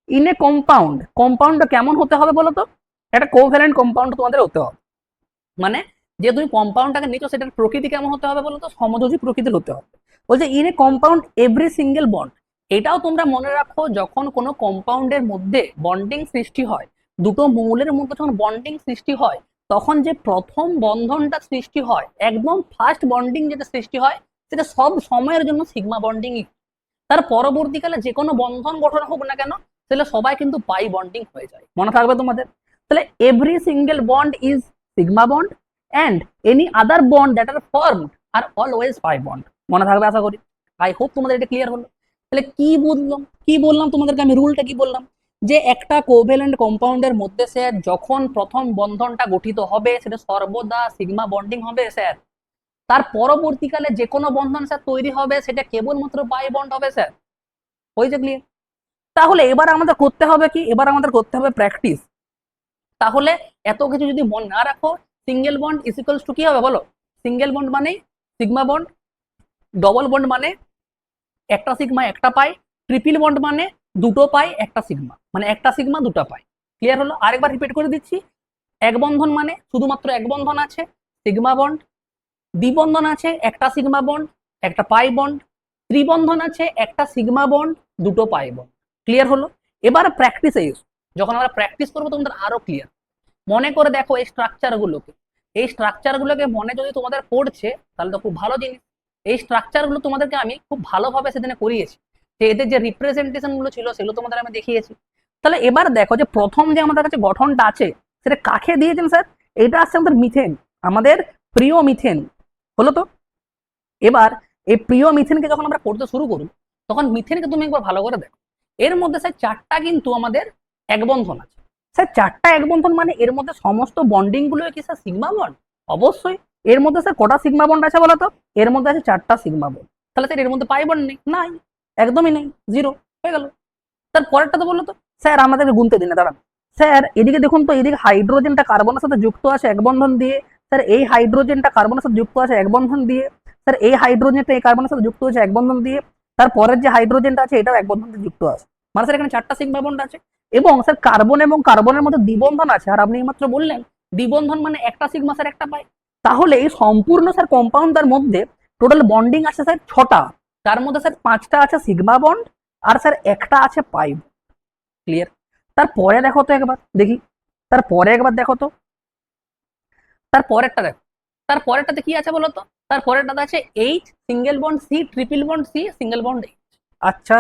Speaker 1: ইন এ কম্পাউন্ড, কম্পাউন্ডটা কেমন হতে হবে বলো তো? একটা কোভ্যালেন্ট কম্পাউন্ড তোমাদের হতে হবে। মানে যে তুমি কম্পাউন্ডটাকে নিচ্ছ সেটার প্রকৃতি কেমন হতে হবে বলো তো? সমযোজী প্রকৃতির হতে হবে। বলছে in a compound every single bond. এটাও তোমরা মনে রাখো, যখন কোনো কম্পাউন্ডের মধ্যে বন্ডিং সৃষ্টি হয়, দুটো মৌলের মধ্যে যখন বন্ডিং সৃষ্টি হয়, তখন যে প্রথম বন্ধনটা সৃষ্টি হয়, একদম ফার্স্ট বন্ডিং যেটা সৃষ্টি হয়, সেটা সব সময়ের জন্য সিগমা বন্ডিংই। তার পরবর্তীকালে যে কোনো বন্ধন গঠন হোক না কেন, তাহলে সবাই কিন্তু পাই বন্ডিং হয়ে যায়। মনে থাকবে তোমাদের? তাহলে every single bond is sigma bond, and any other bond that are formed are always pi bond. মনে থাকবে আশা করি। আই হোপ তোমাদের এটা ক্লিয়ার হলো। তাহলে কি বললাম তোমাদেরকে আমি? রুলটা কি বললাম? যে একটা কোভ্যালেন্ট কম্পাউন্ডের মধ্যে স্যার যখন প্রথম বন্ধনটা গঠিত হবে, সেটা সর্বদা সিগমা বন্ডিং হবে স্যার। তার পরবর্তীকালে যে কোনো বন্ধন স্যার তৈরি হবে, সেটা কেবলমাত্র বাই বন্ড হবে স্যার। হয়েছে ক্লিয়ার? তাহলে এবার আমাদের করতে হবে কি? এবার আমাদের করতে হবে প্র্যাকটিস। তাহলে এত কিছু যদি মনে না রাখো, single bond is equals to কি হবে বলো? সিঙ্গেল বন্ড মানে সিগমা বন্ড, ডবল বন্ড মানে একটা সিগমা একটা পাই, ট্রিপল বন্ড মানে দুটো পাই একটা সিগমা, মানে একটা সিগমা দুটো পাই। ক্লিয়ার হলো? আরেকবার রিপিট করে দিচ্ছি। এক বন্ধন মানে শুধুমাত্র এক বন্ধন আছে, সিগমা বন্ড। দ্বিবন্ধন আছে, একটা সিগমা বন্ড একটা পাই বন্ড। ত্রিবন্ধন আছে, একটা সিগমা বন্ড দুটো পাই বন্ড। ক্লিয়ার হলো? এবার প্র্যাকটিসে এসো। যখন আমরা প্র্যাকটিস করবো তোমাদের আরো ক্লিয়ার। মনে করে দেখো এই স্ট্রাকচার গুলোকে মনে যদি তোমাদের পড়ছে, তাহলে তো খুব ভালো জিনিস। এই স্ট্রাকচার গুলো তোমাদেরকে আমি খুব ভালোভাবে সেদিনে করিয়েছি, যে এদের যে রিপ্রেজেন্টেশন গুলো ছিল সেগুলো তোমাদের আমি দেখিয়েছি। তাহলে এবার দেখো যে প্রথম যে আমাদের কাছে গঠনটা আছে, সেটা কাকে দিয়েছেন স্যার? এটা আসছে আমাদের মিথেন, আমাদের প্রিয় মিথেন। হলো তো? এবার এই প্রিয় মিথেনকে যখন আমরা পড়তে শুরু করব, তখন মিথেনকে তুমি একবার ভালো করে দেখো। এর মধ্যে স্যার চারটা কিন্তু আমাদের এক বন্ধন আছে। স্যার চারটা এক বন্ধন মানে এর মধ্যে সমস্ত বন্ডিং গুলো কি স্যার সিগমা বন্ড? অবশ্যই। এর মধ্যে স্যার কটা সিগমা বন্ড আছে বলো তো? এর মধ্যে আছে চারটা সিগমা বন্ড। তাহলে স্যার এর মধ্যে পাই বন্ড নেই? নাই, একদমই নেই, জিরো হয়ে গেল। তার পরেরটা তো বললো তো? স্যার আমাদেরকে গুনতে দিন না, দাঁড়ান। স্যার এদিকে দেখুন তো, এদিকে হাইড্রোজেনটা কার্বনের সাথে যুক্ত আছে এক বন্ধন দিয়ে। স্যার এই হাইড্রোজেনটা কার্বনের সাথে যুক্ত আছে এক বন্ধন দিয়ে। স্যার এই হাইড্রোজেনটা এই কার্বনের সাথে যুক্ত হয়েছে এক বন্ধন দিয়ে। তারপরের যে হাইড্রোজেনটা আছে এটাও এক বন্ধন দিয়ে যুক্ত আছে। মানে স্যার এখানে চারটা সিগমা বন্ড আছে। এবং স্যার কার্বন এবং কার্বনের মধ্যে দ্বিবন্ধন আছে, আর আপনি মাত্র বললেন দ্বিবন্ধন মানে একটা সিগমা স্যার একটা পাই। তাহলে এই সম্পূর্ণ স্যার কম্পাউন্ডের মধ্যে টোটাল বন্ডিং আছে স্যার ছটা। তার মধ্যে স্যার পাঁচটা আছে সিগমা বন্ড, আর স্যার একটা আছে পাই। ক্লিয়ার? তারপরে দেখো তো একবার দেখি, তারপরে একবার দেখো তো, তারপরেরটা দেখো। তারপরেরটাতে কি আছে বলো তো? তারপরেরটাতে আছে H single bond C, triple bond C, single bond H. আচ্ছা,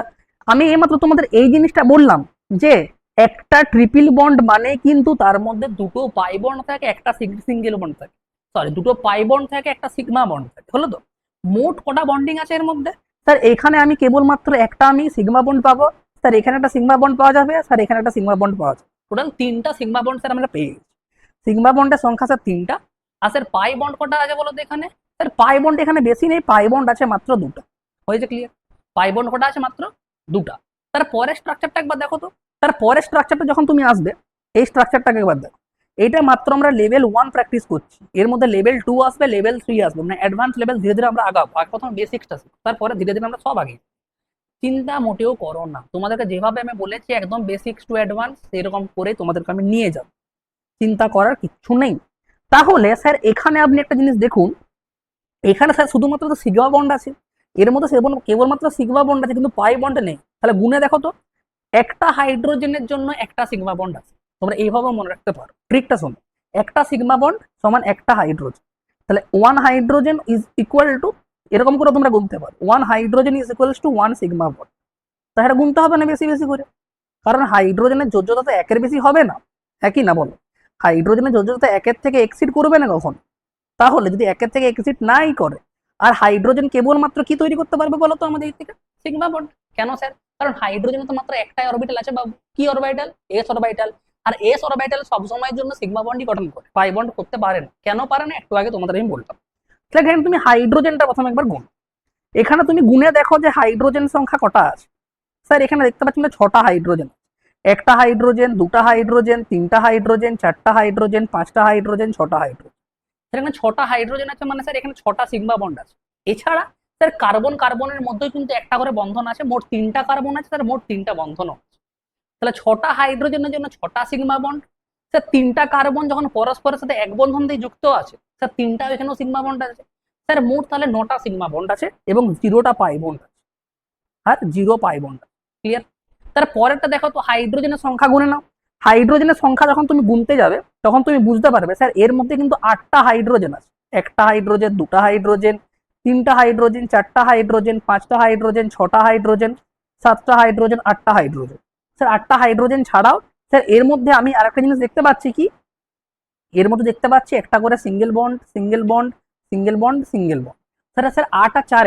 Speaker 1: আমি এইমাত্র তোমাদের এই জিনিসটা বললাম যে একটা ট্রিপল বন্ড মানে কিন্তু তার মধ্যে দুটো পাই বন্ড থাকে, একটা সিঙ্গেল বন্ড থাকে। সরি দুটো পাই বন্ড থাকে, একটা সিগমা বন্ড থাকে, হলো তো? মোট কটা বন্ডিং আছে এর মধ্যে? স্যার এখানে আমি কেবলমাত্র একটা আমি সিগমা বন্ড পাবো, স্যার এখানে একটা সিগমা বন্ড পাওয়া যাবে, স্যার এখানে একটা সিগমা বন্ড পাওয়া যাবে, টোটাল তিনটা সিগমা বন্ড স্যার আমরা পেয়ে গেছি। সিগমা বন্ডের সংখ্যা স্যার তিনটা। আর স্যার পাই বন্ড কটা আছে বলো তো এখানে? স্যার পাই বন্ড এখানে বেশি নেই, পাই বন্ড আছে মাত্র দুটো। হয়েছে ক্লিয়ার? পাই বন্ড কটা আছে? মাত্র দুটা। তার পরের স্ট্রাকচারটা একবার দেখো তো। তার পরের স্ট্রাকচারটা যখন তুমি আসবে, এই স্ট্রাকচারটাকে একবার দেখো। এইটা মাত্র আমরা লেভেল 1 প্র্যাকটিস করছি, এর মধ্যে লেভেল 2 আসবে, লেভেল 3 আসবে, মানে অ্যাডভান্স লেভেল ধীরে ধীরে আমরা আগাবো। আগে প্রথম বেসিক্সটা শিখবো, তারপরে ধীরে ধীরে আমরা সব আগে। চিন্তা মোটেও করো না, তোমাদেরকে যেভাবে আমি বলেছি একদম বেসিক্স টু অ্যাডভান্স সেরকম করে তোমাদেরকে আমি নিয়ে যাব, চিন্তা করার কিচ্ছু নেই। তাহলে স্যার এখানে আপনি একটা জিনিস দেখুন, এখানে স্যার শুধুমাত্র তো সিগমা বন্ড আছে, এর মধ্যে কেবলমাত্র সিগমা বন্ড আছে, কিন্তু পাই বন্ড নেই। তাহলে গুনে দেখো তো, একটা হাইড্রোজেনের জন্য একটা সিগমা বন্ড আছে। তোমরা এইভাবে মনে রাখতে পারো, ট্রিকটা শোনো। একটা সিগমা বন্ড সমান একটা হাইড্রোজেন, তাহলে one hydrogen is equal to, এরকম করে তোমরা গুনতে পারো, one hydrogen is equals to one sigma bond. তাহলে এটা গুনতে হবে না বেশি বেশি করে, কারণ হাইড্রোজেনের যোজ্যতা তো একের বেশি হবে না, একই না বলো? হাইড্রোজেনের যোজ্যতা একের থেকে এক্সিড করবে না কখন? তাহলে যদি একের থেকে এক্সিড নাই করে, আর হাইড্রোজেন কেবলমাত্র কি তৈরি করতে পারবে বলো তো আমাদের থেকে? Sigma bond. কেন স্যার? কারণ হাইড্রোজেনে তো মাত্র একটাই অরবিটাল আছে বাবু, কি অরবিটাল? S orbital. আর এস অরবিটাল সবসময়ের জন্য সিগমা বন্ডই গঠন করে, পাই বন্ড করতে পারে না। কেন পারে না একটু আগে তোমাদের আমি বলতাম। তাহলে তুমি হাইড্রোজেনটা প্রথমে একবার গুণ। এখানে তুমি গুনে দেখো যে হাইড্রোজেন সংখ্যা কটা আছে। স্যার এখানে দেখতে পাচ্ছি না, 6টা হাইড্রোজেন। একটা হাইড্রোজেন, দুটা হাইড্রোজেন, তিনটা হাইড্রোজেন, চারটা হাইড্রোজেন, পাঁচটা হাইড্রোজেন, 6টা হাইড্রোজেন। এখানে 6টা হাইড্রোজেন আছে, মানে স্যার এখানে 6টা সিগমা বন্ড আছে। এছাড়া স্যার কার্বন কার্বনের মধ্যে কিন্তু একটা করে বন্ধন আছে, মোট 3টা কার্বন আছে স্যার, মোট 3টা বন্ধন আছে। তাহলে 6টা হাইড্রোজেনের জন্য 6টা সিগমা বন্ড। স্যার 3টা কার্বন যখন পরস্পরের সাথে এক বন্ধন দিয়ে যুক্ত আছে, স্যার 3টা এখানেও সিগমা বন্ড আছে। স্যার মোট তাহলে 9টা সিগমা বন্ড আছে এবং 0টা পাই বন্ড আছে, আর 0 পাই বন্ড। ক্লিয়ার? তার পরেরটা দেখো তো, হাইড্রোজেনের সংখ্যা গুনে নাও। হাইড্রোজেনের সংখ্যা যখন তুমি গুনতে যাবে তখন তুমি বুঝতে পারবে স্যার এর মধ্যে কিন্তু 8টা হাইড্রোজেন আছে। একটা হাইড্রোজেন, দুটা হাইড্রোজেন, তিনটা হাইড্রোজেন, চারটা হাইড্রোজেন, পাঁচটা হাইড্রোজেন, 6টা হাইড্রোজেন, 7টা হাইড্রোজেন, 8টা হাইড্রোজেন। স্যার 8টা হাইড্রোজেন ছাড়াও স্যার এর মধ্যে আমি আরেকটা জিনিস দেখতে পাচ্ছি, কি এর মধ্যে দেখতে পাচ্ছি একটা করে single bond, single bond, single bond, single bond. Sir sir 8 আর 4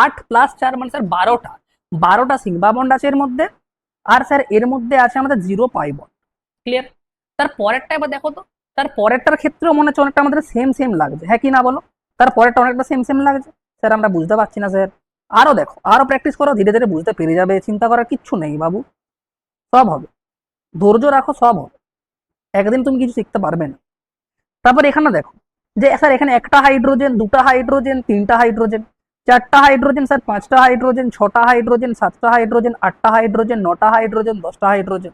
Speaker 1: 8 প্লাস 4 মানে স্যার 12টা, 12টা সিগমা বন্ড আছে এর মধ্যে। আর স্যার এর মধ্যে আছে আমাদের 0 পাই বন্ড। ক্লিয়ার? তার পরেরটা এবার দেখো তো, তার পরেরটার ক্ষেত্রেও মনে হচ্ছে অনেকটা আমাদের সেম সেম লাগছে, হ্যাঁ কি না বলো? তার পরেরটা অনেকটা সেম সেম লাগছে। স্যার আমরা বুঝতে পারছি না স্যার, আরো দেখো, আরো প্র্যাকটিস করো, ধীরে ধীরে বুঝতে পেরে যাবে, চিন্তা করার কিচ্ছু নেই বাবু, সব হবে, ধৈর্য রাখো, সব হবে। একদিন তুমি কিছু শিখতে পারবে না। তারপর এখানে দেখো যে স্যার এখানে একটা হাইড্রোজেন, দুটা হাইড্রোজেন, তিনটা হাইড্রোজেন, চারটা হাইড্রোজেন, স্যার 5টা হাইড্রোজেন, 6টা হাইড্রোজেন, 7টা হাইড্রোজেন, 8টা হাইড্রোজেন, 9টা হাইড্রোজেন, 10টা হাইড্রোজেন।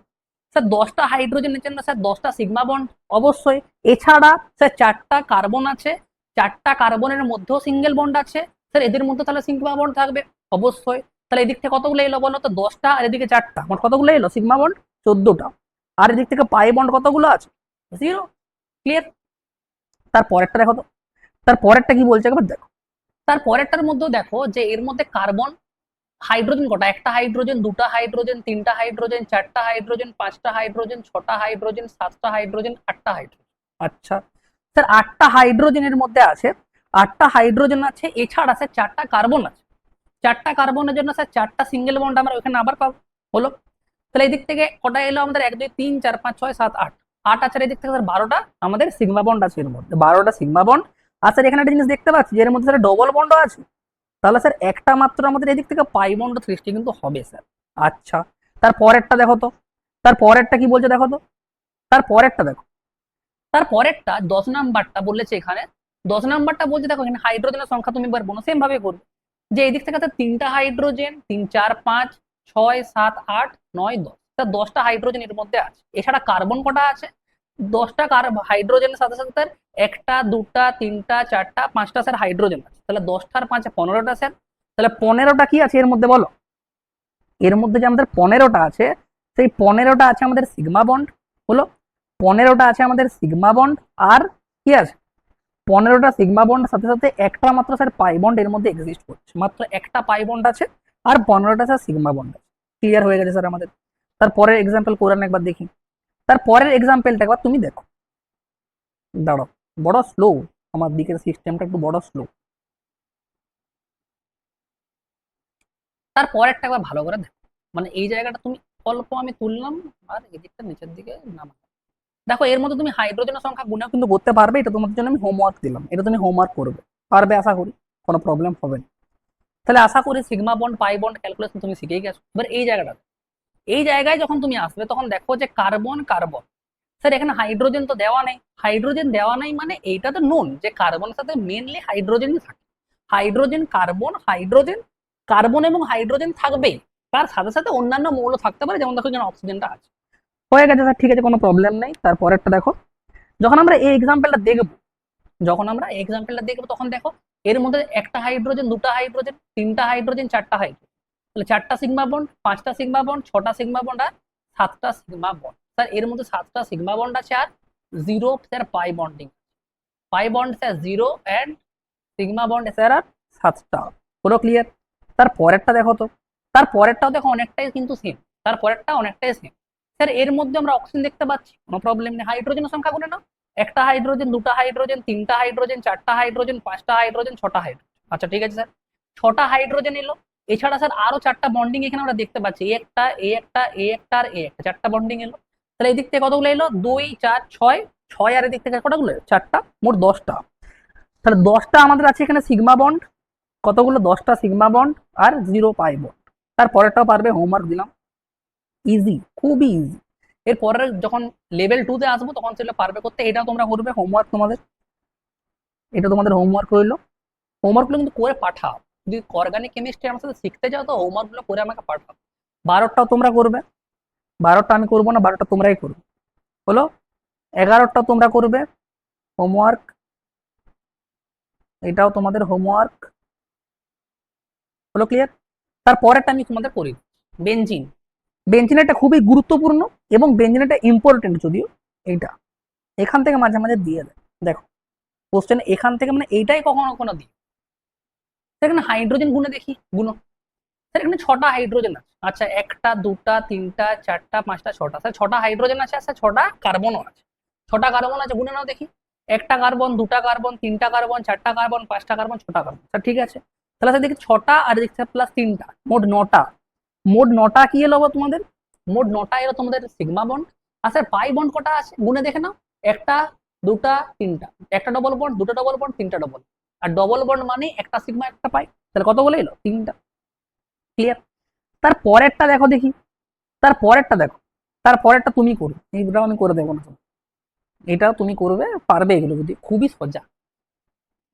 Speaker 1: স্যার 10টা হাইড্রোজেনের জন্য স্যার 10টা সিগমা বন্ড অবশ্যই। এছাড়া স্যার 4টা কার্বন আছে, 4টা কার্বনের মধ্যেও সিঙ্গেল বন্ড আছে, স্যার এদের মধ্যে তাহলে সিগমা বন্ড থাকবে অবশ্যই। তাহলে এদিক থেকে কতগুলো এলো বলো তো? 10টা, আর এদিকে 4টা, মোট কতগুলো এলো সিগমা বন্ড? 14টা। আর এদিক থেকে পাই বন্ড কতগুলো আছে? 0। ক্লিয়ার? তার পরেরটা দেখো তো, তার পরেরটা কি বলছে একবার দেখো। তার পরেরটার মধ্যেও দেখো যে এর মধ্যে কার্বন হাইড্রোজেন কটা? একটা হাইড্রোজেন, দুটা হাইড্রোজেন, তিনটা হাইড্রোজেন, চারটা হাইড্রোজেন, 5টা হাইড্রোজেন, 6টা হাইড্রোজেন, 7টা হাইড্রোজেন, 8টা হাইড্রোজেন। আচ্ছা স্যার 8টা হাইড্রোজেনের মধ্যে আছে, 8টা হাইড্রোজেন আছে, এছাড়া স্যার 4টা কার্বন আছে। 4টা কার্বনের জন্য স্যার 4টা সিঙ্গেল বন্ড আমরা ওখানে আবার পাবো, হলো? তাহলে এই দিক থেকে কটা এলো আমাদের? 1 2 3 4 5 6 7 8, 8 আছে এই দিক থেকে স্যার 12টা আমাদের সিগমা বন্ড আছে এর মধ্যে, 12টা সিগমা বন্ড। আর স্যার এখানে একটা জিনিস দেখতে পাচ্ছি এর মধ্যে স্যার ডবল বন্ডও আছে। তাহলে স্যার একটা মাত্র আমাদের এদিক থেকে পাই বন্ড সৃষ্টি কিন্তু হবে স্যার। আচ্ছা তার পরেরটা দেখো তো, তার পরেরটা কি বলছে দেখো তো, তার পরেরটা দেখো। তার পরেরটা 10 নাম্বারটা বলেছে এখানে, 10 নাম্বারটা বলছে দেখো এখানে হাইড্রোজেনের সংখ্যা তুমি এবার বোনো সেম ভাবে করবে, যে এদিক থেকে স্যার 3টা হাইড্রোজেন, 3 4 5 6 7 8 9 10, স্যার 10টা হাইড্রোজেন এর মধ্যে আছে। এছাড়া কার্বন কটা আছে? 10টা হাইড্রোজেনের সাথে সাথে স্যার একটা, দুটা, তিনটা, চারটা, 5টা স্যার হাইড্রোজেন আছে। তাহলে 10টার 5 15টা স্যার। তাহলে 15টা কি আছে এর মধ্যে বলো? এর মধ্যে যে আমাদের 15টা আছে, সেই 15টা আছে আমাদের সিগমা বন্ড, হলো? 15টা আছে আমাদের সিগমা বন্ড। আর কি আছে? 15টা সিগমা বন্ড সাথে সাথে একটা মাত্র স্যার পাই বন্ড এর মধ্যে এক্সিস্ট করছে, মাত্র একটা পাই বন্ড আছে, আর 15টা স্যার সিগমা বন্ড আছে। ক্লিয়ার হয়ে গেছে স্যার আমাদের? তারপরের এক্সাম্পল কোরআন একবার দেখি। তারপরের এক্সাম্পলটা একবার তুমি দেখো, দাঁড়াও, বড় স্লো, আমার দিকের সিস্টেমটা একটু বড় স্লো। তারপর একটা একবার ভালো করে দেখো, মানে এই জায়গাটা তুমি অল্প আমি তুললাম আর এদিকটা নিচের দিকে নামালাম। দেখো এর মধ্যে তুমি হাইড্রোজেনের সংখ্যা গুণা কিন্তু করতে পারবে, এটা তোমাদের জন্য আমি হোমওয়ার্ক দিলাম, এটা তুমি হোমওয়ার্ক করবে, পারবে আশা করি, কোনো প্রবলেম হবে না। তাহলে আশা করি সিগমা বন্ড পাই বন্ড ক্যালকুলেশন তুমি শিখেই গেছো। এবার এই জায়গাটা, এই জায়গায় যখন তুমি আসবে তখন দেখো যে কার্বন কার্বন, স্যার এখানে হাইড্রোজেন তো দেওয়া নেই, হাইড্রোজেন দেওয়া নাই মানে এইটা তো নোন যে কার্বনের সাথে মেনলি হাইড্রোজেনই থাকে। হাইড্রোজেন কার্বন হাইড্রোজেন, কার্বন এবং হাইড্রোজেন থাকবেই, তার সাথে সাথে অন্যান্য মৌল থাকতে পারে, যেমন দেখো এখানে অক্সিজেনটা আছে। হয়ে গেছে স্যার, ঠিক আছে, কোনো প্রবলেম নেই। তারপরেরটা দেখো, যখন আমরা এই এক্সাম্পলটা দেখব, যখন আমরা এই এক্সাম্পলটা দেখবো তখন দেখো এর মধ্যে একটা হাইড্রোজেন, দুটা হাইড্রোজেন, তিনটা হাইড্রোজেন, চারটা হাইড্রোজেন, তাহলে চারটা সিগমা বন্ড, পাঁচটা সিগমা বন্ড, ছটা সিগমা বন্ড আর সাতটা সিগমা বন্ড। স্যার এর মধ্যে সাতটা সিগমা বন্ড আছে আর zero sir pi bonding, pi bond sir zero and sigma bond sir আর সাতটা। পুরো ক্লিয়ার? তার পরেরটা দেখো তো, তার পরেরটাও দেখো অনেকটাই কিন্তু সেম, তার পরেরটা অনেকটাই সেম। স্যার এর মধ্যে আমরা অক্সিজেন দেখতে পাচ্ছি, কোনো প্রবলেম নেই, হাইড্রোজেনের সংখ্যা গুনে নাও, একটা হাইড্রোজেন, দুটা হাইড্রোজেন, তিনটা হাইড্রোজেন, চারটা হাইড্রোজেন, পাঁচটা হাইড্রোজেন, ছটা হাইড্রোজেন। আচ্ছা ঠিক আছে স্যার, ছটা হাইড্রোজেন এলো। এছাড়া স্যার আরো চারটা বন্ডিং এখানে আমরা দেখতে পাচ্ছি, এ একটা এ একটা এ একটা আর এ একটা, চারটা বন্ডিং এলো। তাহলে এই দিক থেকে কতগুলো এলো, দুই চার ছয়, ছয় আর এদিক থেকে কতগুলো, চারটা, মোট 10টা। তাহলে 10টা আমাদের আছে এখানে সিগমা বন্ড, কতগুলো, 10টা সিগমা বন্ড আর জিরো পাই বন্ড। তারপরেরটাও পারবে, হোমওয়ার্ক দিলাম, ইজি, খুবই ইজি। এরপরে যখন লেভেল 2-তে আসবো তখন সেটা পারবে করতে, এটাও তোমরা করবে, হোমওয়ার্ক তোমাদের, এটা তোমাদের হোমওয়ার্ক রইলো। হোমওয়ার্কগুলো কিন্তু করে পাঠাও, যদি অর্গানিক কেমিস্ট্রি আমার সাথে শিখতে চাও তো হোমওয়ার্কগুলো করে আমাকে পাঠাও। 12টাও তোমরা করবে, 12টা আমি করবো না, 12টা তোমরাই করবে, হলো? 11টাও তোমরা করবে হোমওয়ার্ক, এটাও তোমাদের হোমওয়ার্ক, হলো? ক্লিয়ার? তারপরেরটা আমি তোমাদের করি, বেঞ্জিন। বেঞ্জিন এটা খুবই গুরুত্বপূর্ণ এবং বেঞ্জিন এটা ইম্পর্টেন্ট যদিও, এইটা এখান থেকে মাঝে মাঝে দিয়ে দেয়। দেখো কোশ্চেন এখান থেকে, মানে এইটাই কখনো কখনো দিই। এখানে হাইড্রোজেন গুণে দেখি, গুণ। স্যার এখানে ছটা হাইড্রোজেন আছে, আচ্ছা একটা দুটা তিনটা চারটা পাঁচটা ছটা, স্যার ছটা হাইড্রোজেন আছে, আচ্ছা ছটা কার্বনও আছে, ছটা কার্বন আছে, গুণে নাও দেখি। একটা কার্বন, দুটা কার্বন, তিনটা কার্বন, চারটা কার্বন, পাঁচটা কার্বন, ছটা কার্বন, স্যার ঠিক আছে। তাহলে স্যার দেখি ছটা আর দেখছি প্লাস তিনটা, মোট 9টা। মোট 9টা কি এলো তোমাদের, মোট 9টা এলো তোমাদের সিগমা বন্ড। আর স্যার পাই বন্ড কটা আছে গুণে দেখে নাও, একটা দুটা তিনটা, একটা ডবল বন্ড, দুটো ডবল বন্ড, তিনটা ডবল, আর ডবল বন্ড মানে একটা সিগমা একটা পাই, তাহলে কত বলে এলো, 3টা। ক্লিয়ার? তার পরেরটা দেখো দেখি, তার পরেরটা দেখো, তার পরেরটা তুমি করো, এইগুলো আমি করে দেবো না, এটাও তুমি করবে, পারবে এগুলো, যদি খুবই সোজা।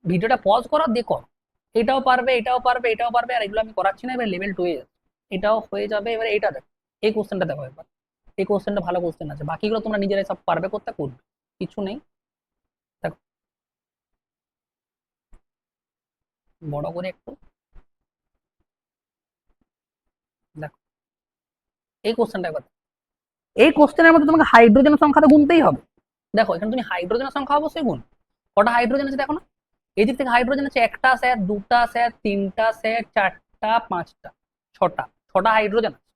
Speaker 1: ভিডিওটা পজ করো, দেখো, এটাও পারবে এটাও পারবে এটাও পারবে, আর এগুলো আমি করাচ্ছি না, এবার লেভেল 2 এ এটাও হয়ে যাবে। এবার এটা দেখো, এই কোশ্চেনটা দেখো একবার, এই কোশ্চেনটা ভালো কোশ্চেন আছে, বাকিগুলো তোমরা নিজেরাই সব পারবে করতে, করবে, কিছু নেই। দেখো বড় করে একটু দেখো এই কোশ্চেনটা একবার, এই কোশ্চেনের মধ্যে তোমাকে হাইড্রোজেনের সংখ্যাটা গুনতেই হবে। দেখো এখানে তুমি হাইড্রোজেনের সংখ্যা অবশ্যই গুণ, কটা হাইড্রোজেন আছে দেখো না, এই দিক থেকে হাইড্রোজেন আছে একটা স্যার, দুটা স্যার, তিনটা স্যার, চারটা, পাঁচটা, ছটা, ছটা হাইড্রোজেন আছে।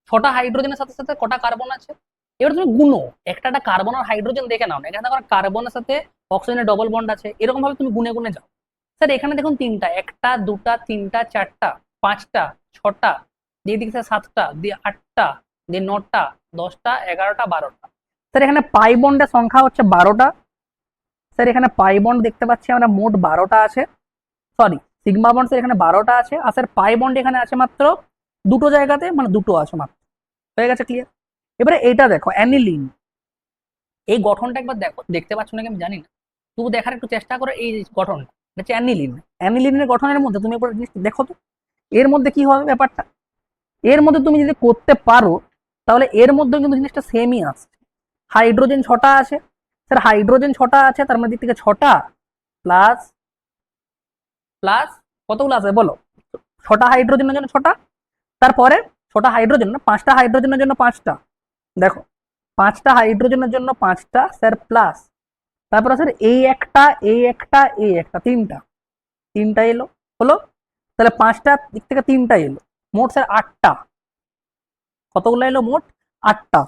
Speaker 1: ছটা হাইড্রোজেনের সাথে সাথে কটা কার্বন আছে, এবার তুমি গুনো, একটা একটা কার্বন আর হাইড্রোজেন দেখে নাও না, এখানে দেখো কার্বনের সাথে অক্সিজেনের ডবল বন্ড আছে, এরকম ভাবে তুমি গুনে গুনে যাও। স্যার এখানে দেখুন তিনটা, একটা দুটা তিনটা চারটা পাঁচটা ছটা, দিয়ে দিকে স্যার সাতটা, দিয়ে আটটা, দিয়ে 9টা, 10টা, 11টা, 12টা। স্যার এখানে পাই বন্ডের সংখ্যা হচ্ছে 12টা। স্যার এখানে পাই বন্ড দেখতে পাচ্ছি আমরা মোট 12টা আছে, সরি সিগমা বন্ড স্যার এখানে 12টা আছে, আর স্যার পাই বন্ড এখানে আছে মাত্র দুটো জায়গাতে, মানে দুটো আছে মাত্র। হয়ে গেছে, ক্লিয়ার? এবারে এইটা দেখো অ্যানিলিন, এই গঠনটা একবার দেখো, দেখতে পাচ্ছ নাকি আমি জানি না, তবু দেখার একটু চেষ্টা করো, এই গঠনটা হচ্ছে অ্যানিলিন। অ্যানিলিনের গঠনের মধ্যে তুমি একবার জিনিস দেখো তো, এর মধ্যে কি হবে ব্যাপারটা, এর মধ্যে তুমি যদি করতে পারো তাহলে এর মধ্যে কিন্তু জিনিসটা সেমই আসছে। হাইড্রোজেন 6টা আছে, স্যার হাইড্রোজেন 6টা আছে, তার মধ্যে দিক থেকে 6টা প্লাস প্লাস কতগুলো আছে বলো, 6টা হাইড্রোজেনের জন্য 6টা, তারপরে 6টা হাইড্রোজেন না, 5টা হাইড্রোজেনের জন্য 5টা, দেখো 5টা হাইড্রোজেনের জন্য 5টা স্যার, প্লাস তারপরে স্যার এই একটা এই একটা এই একটা, তিনটা, তিনটা এলো, হলো? তাহলে 5টা দিক থেকে 3টা এলো, মোট স্যার 8টা। কতগুলো এলো মোট, 8টা।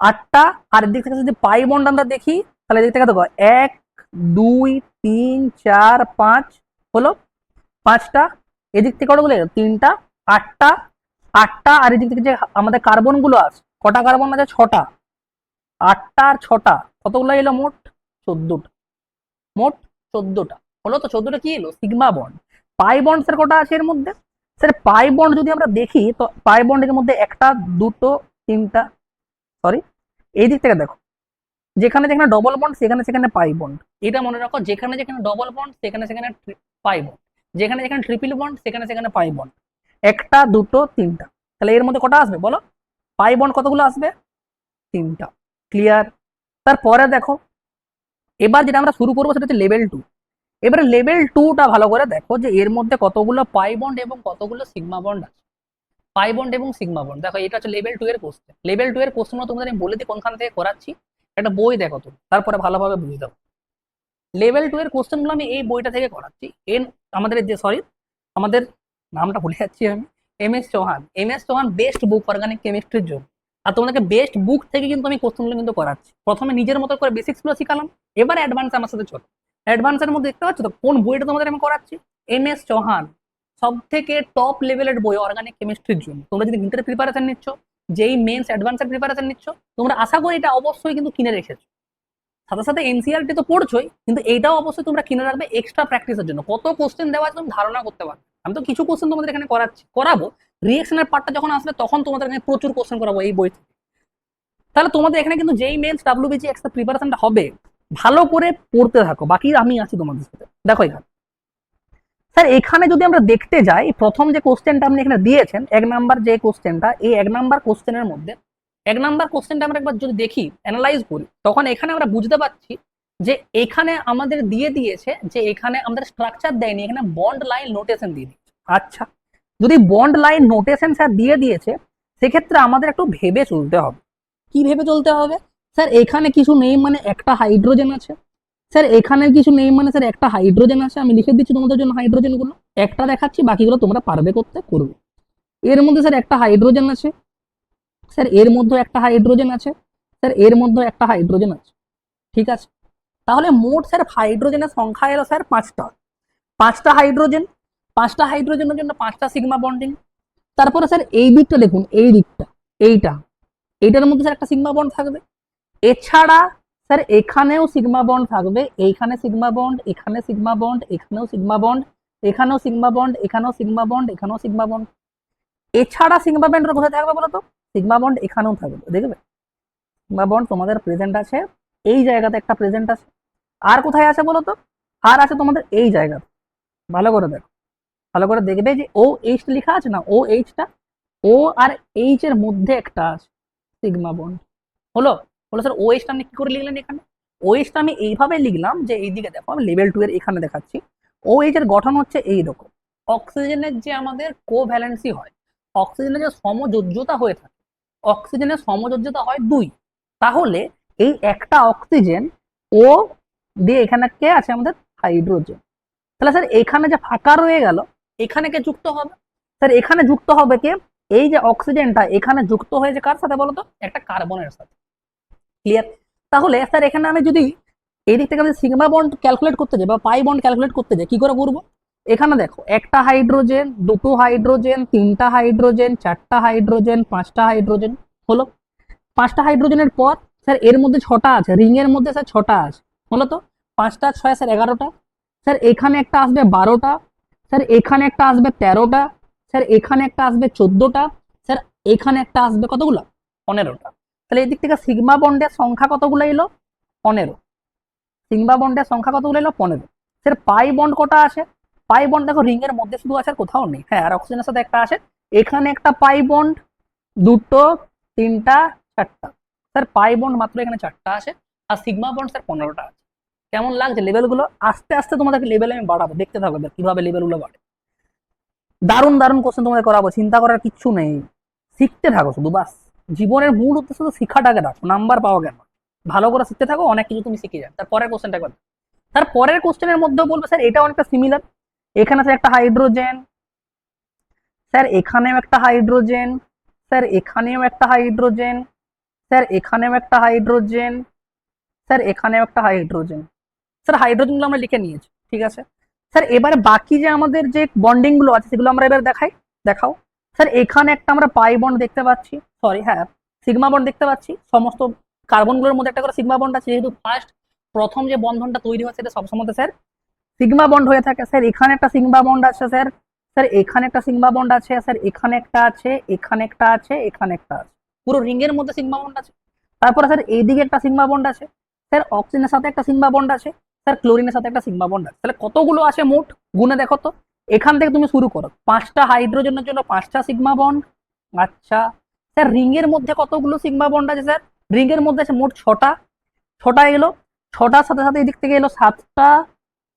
Speaker 1: 8টা, আর দিক থেকে যদি পাই বন্ড আমরা দেখি তাহলে এদিক থেকে দেখো 1 2 3 4 5 হলো, 5টা। এদিক থেকে কতগুলো? 3টা, 8টা, 8টা। আর এদিক থেকে যে আমাদের কার্বন গুলো আছে, কটা কার্বন আছে? 6টা। 8টা আর 6টা কতগুলো এলো? মোট 14টা। মোট 14টা হলো। তো 14টা কি এলো? Sigma bond. পাই বন্ড স্যার কটা আছে এর মধ্যে? স্যার পাই বন্ড যদি আমরা দেখি তো পাই বন্ডের মধ্যে একটা, দুটো, তিনটা, সরি এই দিক থেকে দেখো, যেখানে যেখানে ডবল বন্ড সেখানে সেখানে পাই বন্ড। এটা মনে রাখো, যেখানে যেখানে ডবল বন্ড সেখানে সেখানে পাই বন্ড, যেখানে যেখানে ট্রিপল বন্ড সেখানে সেখানে পাই বন্ড। একটা, দুটো, তিনটা। তাহলে এর মধ্যে কটা আসবে বলো? পাই বন্ড কতগুলো আসবে? 3টা। ক্লিয়ার? তারপরে দেখো, এবার যেটা আমরা শুরু করবো সেটা হচ্ছে লেভেল 2। এবারে লেভেল 2টা ভালো করে দেখো যে এর মধ্যে কতগুলো পাই বন্ড এবং কতগুলো সিগমা বন্ড আছে। পাই বন্ড এবং সিগমা বন্ড দেখো, এটা হচ্ছে লেভেল 2 এর কোশ্চেন। লেভেল 2 এর কোশ্চেন তোমাদের আমি বলে দিই কোনখান থেকে করাচ্ছি। একটা বই দেখো তুমি, তারপরে ভালোভাবে বুঝে দাও। লেভেল 2 এর কোশ্চেন গুলো আমি এই বইটা থেকে করাচ্ছি। আমাদের যে সরি আমাদের নামটা ভুলে যাচ্ছি আমি, M S Chauhan best book organic কেমিস্ট্রির জন্য। আর তোমাদেরকে বেস্ট বুক থেকে কিন্তু আমি কোশ্চেন গুলো কিন্তু করাচ্ছি। প্রথমে নিজের মতো করে বেসিক্স গুলো শিখালাম, এবার অ্যাডভান্স আমার সাথে চলো। অ্যাডভান্সের মধ্যে দেখতে পাচ্ছ তো কোন বইটা তোমাদের আমি করাচ্ছি? এম এস চৌহান, সব থেকে টপ লেভেলের বই অর্গানিক কেমিস্ট্রির জন্য। তোমরা যদি ইন্টার প্রিপারেশন নিচ্ছ, যেই মেন্স অ্যাডভান্সের প্রিপারেশন নিচ্ছ, তোমরা আশা করি এটা অবশ্যই কিন্তু কিনে রেখেছো। সাথে সাথে এনসিআরটি তো পড়ছোই, কিন্তু এইটাও অবশ্যই তোমরা কিনে রাখবে এক্সট্রা প্র্যাকটিসের জন্য। কত কোশ্চেন দেওয়া আছে তুমি ধারণা করতে পারবে। আমি তো কিছু কোশ্চেন তোমাদের এখানে করাবো, রিয়েকশনের পার্টটা যখন আসবে তখন তোমাদের এখানে প্রচুর কোশ্চেন করাবো এই বই থেকে। তাহলে তোমাদের এখানে কিন্তু যেই মেন্স ডাব্লিউবিজি এক্সট্রা প্রিপারেশনটা হবে, ভালো করে পড়তে থাকো, বাকি আমি আছি তোমাদের সাথে। দেখো এখানে স্যার, এখানে যদি আমরা দেখতে যাই, প্রথম যে কোশ্চেনটা আপনি এখানে দিয়েছেন, 1 নাম্বার যে কোশ্চেনটা, এই 1 নাম্বার কোশ্চেনের মধ্যে 1 নাম্বার কোশ্চেনটা আমরা একবার যদি দেখি, অ্যানালাইজ করি, তখন এখানে আমরা বুঝতে পারছি যে এখানে আমাদের দিয়ে দিয়েছে যে এখানে আমাদের স্ট্রাকচার দেয়নি, এখানে বন্ড লাইন নোটেশন দিয়ে দিয়েছে। আচ্ছা, যদি বন্ড লাইন নোটেশন স্যার দিয়ে দিয়েছে, সেক্ষেত্রে আমাদের একটু ভেবে চলতে হবে। কি ভেবে চলতে হবে? স্যার এখানে কিছু নেই মানে একটা হাইড্রোজেন আছে। স্যার এখানে কিছু নেই মানে স্যার একটা হাইড্রোজেন আছে। আমি লিখে দিচ্ছি তোমাদের জন্য হাইড্রোজেন গুলো, একটা দেখাচ্ছি, বাকিগুলো তোমরা পারবে করতে, করবে। এর মধ্যে স্যার একটা হাইড্রোজেন আছে, স্যার এর মধ্যে একটা হাইড্রোজেন আছে, স্যার এর মধ্যে একটা হাইড্রোজেন আছে। ঠিক আছে, তাহলে মোট স্যার হাইড্রোজেনের সংখ্যা এলো স্যার 5টা। 5টা হাইড্রোজেন, 5টা হাইড্রোজেনের জন্য 5টা সিগমা বন্ডিং। তারপরে স্যার এই দিকটা দেখুন, এই দিকটা, এইটা, এইটার মধ্যে স্যার একটা সিগমা বন্ড থাকবে। এছাড়া স্যার এখানেও সিগমা বন্ড থাকবে, এইখানে সিগমা বন্ড, এখানে সিগমা বন্ড, এখানেও সিগমা বন্ড, এখানেও সিগমা বন্ড, এখানেও সিগমা বন্ড, এখানেও সিগমা বন্ড। এছাড়া সিগমা বন্ড কোথায় থাকবে বলতো? সিগমা বন্ড এখানেও থাকবে, দেখবে সিগমা বন্ড তোমাদের প্রেজেন্ট আছে, এই জায়গাতে একটা প্রেজেন্ট আছে। আর কোথায় আছে বলতো? আর আছে তোমাদের এই জায়গাতে। ভালো করে দেখো, ভালো করে দেখবে যে ও এইচ লেখা আছে না, ও এইচটা, ও আর এইচ এর মধ্যে একটা আছে সিগমা বন্ড। হলো? বলে স্যার ওএসটা আপনি কি করে লিখলেন এখানে? ওএসটা আমি এইভাবে লিখলাম যে এইদিকে দেখো, আমি লেভেল 2 এর এখানে দেখাচ্ছি। ওএইচ এর গঠন হচ্ছে এই রকম। অক্সিজেনের যে আমাদের কোভ্যালেন্সি হয়, অক্সিজেনের যে সমযোজ্যতা হয়ে থাকে, অক্সিজেনের সমযোজ্যতা হয় 2। তাহলে এই একটা অক্সিজেন ও দিয়ে এখানে কে আছে? আমাদের হাইড্রোজেন। তাহলে স্যার এখানে যে ফাঁকা রয়ে গেল, এখানে কে যুক্ত হবে? স্যার এখানে যুক্ত হবে কে? এই যে অক্সিজেনটা এখানে যুক্ত হয়েছে কার সাথে বলতো? একটা কার্বনের সাথে। ক্লিয়ার? তাহলে স্যার এখানে আমি যদি এই দিক থেকে আমি সিগমা বন্ড ক্যালকুলেট করতে যাই বা পাই বন্ড ক্যালকুলেট করতে যাই, কি করে করবো? এখানে দেখো, একটা হাইড্রোজেন, দুটো হাইড্রোজেন, তিনটা হাইড্রোজেন, চারটা হাইড্রোজেন, 5টা হাইড্রোজেন। হলো? 5টা হাইড্রোজেনের পর স্যার এর মধ্যে 6টা আছে, রিং এর মধ্যে স্যার 6টা আছে। হলো তো? 5টা 6 স্যার 11টা। স্যার এখানে একটা আসবে 12টা, স্যার এখানে একটা আসবে 13টা, স্যার এখানে একটা আসবে 14টা, স্যার এখানে একটা আসবে কতগুলো? 15টা। তাহলে এই দিক থেকে সিগমা বন্ডের সংখ্যা কতগুলো এলো? 15। সিগমা বন্ডের সংখ্যা কতগুলো এলো? 15। স্যার পাই বন্ড কটা আছে? পাই বন্ড দেখো রিং এর মধ্যে শুধু আছে, আর কোথাও নেই। হ্যাঁ, আর অক্সিজেনের সাথে একটা আছে। এখানে একটা পাই বন্ড, দুটো, তিনটা, চারটা। স্যার পাই বন্ড মাত্র এখানে 4টা আছে, আর সিগমা বন্ড স্যার 15টা আছে। কেমন লাগছে লেভেলগুলো? আস্তে আস্তে তোমাদেরকে লেভেল আমি বাড়াবো, দেখতে থাকো কিভাবে লেভেলগুলো বাড়ে। দারুণ দারুণ কোশ্চেন তোমাদের করাবো, চিন্তা করার কিচ্ছু নেই। শিখতে থাকো শুধু, বাস। জীবনের মূল উদ্দেশ্য তো শিক্ষাটাকে রাখো, নাম্বার পাওয়া কেন। ভালো করে শিখতে থাকো, অনেক কিছু তুমি শিখে যাবে। তার পরের কোশ্চেনটা একবার, তার পরের কোশ্চেনের মধ্যেও বলবে স্যার এটা অনেকটা সিমিলার। এখানে স্যার একটা হাইড্রোজেন, স্যার এখানেও একটা হাইড্রোজেন, স্যার এখানেও একটা হাইড্রোজেন, স্যার এখানেও একটা হাইড্রোজেন, স্যার এখানেও একটা হাইড্রোজেন। স্যার হাইড্রোজেনগুলো আমরা লিখে নিয়েছি, ঠিক আছে। স্যার এবারে বাকি যে আমাদের যে বন্ডিং গুলো আছে সেগুলো আমরা এবার দেখাও। স্যার এখানে একটা আমরা পাই বন্ড দেখতে পাচ্ছি, সরি হ্যাঁ সিগমা বন্ড দেখতে পাচ্ছি। সমস্ত কার্বনগুলোর মধ্যে একটা করে সিগমা বন্ড আছে, যেহেতু প্রথম যে বন্ধনটা তৈরি হচ্ছে এটা সবসময় স্যার সিগমা বন্ড হয়ে থাকে। স্যার এখানে একটা সিগমা বন্ড আছে স্যার, স্যার এখানে একটা সিগমা বন্ড আছে, স্যার এখানে একটা আছে, এখানে একটা আছে, এখানে একটা আছে, পুরো রিং এর মধ্যে সিগমা বন্ড আছে। তারপরে স্যার এইদিকে একটা সিগমা বন্ড আছে, স্যার অক্সিজেনের সাথে একটা সিগমা বন্ড আছে, স্যার ক্লোরিনের সাথে একটা সিগমা বন্ড আছে। তাহলে কতগুলো আছে মোট গুণে দেখো তো। এখান থেকে তুমি শুরু করো, 5টা হাইড্রোজেনের জন্য 5টা সিগমা বন্ড। আচ্ছা স্যার রিং এর মধ্যে কতগুলো সিগমা বন্ড আছে? স্যার রিং এর মধ্যে আছে মোট 6টা এলো, 6টার সাথে সাথে এদিক থেকে এলো 7টা,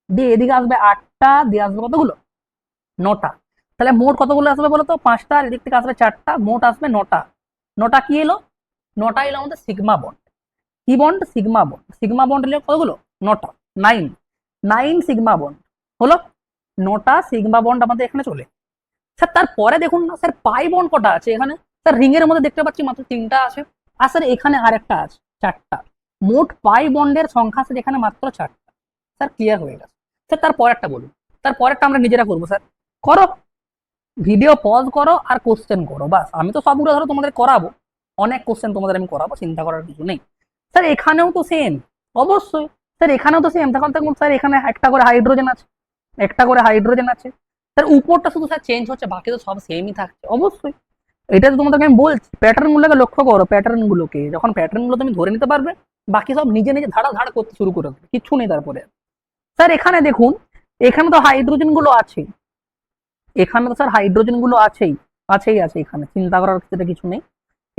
Speaker 1: দিয়ে এদিকে আসবে 8টা, দিয়ে আসবে কতগুলো 9টা। তাহলে মোট কতগুলো আসবে বলো তো? 5টা, আর এদিক থেকে আসবে 4টা, মোট আসবে 9টা। 9টা কি এলো? 9টা এলো আমাদের সিগমা বন্ড। কি bond? Sigma bond. Sigma bond এলো কতগুলো? 9টা, 9 সিগমা বন্ড হলো। 9টা সিগমা বন্ড আমাদের এখানে চলে। স্যার তারপরে দেখুন না স্যার পাই বন্ড কটা আছে এখানে? স্যার রিং এর মধ্যে দেখতে পাচ্ছি মাত্র 3টা আছে, আর স্যার এখানে আরেকটা আছে 4টা। মোট পাই বন্ডের সংখ্যা স্যার এখানে মাত্র 4টা। স্যার ক্লিয়ার হয়ে গেছে। স্যার তারপরেরটা বলুন। তারপরেরটা আমরা নিজেরা করবো স্যার। করো, ভিডিও পজ করো আর কোশ্চেন করো, বাস। আমি তো সবগুলো ধরো তোমাদের করাবো, অনেক কোশ্চেন তোমাদের আমি করাবো, চিন্তা করার কিছু নেই। স্যার এখানেও তো সেম, অবশ্যই স্যার এখানেও তো সেম। তখন দেখুন স্যার এখানে একটা করে হাইড্রোজেন আছে, একটা করে হাইড্রোজেন আছে। স্যার উপরটা শুধু স্যার চেঞ্জ হচ্ছে, বাকি তো সব সেমই থাকছে অবশ্যই। এটা তো তোমাদেরকে আমি বলছি, প্যাটার্ন গুলোকে লক্ষ্য করো, প্যাটার্ন গুলোকে যখন প্যাটার্ন গুলো তুমি ধরে নিতে পারবে, বাকি সব নিজে নিজে ধাড়া ধাড় করতে শুরু করে দেবে, কিচ্ছু নেই তারপরে। স্যার এখানে দেখুন, এখানে তো হাইড্রোজেন গুলো আছে, এখানে তো স্যার হাইড্রোজেন গুলো আছেই, আছে এখানে, চিন্তা করার ক্ষেত্রে কিছু নেই।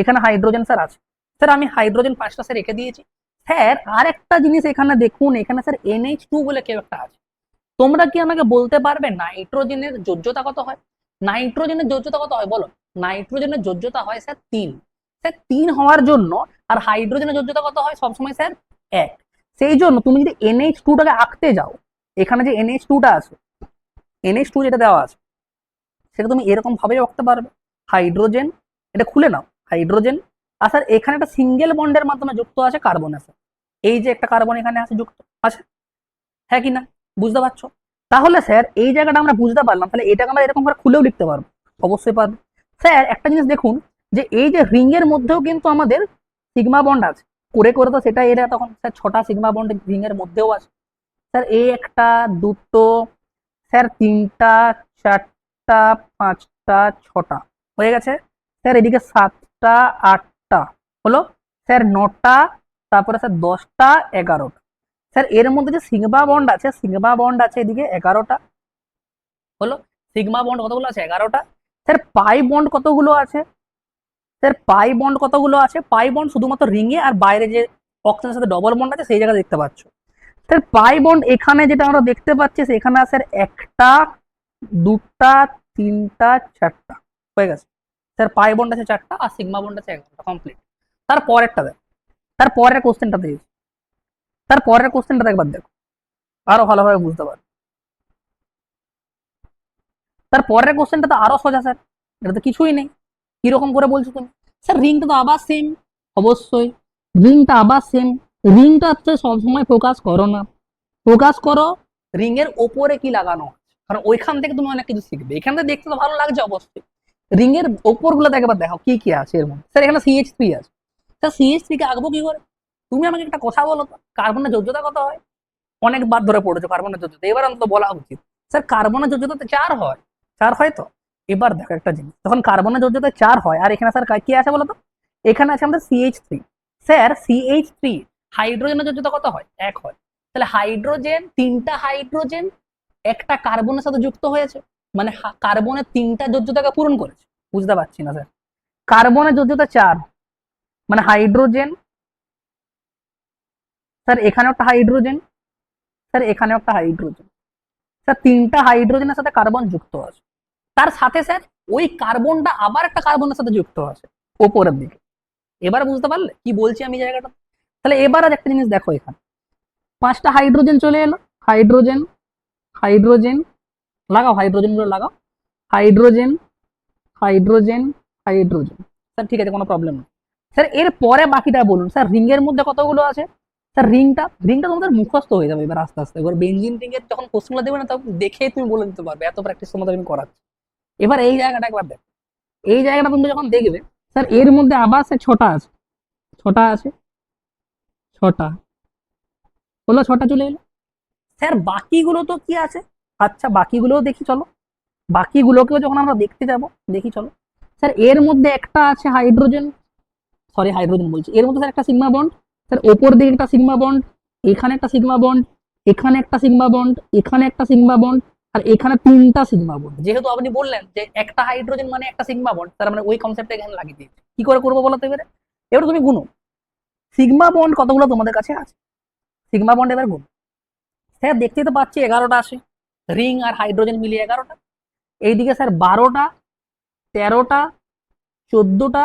Speaker 1: এখানে হাইড্রোজেন স্যার আছে। স্যার আমি হাইড্রোজেন 5টা স্যার রেখে দিয়েছি। স্যার আর একটা জিনিস এখানে দেখুন, এখানে স্যার NH2 বলে কেউ একটা আছে। তোমরা কি আমাকে বলতে পারবে নাইট্রোজেনের যোজ্যতা কত হয়? নাইট্রোজেনের যোজ্যতা কত হয় বলো? নাইট্রোজেনের যোজ্যতা হয় স্যার 3। স্যার 3 হওয়ার জন্য আর হাইড্রোজেনের যোজ্যতা কত হয় সবসময় স্যার 1। সেই জন্য তুমি যদি NH2টাকে আঁকতে যাও, এখানে যে NH2টা আছে, NH2 যেটা দেওয়া আছে, সেটা তুমি এরকম ভাবে আঁকতে পারবে। হাইড্রোজেন, এটা খুলে নাও, হাইড্রোজেন, আর স্যার এখানে একটা সিঙ্গেল বন্ডের মাধ্যমে যুক্ত আছে কার্বন আছে। এই যে একটা কার্বন এখানে আছে যুক্ত আছে, হ্যাঁ কি না? বুঝতে পারছো? তাহলে স্যার এই জায়গাটা আমরা বুঝতে পারলাম, তাহলে এটাকে আমরা এরকম করে খুলেও লিখতে পারবো, অবশ্যই পারবো। স্যার একটা জিনিস দেখুন, যে এই যে রিং এর মধ্যেও কিন্তু আমাদের সিগমা বন্ড আছে, করে করে তো সেটা এরা তখন স্যার 6টা সিগমা বন্ড রিং এর মধ্যেও আছে। স্যার এই একটা, দুটো, স্যার 3টা, 4টা, 5টা, 6টা হয়ে গেছে। স্যার এদিকে 7টা, 8টা হলো। স্যার 9টা, তারপরে স্যার 10টা, 11টা। স্যার এর মধ্যে যে সিগমা বন্ড আছে, সিগমা বন্ড আছে এদিকে 11টা হলো। সিগমা বন্ড কতগুলো আছে? 11টা। স্যার পাই বন্ড কতগুলো আছে? স্যার পাই বন্ড কতগুলো আছে? পাই বন্ড শুধুমাত্র রিং এ আর বাইরে যে অক্সিজেনের সাথে ডবল বন্ড আছে সেই জায়গায় দেখতে পাচ্ছ। স্যার পাই বন্ড এখানে যেটা আমরা দেখতে পাচ্ছি সেখানে স্যার 1টা, 2টা, 3টা, 4টা হয়ে গেছে। স্যার পাই বন্ড আছে 4টা আর সিগমা বন্ড আছে 11টা, কমপ্লিট। তারপরেরটা দেখ, তারপরের কোশ্চেনটা দেখি, তারপরের কোশ্চেনটা একবার দেখো, আরো ভালোভাবে বুঝতে পারবে। তারপরের কোশ্চেনটা তো আরো সোজা স্যার, এটা তো কিছুই নেই। কিরকম করে বলছো তুমি? স্যার রিংটা তো আবার সেম, অবশ্যই রিংটা আবার সেম। রিংটা হচ্ছে সবসময় ফোকাস করো না, ফোকাস করো রিং এর ওপরে কি লাগানো আছে, কারণ ওইখান থেকে তুমি অনেক কিছু শিখবে। এখান থেকে দেখতে তো ভালো লাগছে অবশ্যই, রিং এর ওপর গুলো একবার দেখো কি কি আছে এর মধ্যে। স্যার এখানে CH3 আছে, স্যার CH3 কে আঁকবো কি করে? তুমি আমাকে একটা কথা বলো তো, কার্বনের যোজ্যতা কত হয়? অনেকবার ধরে পড়েছো কার্বনের যোজ্যতা, এবার অন্তত বলা উচিত। স্যার কার্বনের যোজ্যতা 4 হয়, 4 হয় তো। এবার দেখো একটা জিনিস, যখন কার্বনের যোজ্যতা 4 হয় আর এখানে স্যার কি আছে বলতো? এখানে আছে আমাদের CH3। স্যার CH3 হাইড্রোজেনের যোজ্যতা কত হয়? 1 হয়। তাহলে হাইড্রোজেন, 3টা হাইড্রোজেন একটা কার্বনের সাথে যুক্ত হয়েছে, মানে কার্বনের 3টা যোজ্যতাকে পূরণ করেছে। বুঝতে পারছি না স্যার, কার্বনের যোজ্যতা 4, মানে হাইড্রোজেন, স্যার এখানে একটা হাইড্রোজেন, স্যার এখানে একটা হাইড্রোজেন, স্যার 3টা হাইড্রোজেনের সাথে কার্বন যুক্ত আছে। তার সাথে স্যার ওই কার্বনটা আবার একটা কার্বনের সাথে যুক্ত আছে ওপরের দিকে। এবার বুঝতে পারলে কি বলছি আমি জায়গাটা? তাহলে এবার আর একটা জিনিস দেখো, এখানে 5টা হাইড্রোজেন চলে এলো, হাইড্রোজেন, হাইড্রোজেন, লাগাও হাইড্রোজেন গুলো লাগাও, হাইড্রোজেন, হাইড্রোজেন, হাইড্রোজেন। স্যার ঠিক আছে, কোনো প্রবলেম নেই। স্যার এর পরে বাকিটা বলুন। স্যার রিং এর মধ্যে কতগুলো আছে? স্যার রিংটা রিংটা তোমাদের মুখস্থ হয়ে যাবে এবার আস্তে আস্তে। এবার বেঞ্জিন রিং এর যখন কোশ্চেনগুলো দেবে না, তখন দেখেই তুমি বলে দিতে পারবে, এত প্র্যাকটিস তোমাদের আমি করাচ্ছি। এবার এই জায়গাটা একবার দেখো, এই জায়গাটা তুমি যখন দেখবে, স্যার এর মধ্যে আবার স্যার ছটা আছে, ছটা আছে, ছটা হলো, ছটা চলে এলো। স্যার বাকিগুলো তো কি আছে? আচ্ছা বাকিগুলোও দেখি চলো, বাকিগুলোকেও যখন আমরা দেখতে যাব, দেখি চলো। স্যার এর মধ্যে একটা আছে হাইড্রোজেন, সরি হাইড্রোজেন বলছি, এর মধ্যে স্যার একটা সিগমা বন্ড। স্যার ওপর দিকে একটা সিগমা বন্ড, এখানে একটা সিগমা বন্ড, এখানে একটা সিগমা বন্ড, এখানে একটা সিগমা বন্ড, আর এখানে তিনটা সিগমা বন্ড। যেহেতু আপনি বললেন যে একটা হাইড্রোজেন মানে একটা সিগমা বন্ড, তার মানে ওই কনসেপ্টটা এখানে লাগিয়ে দিয়েছি। কি করে করবো বলতে এবারে? এবার তুমি গুনো সিগমা বন্ড কতগুলো তোমাদের কাছে আছে, সিগমা বন্ড এবার গুণ। স্যার দেখতেই তো পাচ্ছি 11টা আসে, রিং আর হাইড্রোজেন মিলিয়ে 11টা। এইদিকে স্যার 12টা, 13টা, 14টা,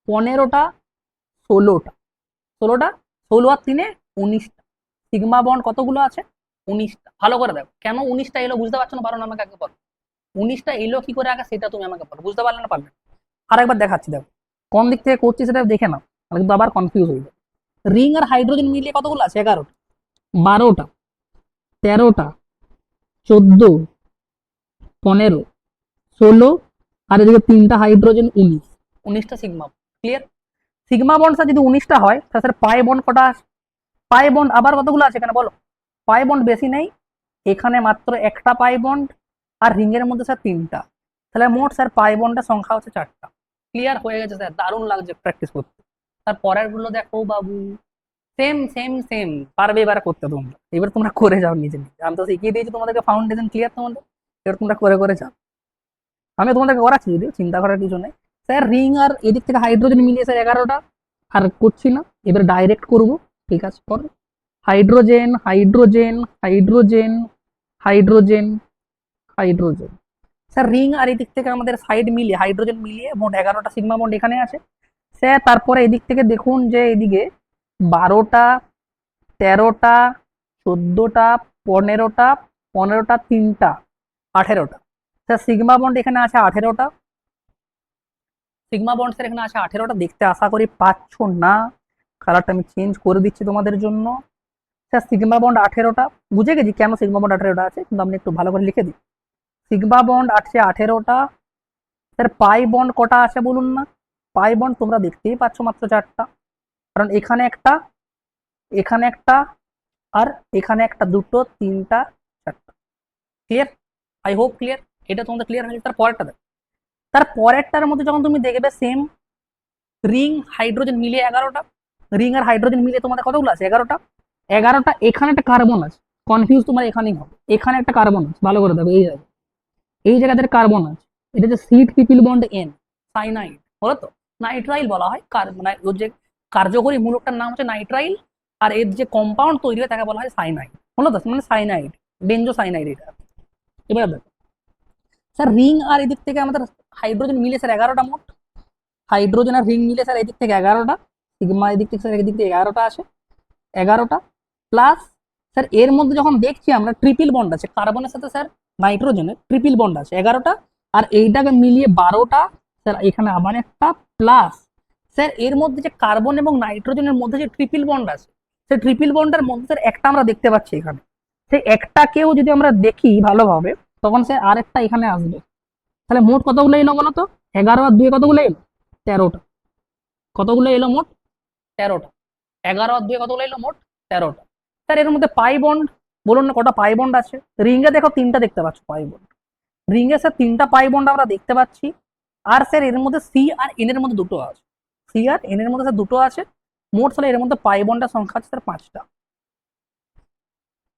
Speaker 1: 15টা, 16টা, 16টা, 16 আর 3-এ 19টা। সিগমা বন্ড কতগুলো আছে? 19টা। ভালো করে দেখো, কেন 19টা এলো বুঝতে পারছো না? পারো না আমাকে আগে বলো, 19টা এলো কি করে আগে সেটা তুমি আমাকে বলো, বুঝতে পারলে না? পারলে? আর একবার দেখাচ্ছি, দেখো কোন দিক থেকে করছি সেটা দেখে নাও, আমি কিন্তু আবার কনফিউজ হয়ে যাবে। রিং আর হাইড্রোজেন মিলিয়ে কতগুলো আছে? 11টা, 12টা, 13টা, 14, 15, 16, আর এদিকে তিনটা হাইড্রোজেন, 19। 19টা sigma. Clear? Sigma bond sir যদি 19টা হয়, তাহলে স্যার পাই বন্ড কটা আছে? পাই বন্ড আবার কতগুলো আছে এখানে বলো? পাই বন্ড বেশি নেই, এখানে মাত্র একটা পাই বন্ড, আর রিং এর মধ্যে স্যার তিনটা। তাহলে মোট স্যার পাই বন্ডের সংখ্যা হচ্ছে 4টা। ক্লিয়ার হয়ে গেছে স্যার, দারুণ লাগছে প্র্যাকটিস করতে। তার পরের গুলো দেখো বাবু, সেম সেম সেম, পারবে এবারে করতে তোমরা। এবার তোমরা করে যাও নিজে নিজে, আমি তো শিখিয়ে দিয়েছি তোমাদেরকে ফাউন্ডেশন। ক্লিয়ার তোমাদের? এবার তোমরা করে করে যাও, আমি তোমাদেরকে করাচ্ছি, যদিও চিন্তা করার কিছু নেই। স্যার রিং আর এদিক থেকে হাইড্রোজেন মিলিয়ে স্যার 11টা। আর করছি না, এবার ডাইরেক্ট করব। ঠিক আছে, করো। Hydrogen, hydrogen, hydrogen, hydrogen, hydrogen. Sir ring আর এদিক থেকে আমাদের সাইড মিলিয়ে, হাইড্রোজেন মিলিয়ে মোট 11টা সিগমা বন্ড এখানে আছে। স্যার তারপরে এদিক থেকে দেখুন যে এদিকে 12টা, 13টা, 14টা, 15টা, 15টা, 3টা, 18টা। স্যার সিগমা বন্ড এখানে আছে 18টা, সিগমা বন্ডস এর এখানে আছে 18টা। দেখতে আশা করি পাচ্ছ না, কালারটা আমি চেঞ্জ করে দিচ্ছি তোমাদের জন্য। স্যার সিগমা বন্ড 18টা, বুঝে গেছি কেন সিগমা বন্ড 18টা আছে, কিন্তু আমি একটু ভালো করে লিখে দিই। সিগমা বন্ড আছে 18টা। স্যার পাই বন্ড কটা আছে বলুন না? পাই বন্ড তোমরা দেখতেই পাচ্ছ মাত্র 4টা, কারণ এখানে একটা, এখানে একটা, আর এখানে একটা, দুটো, তিনটা, 4টা। ক্লিয়ার? I hope clear. এটা তোমাদের ক্লিয়ার হয়েছে। তার পরেরটা দেখো, তার পরেরটার মধ্যে যখন তুমি দেখবে সেম, রিং হাইড্রোজেন মিলিয়ে 11টা, রিং আর হাইড্রোজেন মিলিয়ে তোমাদের কতগুলো আছে? 11টা। 11টা, এখানে একটা কার্বন আছে, কনফিউজ তোমার এখানেই হবে। এখানে একটা কার্বন আছে, ভালো করে দেখো, এই জায়গায়, এই জায়গাতে কার্বন আছে। এটা হচ্ছে C triple bond N, cyanide. বলো তো, নাইট্রাইল বলা হয়, মানে ওর যে কার্যকরী মূলকটার নাম হচ্ছে নাইট্রাইল, আর এর যে কম্পাউন্ড তৈরি হয় তাকে বলা হয় সাইনাইড। হলো তো, মানে সাইনাইড, বেঞ্জো সাইনাইড এটা। এবার দেখো স্যার রিং আর এদিক থেকে আমাদের হাইড্রোজেন মিলে স্যার 11টা মোট, হাইড্রোজেন আর রিং মিলে স্যার এদিক থেকে 11টা, সিগমা এদিক থেকে স্যার এদিক থেকে 11টা আসে, 11টা প্লাস স্যার এর মধ্যে যখন দেখছি আমরা ট্রিপল বন্ড আছে কার্বনের সাথে স্যার নাইট্রোজেনের, ট্রিপল বন্ড আছে 11টা, আর এইটাকে মিলিয়ে 12টা। স্যার এখানে আবার একটা প্লাস, স্যার এর মধ্যে যে কার্বন এবং নাইট্রোজেনের মধ্যে যে ট্রিপল বন্ড আছে, সেই ট্রিপল বন্ডের মধ্যে স্যার একটা আমরা দেখতে পাচ্ছি এখানে, সেই একটাকেও যদি আমরা দেখি ভালোভাবে, তখন স্যার আরেকটা এখানে আসবে। তাহলে মোট কতগুলো এলো বলো তো? 11 আর 2 কতগুলো এলো? 13টা। কতগুলো এলো মোট? 13টা। 11 আর 2 কতগুলো এলো মোট? 13টা। স্যার এর মধ্যে পাই বন্ড বলুন না কটা পাই বন্ড আছে? রিংয়ে দেখো 3টা দেখতে পাচ্ছ পাই বন্ড, রিংয়ে স্যার 3টা পাই বন্ড আমরা দেখতে পাচ্ছি। আর স্যার এর মধ্যে সি আর এন এর মধ্যে দুটো আছে, সি আর এন এর মধ্যে স্যার দুটো আছে। মোট স্যার এর মধ্যে পাই বন্ডের সংখ্যা আছে স্যার 5টা।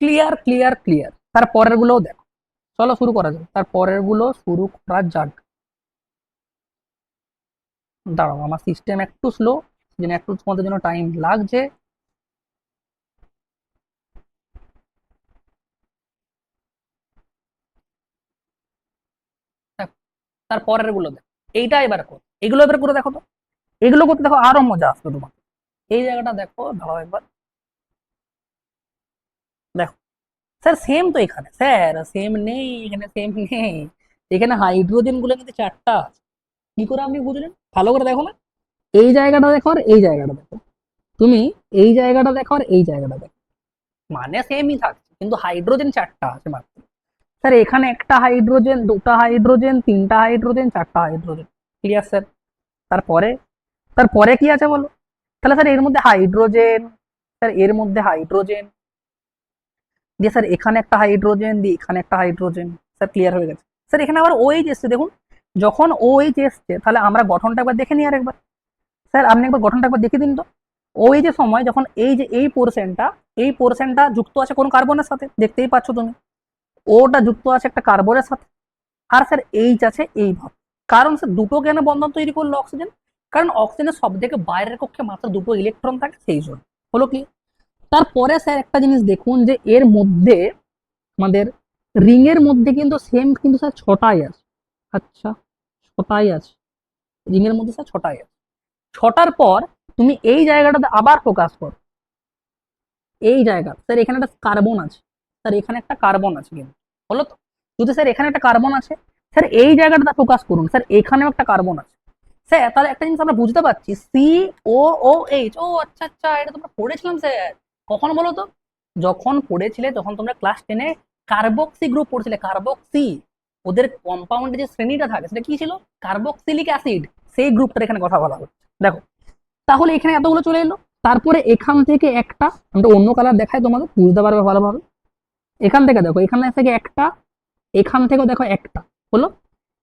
Speaker 1: Clear clear clear. তার পরের গুলোও দেখো, চলো শুরু করা যাক, তার পরের গুলো শুরু করা যাক। দাঁড়াও, আমার সিস্টেম একটু স্লো, যেন একটু তোমাদের জন্য টাইম লাগছে। দেখো, তার পরের গুলো দেখো, এইটা এবার করো, এগুলো এবার করে দেখো তো, এগুলো করতে দেখো আরো মজা আসবে তোমার। এই জায়গাটা দেখো, ধরো একবার দেখো, স্যার সেম তো এখানে, স্যার সেম নেই এখানে, সেম নেই এখানে, হাইড্রোজেন গুলো কিন্তু 4টা আছে। কি করে আপনি বুঝলেন? ভালো করে দেখো না, এই জায়গাটা দেখো আর এই জায়গাটা দেখো, তুমি এই জায়গাটা দেখো আর এই জায়গাটা দেখো, মানে সেমই থাকছে কিন্তু হাইড্রোজেন চারটা আছে মাত্র। স্যার এখানে একটা হাইড্রোজেন, দুটা হাইড্রোজেন, তিনটা হাইড্রোজেন, চারটা হাইড্রোজেন। Clear sir? তারপরে তারপরে কি আছে বলো? তাহলে স্যার এর মধ্যে হাইড্রোজেন, স্যার এর মধ্যে হাইড্রোজেন, দিয়ে স্যার এখানে একটা হাইড্রোজেন, দিয়ে এখানে একটা হাইড্রোজেন। স্যার ক্লিয়ার হয়ে গেছে। স্যার এখানে আবার ওএইচ এসছে দেখুন, যখন ওএইচ এসছে তাহলে আমরা গঠনটা একবার দেখে নিই আর একবার। স্যার আপনি একবার গঠনটা একবার দেখে দিন তো। ওএইচ এর সময় যখন এই যে এই পোর্শনটা যুক্ত আছে কোন কার্বনের সাথে, দেখতেই পাচ্ছ তুমি, ওটা যুক্ত আছে একটা কার্বনের সাথে, আর স্যার এইচ আছে এইভাবে। কারণ স্যার দুটো কেন বন্ধন তৈরি করলো অক্সিজেন? কারণ অক্সিজেনের সব থেকে বাইরের কক্ষে মাত্র দুটো ইলেকট্রন থাকে, সেই জন্য। হলো কি? তারপরে স্যার একটা জিনিস দেখুন যে এর মধ্যে আমাদের রিং এর মধ্যে কিন্তু সেম কিন্তু স্যার ছটাই আছে। আচ্ছা, ছটাই আছে রিং এর মধ্যে স্যার, ছটাই আছে। ছটার পর তুমি এই জায়গাটাতে আবার ফোকাস করো, এই জায়গা স্যার এখানে একটা কার্বন আছে, স্যার এখানে একটা কার্বন আছে কিন্তু, হলো তো? যদি স্যার এখানে একটা কার্বন আছে, স্যার এই জায়গাটাতে ফোকাস করুন, স্যার এখানেও একটা কার্বন আছে। স্যার তাহলে একটা জিনিস আমরা বুঝতে পারছি, সি ও ও এইচ, ও আচ্ছা আচ্ছা, এটা তোমরা পড়েছিলাম স্যার। কখন বলো তো? যখন পড়েছিলে তখন তোমরা ক্লাস 10-এ কার্বক্সি গ্রুপ পড়ছিলে, কার্বক্সি। ওদের কম্পাউন্ডে যে শ্রেণীটা থাকে সেটা কি ছিল? Carboxylic acid. সেই গ্রুপটার এখানে কথা বলা হচ্ছে, দেখো। তাহলে এখানে এতগুলো চলে এলো। তারপরে এখান থেকে একটা, আমি অন্য কালার দেখাই তোমাদের, বুঝতে পারবে ভালোভাবে। এখান থেকে দেখো, এখান থেকে একটা, এখান থেকেও দেখো একটা, হলো।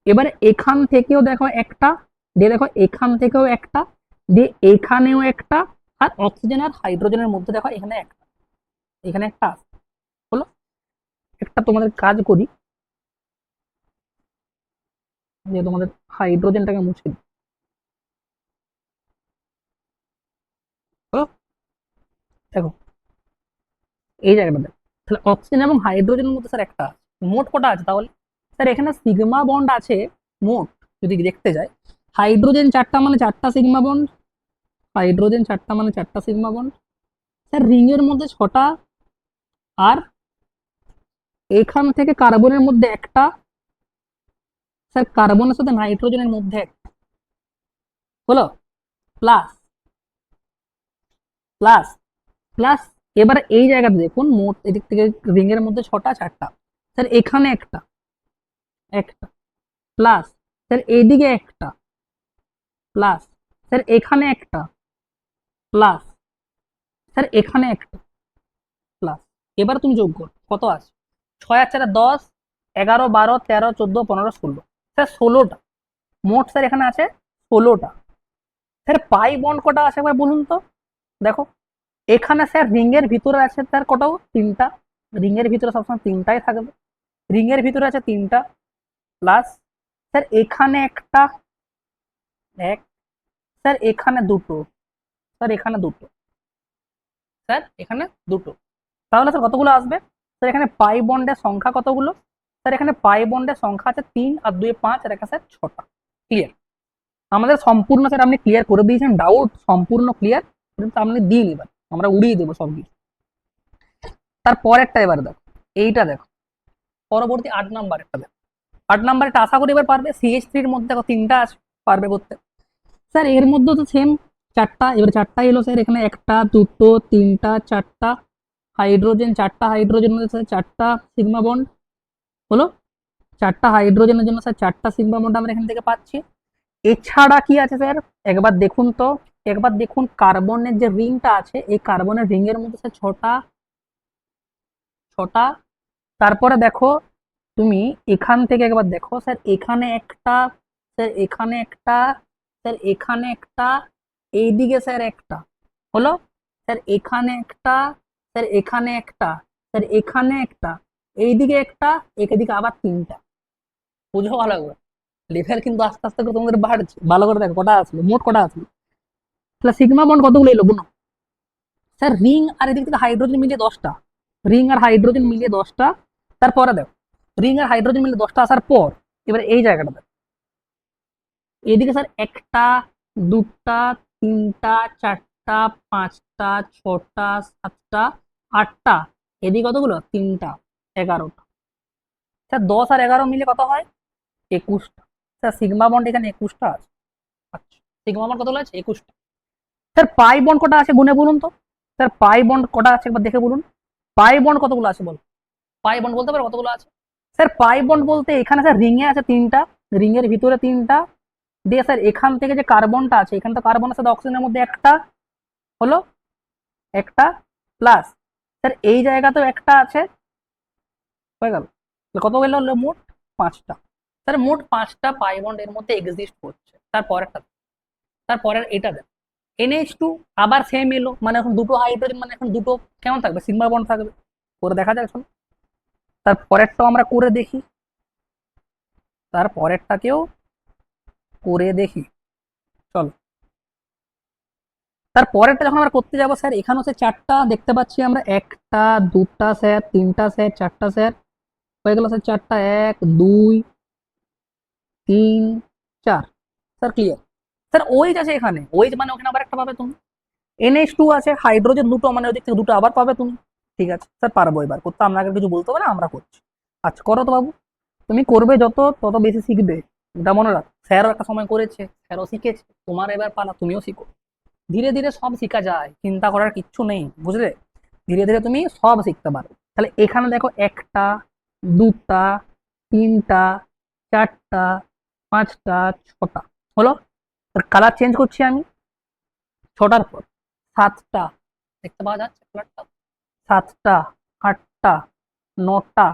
Speaker 1: এবারে এখান থেকেও দেখো একটা, দিয়ে দেখো এখান থেকেও একটা, দিয়ে এখানেও একটা, আর অক্সিজেন আর হাইড্রোজেনের মধ্যে দেখো এখানে একটা, এখানে একটা আছে, হলো। একটা তোমাদের কাজ করি, যে তোমাদের হাইড্রোজেনটাকে মুছে দিই, হলো। দেখো এই জায়গাটা দেখো, তাহলে অক্সিজেন এবং হাইড্রোজেনের মধ্যে স্যার একটা আছে। মোট কটা আছে তাহলে? স্যার এখানে সিগমা বন্ড আছে মোট, যদি দেখতে যাই, হাইড্রোজেন চারটা মানে চারটা সিগমা বন্ড, হাইড্রোজেন চারটা মানে চারটা সিগমা বন্ড। স্যার রিং এর মধ্যে ছটা, আর এখান থেকে কার্বনের মধ্যে একটা, স্যার কার্বনের সাথে নাইট্রোজেনের মধ্যে একটা, হলো। প্লাস প্লাস প্লাস, এবারে এই জায়গাতে দেখুন, মোট এদিক থেকে রিং এর মধ্যে ছটা, চারটা। স্যার এখানে একটা, একটা প্লাস, স্যার এইদিকে একটা প্লাস, স্যার এখানে একটা প্লাস, স্যার এখানে একটা প্লাস। এবার তুমি যোগ করো কত আছে। 6 আর 4 10, 11, 12, 13, 14, 15, 16, স্যার 16টা মোট স্যার এখানে আছে, 16টা। স্যার পাই বন্ড কটা আছে একবার বলুন তো, দেখো। এখানে স্যার রিং এর ভিতরে আছে স্যার কটাও, তিনটা। রিং এর ভিতরে সবসময় তিনটাই থাকবে, রিং এর ভিতরে আছে তিনটা, প্লাস স্যার এখানে একটা, এক, স্যার এখানে দুটো, স্যার এখানে দুটো, স্যার এখানে দুটো। তাহলে স্যার কতগুলো আসবে? স্যার এখানে পাই বন্ডের সংখ্যা কতগুলো? স্যার এখানে পাই বন্ডের সংখ্যা আছে 3, আর 2 5, আর একা স্যার 6টা। ক্লিয়ার? আমাদের সম্পূর্ণ স্যার আপনি ক্লিয়ার করে দিয়েছেন, ডাউট সম্পূর্ণ ক্লিয়ার, কিন্তু আপনি দিন, এবার আমরা উড়িয়ে দেবো সব কিছু। তারপরেরটা এবার দেখো, এইটা দেখো, পরবর্তী 8 নাম্বার একটা দেখো। 8 নাম্বারটা আশা করি এবার পারবে। CH3-র মধ্যে দেখো তিনটা আছে, পারবে করতে। স্যার এর মধ্যে তো সেম চারটা, এবার চারটা এলো স্যার, এখানে একটা, দুটো, তিনটা, চারটা হাইড্রোজেন, চারটা হাইড্রোজেন মধ্যে স্যার চারটা সিগমা বন্ড, হলো। চারটা হাইড্রোজেনের জন্য স্যার চারটা সিগমা বন্ড আমরা এখান থেকে পাচ্ছি। এছাড়া কি আছে স্যার একবার দেখুন তো, একবার দেখুন কার্বনের যে রিংটা আছে, এই কার্বনের রিং এর মধ্যে স্যার ছটা, ছটা। তারপরে দেখো তুমি এখান থেকে একবার দেখো, স্যার এখানে একটা, স্যার এখানে একটা, স্যার এখানে একটা, এইদিকে স্যার একটা, হলো। স্যার এখানে একটা, স্যার এখানে একটা, স্যার এখানে একটা, এইদিকে একটা, এদিকে আবার তিনটা। বুঝো ভালো করে, লেভেল কিন্তু আস্তে আস্তে করে তোমাদের বাড়ছে। ভালো করে দেখো কটা আসলো, মোট কটা আসলো। তাহলে সিগমা বন্ড কতগুলো এলো গুণ। স্যার রিং আর এদিক থেকে হাইড্রোজেন মিলিয়ে 10টা, রিং আর হাইড্রোজেন মিলিয়ে 10টা। তারপরে দেখো রিং আর হাইড্রোজেন মিলিয়ে 10টা আসার পর এবার এই জায়গাটা দেখো, এদিকে স্যার একটা, দুটা, তিনটা, চারটা, পাঁচটা, ছটা, সাতটা, আটটা, এদিকে কতগুলো, তিনটা, 11টা। স্যার 10 আর 11 মিলে কত হয়, 21টা। স্যার সিগমা বন্ড এখানে 21টা আছে। আচ্ছা, সিগমা বন্ড কতগুলো আছে, 21টা। স্যার পাই বন্ড কটা আছে গুনে বলুন তো, স্যার পাই বন্ড কটা আছে একবার দেখে বলুন, পাই বন্ড কতগুলো আছে বল, পাই বন্ড বলতে পারো কতগুলো আছে? স্যার পাই বন্ড বলতে এখানে স্যার রিং এ আছে তিনটা, রিং এর ভিতরে তিনটা, দিয়ে স্যার এখান থেকে যে কার্বনটা আছে এখানে তো কার্বনের সাথে অক্সিজেনের মধ্যে একটা হলো, একটা প্লাস স্যার এই জায়গাতেও একটা আছে, হয়ে গেল, কত গেল হলো মোট পাঁচটা। স্যার মোট পাঁচটা পাই বন্ড এর মধ্যে এক্সিস্ট করছে। তারপরেরটা, তারপরের এটা দেখ NH2 আবার সেম এলো, মানে এখন দুটো হাইড্রোজেন, মানে এখন দুটো কেমন থাকবে, সিগমা বন্ড থাকবে, করে দেখা যাক এখন। তারপরেরটাও আমরা করে দেখি, তারপরেরটাকেও করে দেখি, চলো। তারপরেরটা যখন আমরা করতে যাবো স্যার এখানেও স্যার চারটা দেখতে পাচ্ছি আমরা, একটা দুটা স্যার তিনটা স্যার চারটা স্যার, হয়ে গেল স্যার চারটা, এক দুই তিন চার, স্যার ক্লিয়ার। স্যার ওইচ আছে এখানে, ওইচ মানে ওখানে আবার একটা পাবে তুমি, NH2 আছে, হাইড্রোজেন দুটো, মানে ওদিক থেকে দুটো আবার পাবে তুমি। ঠিক আছে স্যার, পারবো এবার করতে, আপনাকে কিছু বলতে হবে না, আমরা করছি। আচ্ছা করো তো বাবু, তুমি করবে যত তত বেশি শিখবে, এটা মনে রাখ, স্যারও একটা সময় করেছে, স্যারও শিখেছে, তোমার এবার পালা, তুমিও শিখো। ধীরে ধীরে সব শেখা যায়, চিন্তা করার কিচ্ছু নেই, বুঝলে, ধীরে ধীরে তুমি সব শিখতে পারো। তাহলে এখানে দেখো একটা দুটা তিনটা চারটা পাঁচটা ছটা হলো, কালার চেঞ্জ করছি আমি, ছটার পর সাতটা, দেখতে পাওয়া যাচ্ছে কালারটা, সাতটা আটটা নটা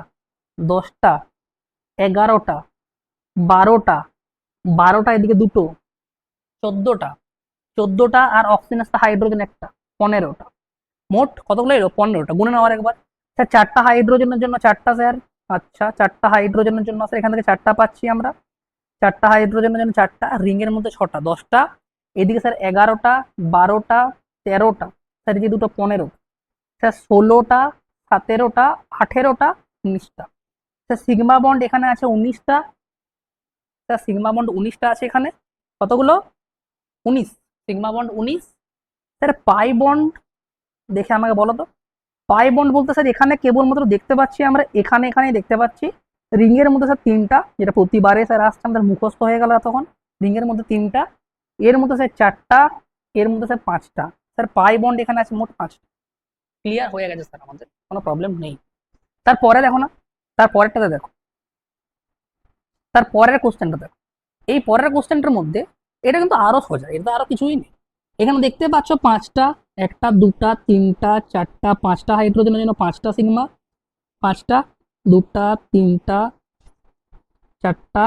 Speaker 1: দশটা এগারোটা বারোটা, বারোটা এদিকে দুটো, চোদ্দটা, চোদ্দটা আর অক্সিজেন আছে হাইড্রোজেন একটা, পনেরোটা, মোট কতগুলো এলো, পনেরোটা, গুনে নেওয়ার একবার। স্যার চারটা হাইড্রোজেনের জন্য চারটা স্যার, আচ্ছা চারটা হাইড্রোজেনের জন্য স্যার এখান থেকে চারটা পাচ্ছি আমরা, চারটা হাইড্রোজেনের জন্য চারটা, রিং এর মধ্যে ছটা, দশটা, এদিকে স্যার এগারোটা বারোটা তেরোটা, স্যার যে দুটো পনেরো, স্যার ষোলোটা সতেরোটা আঠেরোটা উনিশটা, স্যার সিগমা বন্ড এখানে আছে উনিশটা, স্যার সিগমা বন্ড উনিশটা আছে এখানে, কতগুলো, উনিশ, সিগমা বন্ড উনিশ। স্যার পাই বন্ড দেখে আমাকে বলো তো, পাই বন্ড বলতে স্যার এখানে কেবলমাত্র দেখতে পাচ্ছি আমরা, এখানে এখানে দেখতে পাচ্ছি, রিং এর মধ্যে স্যার তিনটা, যেটা প্রতিবারে স্যার আসছে আমাদের মুখস্থ হয়ে গেল তখন, রিং এর মধ্যে তিনটা, এর মধ্যে স্যার চারটা, এর মধ্যে স্যার পাঁচটা, স্যার পাই বন্ড এখানে আছে মোট পাঁচটা। ক্লিয়ার হয়ে গেছে স্যার, আমাদের কোনো প্রবলেম নেই। তারপরে দেখো না, তারপরেরটাতে দেখো, তারপরের কোশ্চেনটা দেখো, এই পরের কোশ্চেনটার মধ্যে এটা কিন্তু আরো সোজা, এটা আরো কিছুই নেই, এখানে দেখতে পাচ্ছ পাঁচটা, একটা দুটা তিনটা চারটা পাঁচটা হাইড্রোজেনের জন্য পাঁচটা সিগমা, পাঁচটা দুটা তিনটা চারটা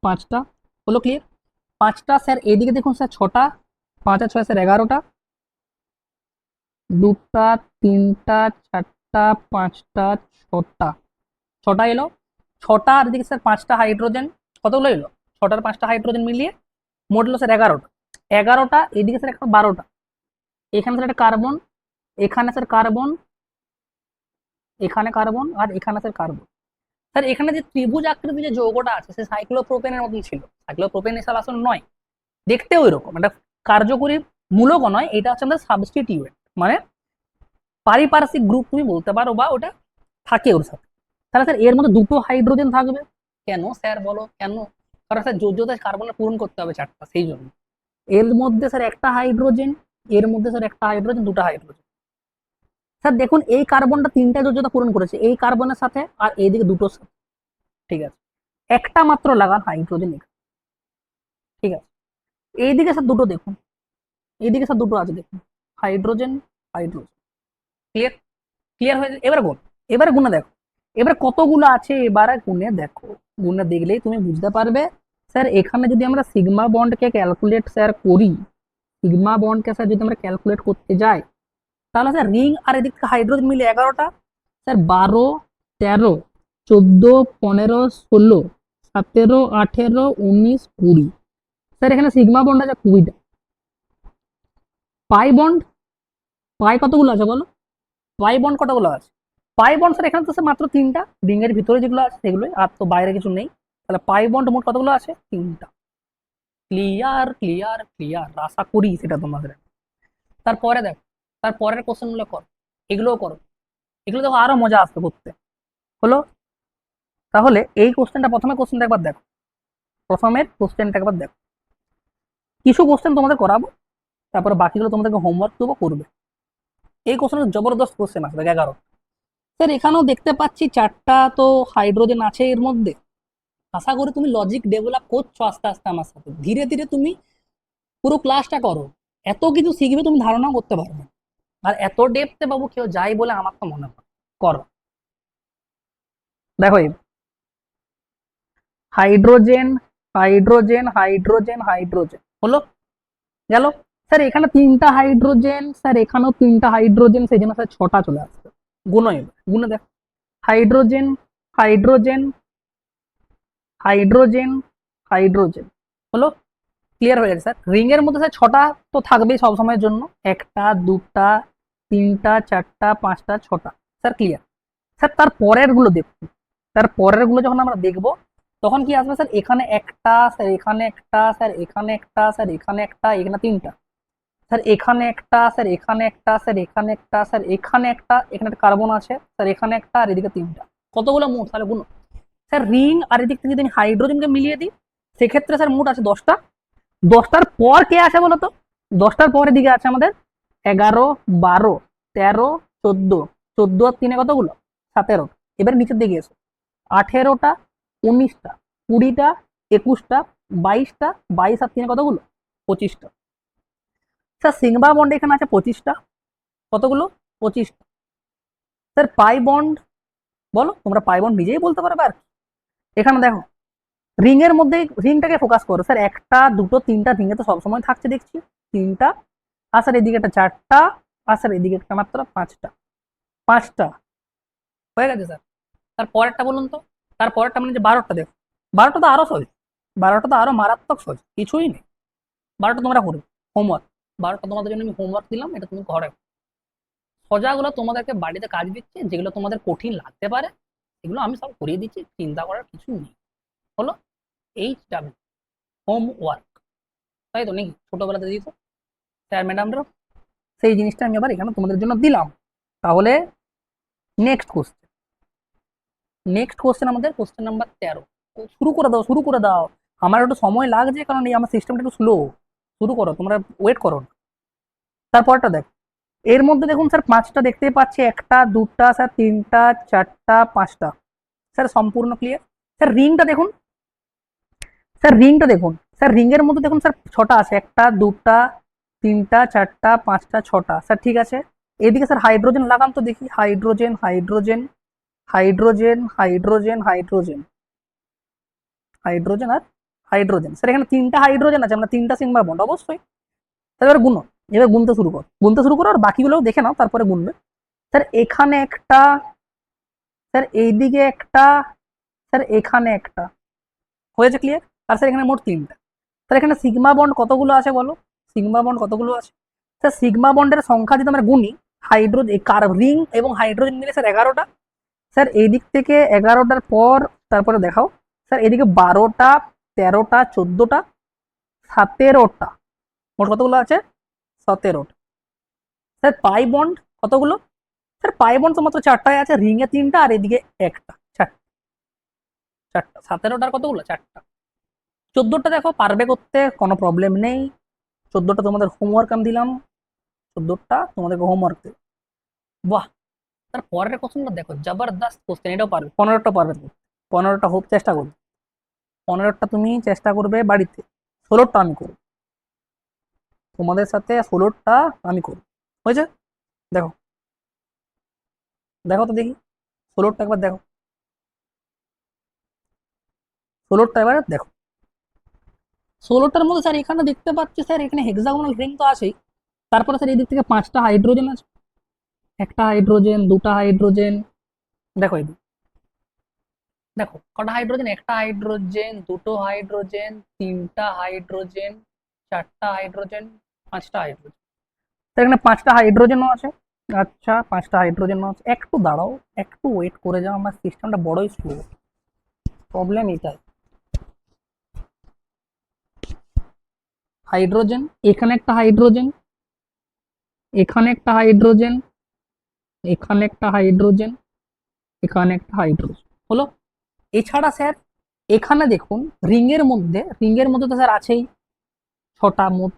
Speaker 1: পাঁচটা, হলো ক্লিয়ার। পাঁচটা স্যার এদিকে দেখুন স্যার ছটা, পাঁচ আর ছয় স্যার এগারোটা, দুটা তিনটা চারটা পাঁচটা ছটা, ছটা এলো, ছটা আর এদিকে স্যার পাঁচটা হাইড্রোজেন, কতগুলো এলো, ছটার পাঁচটা হাইড্রোজেন মিলিয়ে মোট হলো স্যার এগারোটা, এগারোটা এদিকে স্যার একটা বারোটা, এখানে স্যার একটা কার্বন, এখানে স্যার কার্বন, এখানে কার্বন আর এখানে স্যার কার্বন। স্যার এখানে যে ত্রিভুজ আকৃতি যে যৌগটা আছে সে সাইক্লোপ্রোপেনের মতন ছিল, সাইক্লোপ্রোপেন এসব আসলে নয়, দেখতেও এরকম, এটা কার্যকরী মূলকও নয়, এটা হচ্ছে আমাদের সাবস্টিটিউয়েন্ট, মানে পারিপার্শ্বিক গ্রুপ তুমি বলতে পারো, বা ওটা থাকে ওর সাথে। তাহলে স্যার এর মধ্যে দুটো হাইড্রোজেন থাকবে, কেন স্যার বলো কেন, কারণ স্যার যোজ্যতা কার্বনে পূরণ করতে হবে চারটা, সেই জন্য। এর মধ্যে স্যার একটা হাইড্রোজেন, এর মধ্যে স্যার একটা হাইড্রোজেন, দুটো হাইড্রোজেন। স্যার দেখুন এই কার্বনটা তিনটা যোজ্যতা পূরণ করেছে এই কার্বনের সাথে আর এইদিকে দুটোর সাথে, ঠিক আছে, একটা মাত্র লাগান হাইড্রোজেন এখানে, ঠিক আছে, এইদিকে স্যার দুটো দেখুন, এইদিকে স্যার দুটো আছে দেখুন, হাইড্রোজেন হাইড্রোজেন, ক্লিয়ার, ক্লিয়ার হয়ে যায়। এবার গুণ, এবার গুণে দেখো, এবার কতগুলো আছে এবারে গুণে দেখো, গুণে দেখলেই তুমি বুঝতে পারবে। স্যার এখানে যদি আমরা সিগমা বন্ডকে ক্যালকুলেট স্যার করি, সিগমা বন্ডকে স্যার যদি আমরা ক্যালকুলেট করতে যাই, তাহলে স্যার রিং আর এদিক থেকে হাইড্রোজেন মিলে এগারোটা, স্যার বারো তেরো চোদ্দ পনেরো ষোলো সতেরো আঠেরো উনিশ কুড়ি, স্যার এখানে সিগমা বন্ড আছে কুড়িটা, পাই বন্ড, পাই কতগুলো আছে বলো, পাই বন্ড কতগুলো আছে, পাই বন্ড স্যার এখানে তো স্যার মাত্র তিনটা, রিং এর ভিতরে যেগুলো আছে সেগুলোই, আর তো বাইরে কিছু নেই, তাহলে পাই বন্ড মোট কতগুলো আছে, তিনটা। ক্লিয়ার ক্লিয়ার ক্লিয়ার, আশা করি সেটা তোমাদের। তারপরে দেখো, তারপরের কোশ্চেন গুলো করো, এগুলোও করো, এগুলো দেখো আরো মজা আসবে করতে, হলো। তাহলে এই কোশ্চেনটা, প্রথমে কোশ্চেনটা একবার দেখো, প্রথমের কোশ্চেনটা একবার দেখো, কিছু কোশ্চেন তোমাদের করাবো, তারপরে বাকিগুলো তোমাদেরকে হোমওয়ার্ক দেবো, করবে। এই কোশ্চেন জবরদস্ত কোশ্চেন আসবে 11। স্যার এখানেও দেখতে পাচ্ছি 4টা তো হাইড্রোজেন আছে এর মধ্যে। আশা করি তুমি লজিক ডেভেলপ করছো আস্তে আস্তে আমার সাথে, ধীরে ধীরে তুমি পুরো ক্লাসটা করো, এত কিছু শিখবে তুমি ধারণা করতে পারবে। আর এত ডেপথে বাবু কেউ যায় বলে আমার তো মনে হয়। করো, দেখো হাইড্রোজেন হাইড্রোজেন হাইড্রোজেন হাইড্রোজেন হলো, গেল। স্যার এখানে 3টা হাইড্রোজেন, স্যার এখানেও 3টা হাইড্রোজেন, সেই জন্য স্যার 6টা চলে আসছে। গুণ গুণে দেখ, হাইড্রোজেন হাইড্রোজেন হাইড্রোজেন হাইড্রোজেন হলো, ক্লিয়ার হয়ে গেছে। স্যার রিং এর মধ্যে স্যার 6টা তো থাকবেই সব সময়ের জন্য, 1টা 2টা 3টা 4টা 5টা 6টা, স্যার ক্লিয়ার। স্যার তার পরের গুলো দেখুন, তার পরের গুলো যখন আমরা দেখবো তখন কি আসবে, স্যার এখানে একটা, স্যার এখানে একটা, স্যার এখানে একটা, স্যার এখানে একটা, এখানে 3টা, স্যার এখানে একটা, স্যার এখানে একটা, স্যার এখানে একটা, স্যার এখানে একটা, এখানে একটা কার্বন আছে, স্যার এখানে একটা, আর এদিকে 3টা, কতগুলো মোট তাহলে গুণ। স্যার রিং আর এদিক থেকে যদি হাইড্রোজেনকে মিলিয়ে দিই সেক্ষেত্রে স্যার মোট আছে 10টা। 10টার পর কে আছে বলতো, 10টার পরের দিকে আছে আমাদের 11 12 13 14, 14 আর 3 কতগুলো 17। এবার নিচের দিকে এসো, 18টা 19টা 20টা 21টা 22টা, 22 আর 3 কতগুলো 25টা। স্যার সিগমা বন্ড এখানে আছে 25টা, কতগুলো 25টা। স্যার পাই বন্ড, বলো তোমরা পাই বন্ড নিজেই বলতে পারবে। আর এখানে দেখো রিং এর মধ্যে, রিংটাকে ফোকাস করো স্যার, 1টা 2টো 3টা রিং এ তো সবসময় থাকছে দেখছি 3টা, আর স্যার এদিকে একটা 4টা, আর স্যার এদিকে একটা মাত্র 5টা, 5টা হয়ে গেছে স্যার। তার পরেরটা বলুন তো, তার পরেরটা মানে যে 12টা দেখো, 12টা তো আরো সহজ, 12টা তো আরো মারাত্মক সহজ, কিছুই নেই। 12টা তোমরা করবে হোমওয়ার্ক, 12টা তোমাদের জন্য আমি হোমওয়ার্ক দিলাম, এটা তুমি ঘরে সোজাগুলো তোমাদেরকে বাড়িতে কাজ দিচ্ছে, যেগুলো তোমাদের কঠিন লাগতে পারে এগুলো আমি সব করিয়ে দিচ্ছি, চিন্তা করার কিছু নেই। হলো HW হোমওয়ার্ক, তাই তো নাকি ছোটবেলাতে দিত স্যার ম্যাডামরা, সেই জিনিসটা আমি আবার এখানে তোমাদের জন্য দিলাম। তাহলে নেক্সট কোশ্চেন, নেক্সট কোশ্চেন আমাদের কোশ্চেন নাম্বার 13। শুরু করে দাও, শুরু করে দাও, আমার একটু সময় লাগছে কারণ এই আমার সিস্টেমটা একটু স্লো। শুরু করো, তোমরা ওয়েট করো। তারপরটা দেখো, এর মধ্যে দেখুন স্যার 5টা দেখতেই পাচ্ছি, 1টা 2টা স্যার 3টা 4টা 5টা, স্যার সম্পূর্ণ ক্লিয়ার। স্যার রিংটা দেখুন, স্যার রিংটা দেখুন, স্যার রিং এর মধ্যে দেখুন স্যার 6টা আছে, 1টা 2টা 3টা 4টা 5টা 6টা, স্যার ঠিক আছে। এদিকে স্যার হাইড্রোজেন লাগান তো দেখি, hydrogen hydrogen hydrogen hydrogen hydrogen hydrogen আর হাইড্রোজেন, স্যার এখানে 3টা হাইড্রোজেন আছে, আমরা 3টা সিগমা বন্ড অবশ্যই। এবার গুনো, এবার গুনতে শুরু করো, গুনতে শুরু করো আর বাকিগুলো দেখে নাও তারপরে গুনবে। স্যার এখানে একটা, স্যার এইদিকে একটা, স্যার এখানে একটা, হয়েছে ক্লিয়ার। আর স্যার এখানে মোট 3টা। স্যার এখানে সিগমা বন্ড কতগুলো আছে বলো, সিগমা বন্ড কতগুলো আছে। স্যার সিগমা বন্ডের সংখ্যা যদি আমরা গুনি, হাইড্রোজেন রিং এবং হাইড্রোজেন মিলে স্যার 11টা। স্যার এই দিক থেকে 11টার পর তারপরে দেখাও, স্যার এদিকে 12টা 13টা 14টা 17টা, মোট কতগুলো আছে 17টা। স্যার পাই বন্ড কতগুলো, স্যার পাই বন্ড তো মাত্র 4টাই আছে, রিং এ 3টা আর এদিকে একটা, 4টা, 4টা 17টার কতগুলো 4টা। 14টা দেখো পারবে করতে, কোনো প্রবলেম নেই। 14টা তোমাদের হোমওয়ার্ক আমি দিলাম, 14টা তোমাদেরকে হোমওয়ার্ক দিই। বাহ, তার পরের কোশ্চেনটা দেখো জবরদস্ত কোশ্চেন, এটাও পারবে, 15টা পারবে তুমি, 15টা হোক চেষ্টা করবে, 15টা তুমি চেষ্টা করবে বাড়িতে, 16টা আমি করবো তোমাদের সাথে, 16টা আমি করবো, হয়েছে। দেখো, দেখো তো দেখি 16টা একবার দেখো, 16টা এবার দেখো। 16টার মধ্যে স্যার এখানে দেখতে পাচ্ছি, স্যার এখানে হেক্সাগোনাল রিং তো আছেই, তারপরে স্যার এই দিক থেকে 5টা হাইড্রোজেন আছে, একটা হাইড্রোজেন 2টা হাইড্রোজেন, দেখো এই দেখো কটা হাইড্রোজেন, একটা হাইড্রোজেন 2টো হাইড্রোজেন 3টা হাইড্রোজেন 4টা হাইড্রোজেন 5টা হাইড্রোজেন, এখানে 5টা হাইড্রোজেনও আছে। আচ্ছা 5টা হাইড্রোজেনও আছে, একটু দাঁড়াও, একটু ওয়েট করে যাও, আমার সিস্টেমটা বড়ই স্লো, প্রবলেম এটাই। হাইড্রোজেন, এখানে একটা হাইড্রোজেন, এখানে একটা হাইড্রোজেন, এখানে একটা হাইড্রোজেন, এখানে একটা হাইড্রোজেন হলো। এছাড়া স্যার এখানে দেখুন রিং এর মধ্যে তো স্যার আছেই 6টা মোট,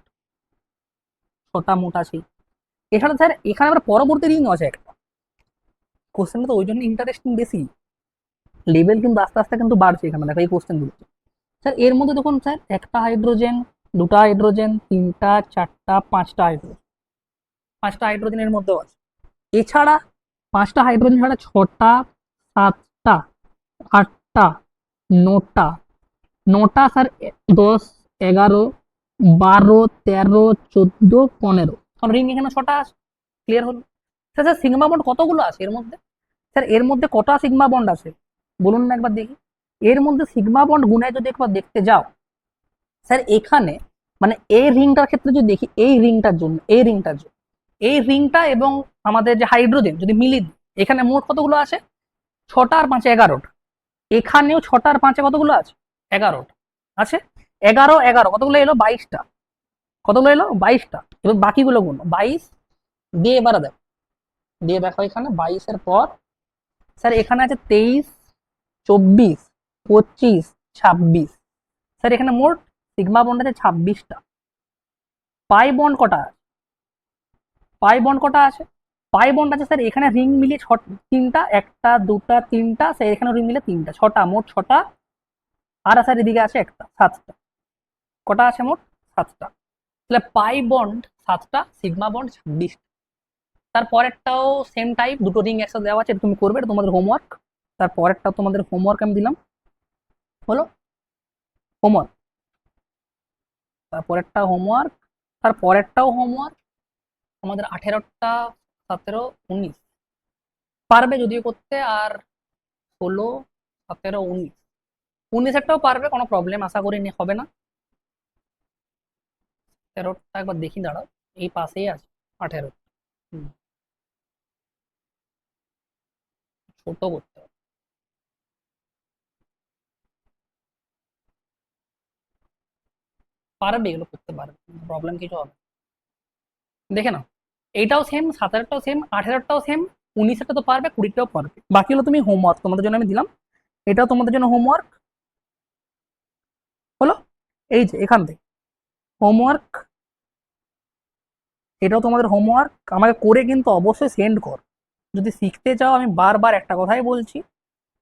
Speaker 1: ছটা মোট আছে। এছাড়া স্যার এখানে আবার পরবর্তী রিং আছে একটা, কোশ্চেনটা তো ওই জন্য ইন্টারেস্টিং বেশি, লেভেল কিন্তু আস্তে আস্তে কিন্তু বাড়ছে এখানে দেখো এই কোশ্চেনগুলো। স্যার এর মধ্যে দেখুন স্যার একটা হাইড্রোজেন, দুটা হাইড্রোজেন, তিনটা, চারটা, পাঁচটা হাইড্রোজেন, পাঁচটা হাইড্রোজেনের মধ্যেও আছে। এছাড়া পাঁচটা হাইড্রোজেন ছাড়া ছটা, সাতটা, আটটা, নটা, নটা স্যার 10, 11, 12, 13, 14, 15, রিং এখানে ছটা আছে। ক্লিয়ার হলো? স্যার স্যার সিগমা বন্ড কতগুলো আছে এর মধ্যে? স্যার এর মধ্যে কটা সিগমা বন্ড আছে বলুন না একবার দেখি। এর মধ্যে সিগমা বন্ড গুণায় যদি একবার দেখতে যাও স্যার, এখানে মানে এই রিংটার ক্ষেত্রে যদি দেখি, এই রিংটার জন্য, এই রিংটার জন্য, এই রিংটা এবং আমাদের যে হাইড্রোজেন যদি মিলিয়ে দিই, এখানে মোট কতগুলো আছে? ছটা আর পাঁচে 11টা। এখানেও ছটা আর পাঁচে কতগুলো আছে? 11টা আছে। 11, 11 কতগুলো এলো? 22টা। কতগুলো এলো? 22টা। এবার বাকিগুলো গুলো 22 দিয়ে এবারে দেখো, দিয়ে দেখো এখানে 22-এর পর স্যার এখানে আছে 23, 24, 25, 26। স্যার এখানে মোট সিগমা বন্ড আছে 26টা। পাই বন্ড কটা আছে? পাই বন্ড কটা আছে? পাই বন্ড আছে স্যার এখানে রিং মিলিয়ে তিনটা, একটা, দুটা, তিনটা, স্যার এখানে রিং মিলে তিনটা, ছটা, মোট ছটা। আর স্যার এদিকে আছে একটা, সাতটা। কটা আছে মোট? সাতটা। তাহলে পাই বন্ড সাতটা, সিগমা বন্ড 26টা। তারপরেরটাও সেম টাইপ, দুটো রিং একসাথে দেওয়া আছে, এটা তুমি করবে, এটা তোমাদের হোমওয়ার্ক। তারপরেরটাও তোমাদের হোমওয়ার্ক আমি দিলাম, হলো হোমওয়ার্ক। তারপরেরটা হোমওয়ার্ক, তারপরেরটাও হোমওয়ার্ক। আমাদের 18টা, 17, 19 পারবে যদিও করতে, আর 16, 17, 19, 19-এরটাও পারবে, কোনো প্রবলেম আশা করি হবে না। 13টা একবার দেখি, দাঁড়াও, এই পাশেই আছে 18। ছোট করতে হবে, পারবে, এগুলো করতে পারবে, প্রবলেম কিছু হবে না। দেখে নাও, এইটাও সেম, 17টাও সেম, 18টাও সেম, 19-এরটা তো পারবে, 20টাও পারবে। বাকি হলো তুমি হোমওয়ার্ক, তোমাদের জন্য আমি দিলাম, এটাও তোমাদের জন্য হোমওয়ার্ক, হলো এই যে এখান থেকে হোমওয়ার্ক, এটাও তোমাদের হোমওয়ার্ক। আমাকে করে কিন্তু অবশ্যই সেন্ড কর। যদি শিখতে চাও, আমি বারবার একটা কথাই বলছি,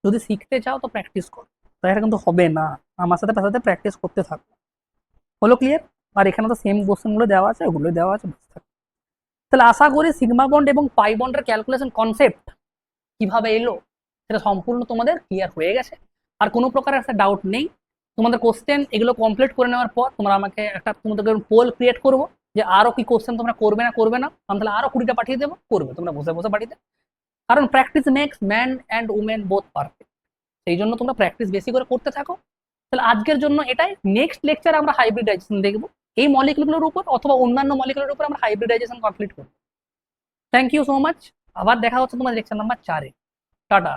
Speaker 1: যদি শিখতে চাও তো প্র্যাকটিস কর, তো এটা কিন্তু হবে না, আমার সাথে সাথে প্র্যাকটিস করতে থাকো। হলো ক্লিয়ার? আর এখানে তো সেম কোশ্চেন গুলো দেওয়া আছে, ওগুলো দেওয়া আছে, তাহলে আশা করি সিগমা বন্ড এবং পাই বন্ডের ক্যালকুলেশন কনসেপ্ট কিভাবে এলো সেটা সম্পূর্ণ তোমাদের ক্লিয়ার হয়ে গেছে, আর কোনো প্রকার একটা ডাউট নেই। তোমাদের কোশ্চেন এগুলো কমপ্লিট করে নেওয়ার পর তোমরা আমাকে একটা, তোমাদেরকে পোল ক্রিয়েট করবো যে আরো কি কোশ্চেন তোমরা করবে না করবে না, আমি তাহলে আরো 20টা পাঠিয়ে দেবো, করবে তোমরা বসে বসে পাঠিয়ে দেবে। কারণ practice makes man and women both perfect, সেই জন্য তোমরা প্র্যাকটিস বেশি করে করতে থাকো। তাহলে আজকের জন্য এটাই, নেক্সট লেকচারে আমরা হাইব্রিডাইজেশন দেখবো, এই মলিকুলগুলোর উপর অথবা অন্যান্য মলিকুলের উপর আমরা হাইব্রিডাইজেশন কমপ্লিট করবো। থ্যাংক ইউ সো মাচ, আবার দেখা হচ্ছে তোমার লেকচার নাম্বার 4-এ। টাটা।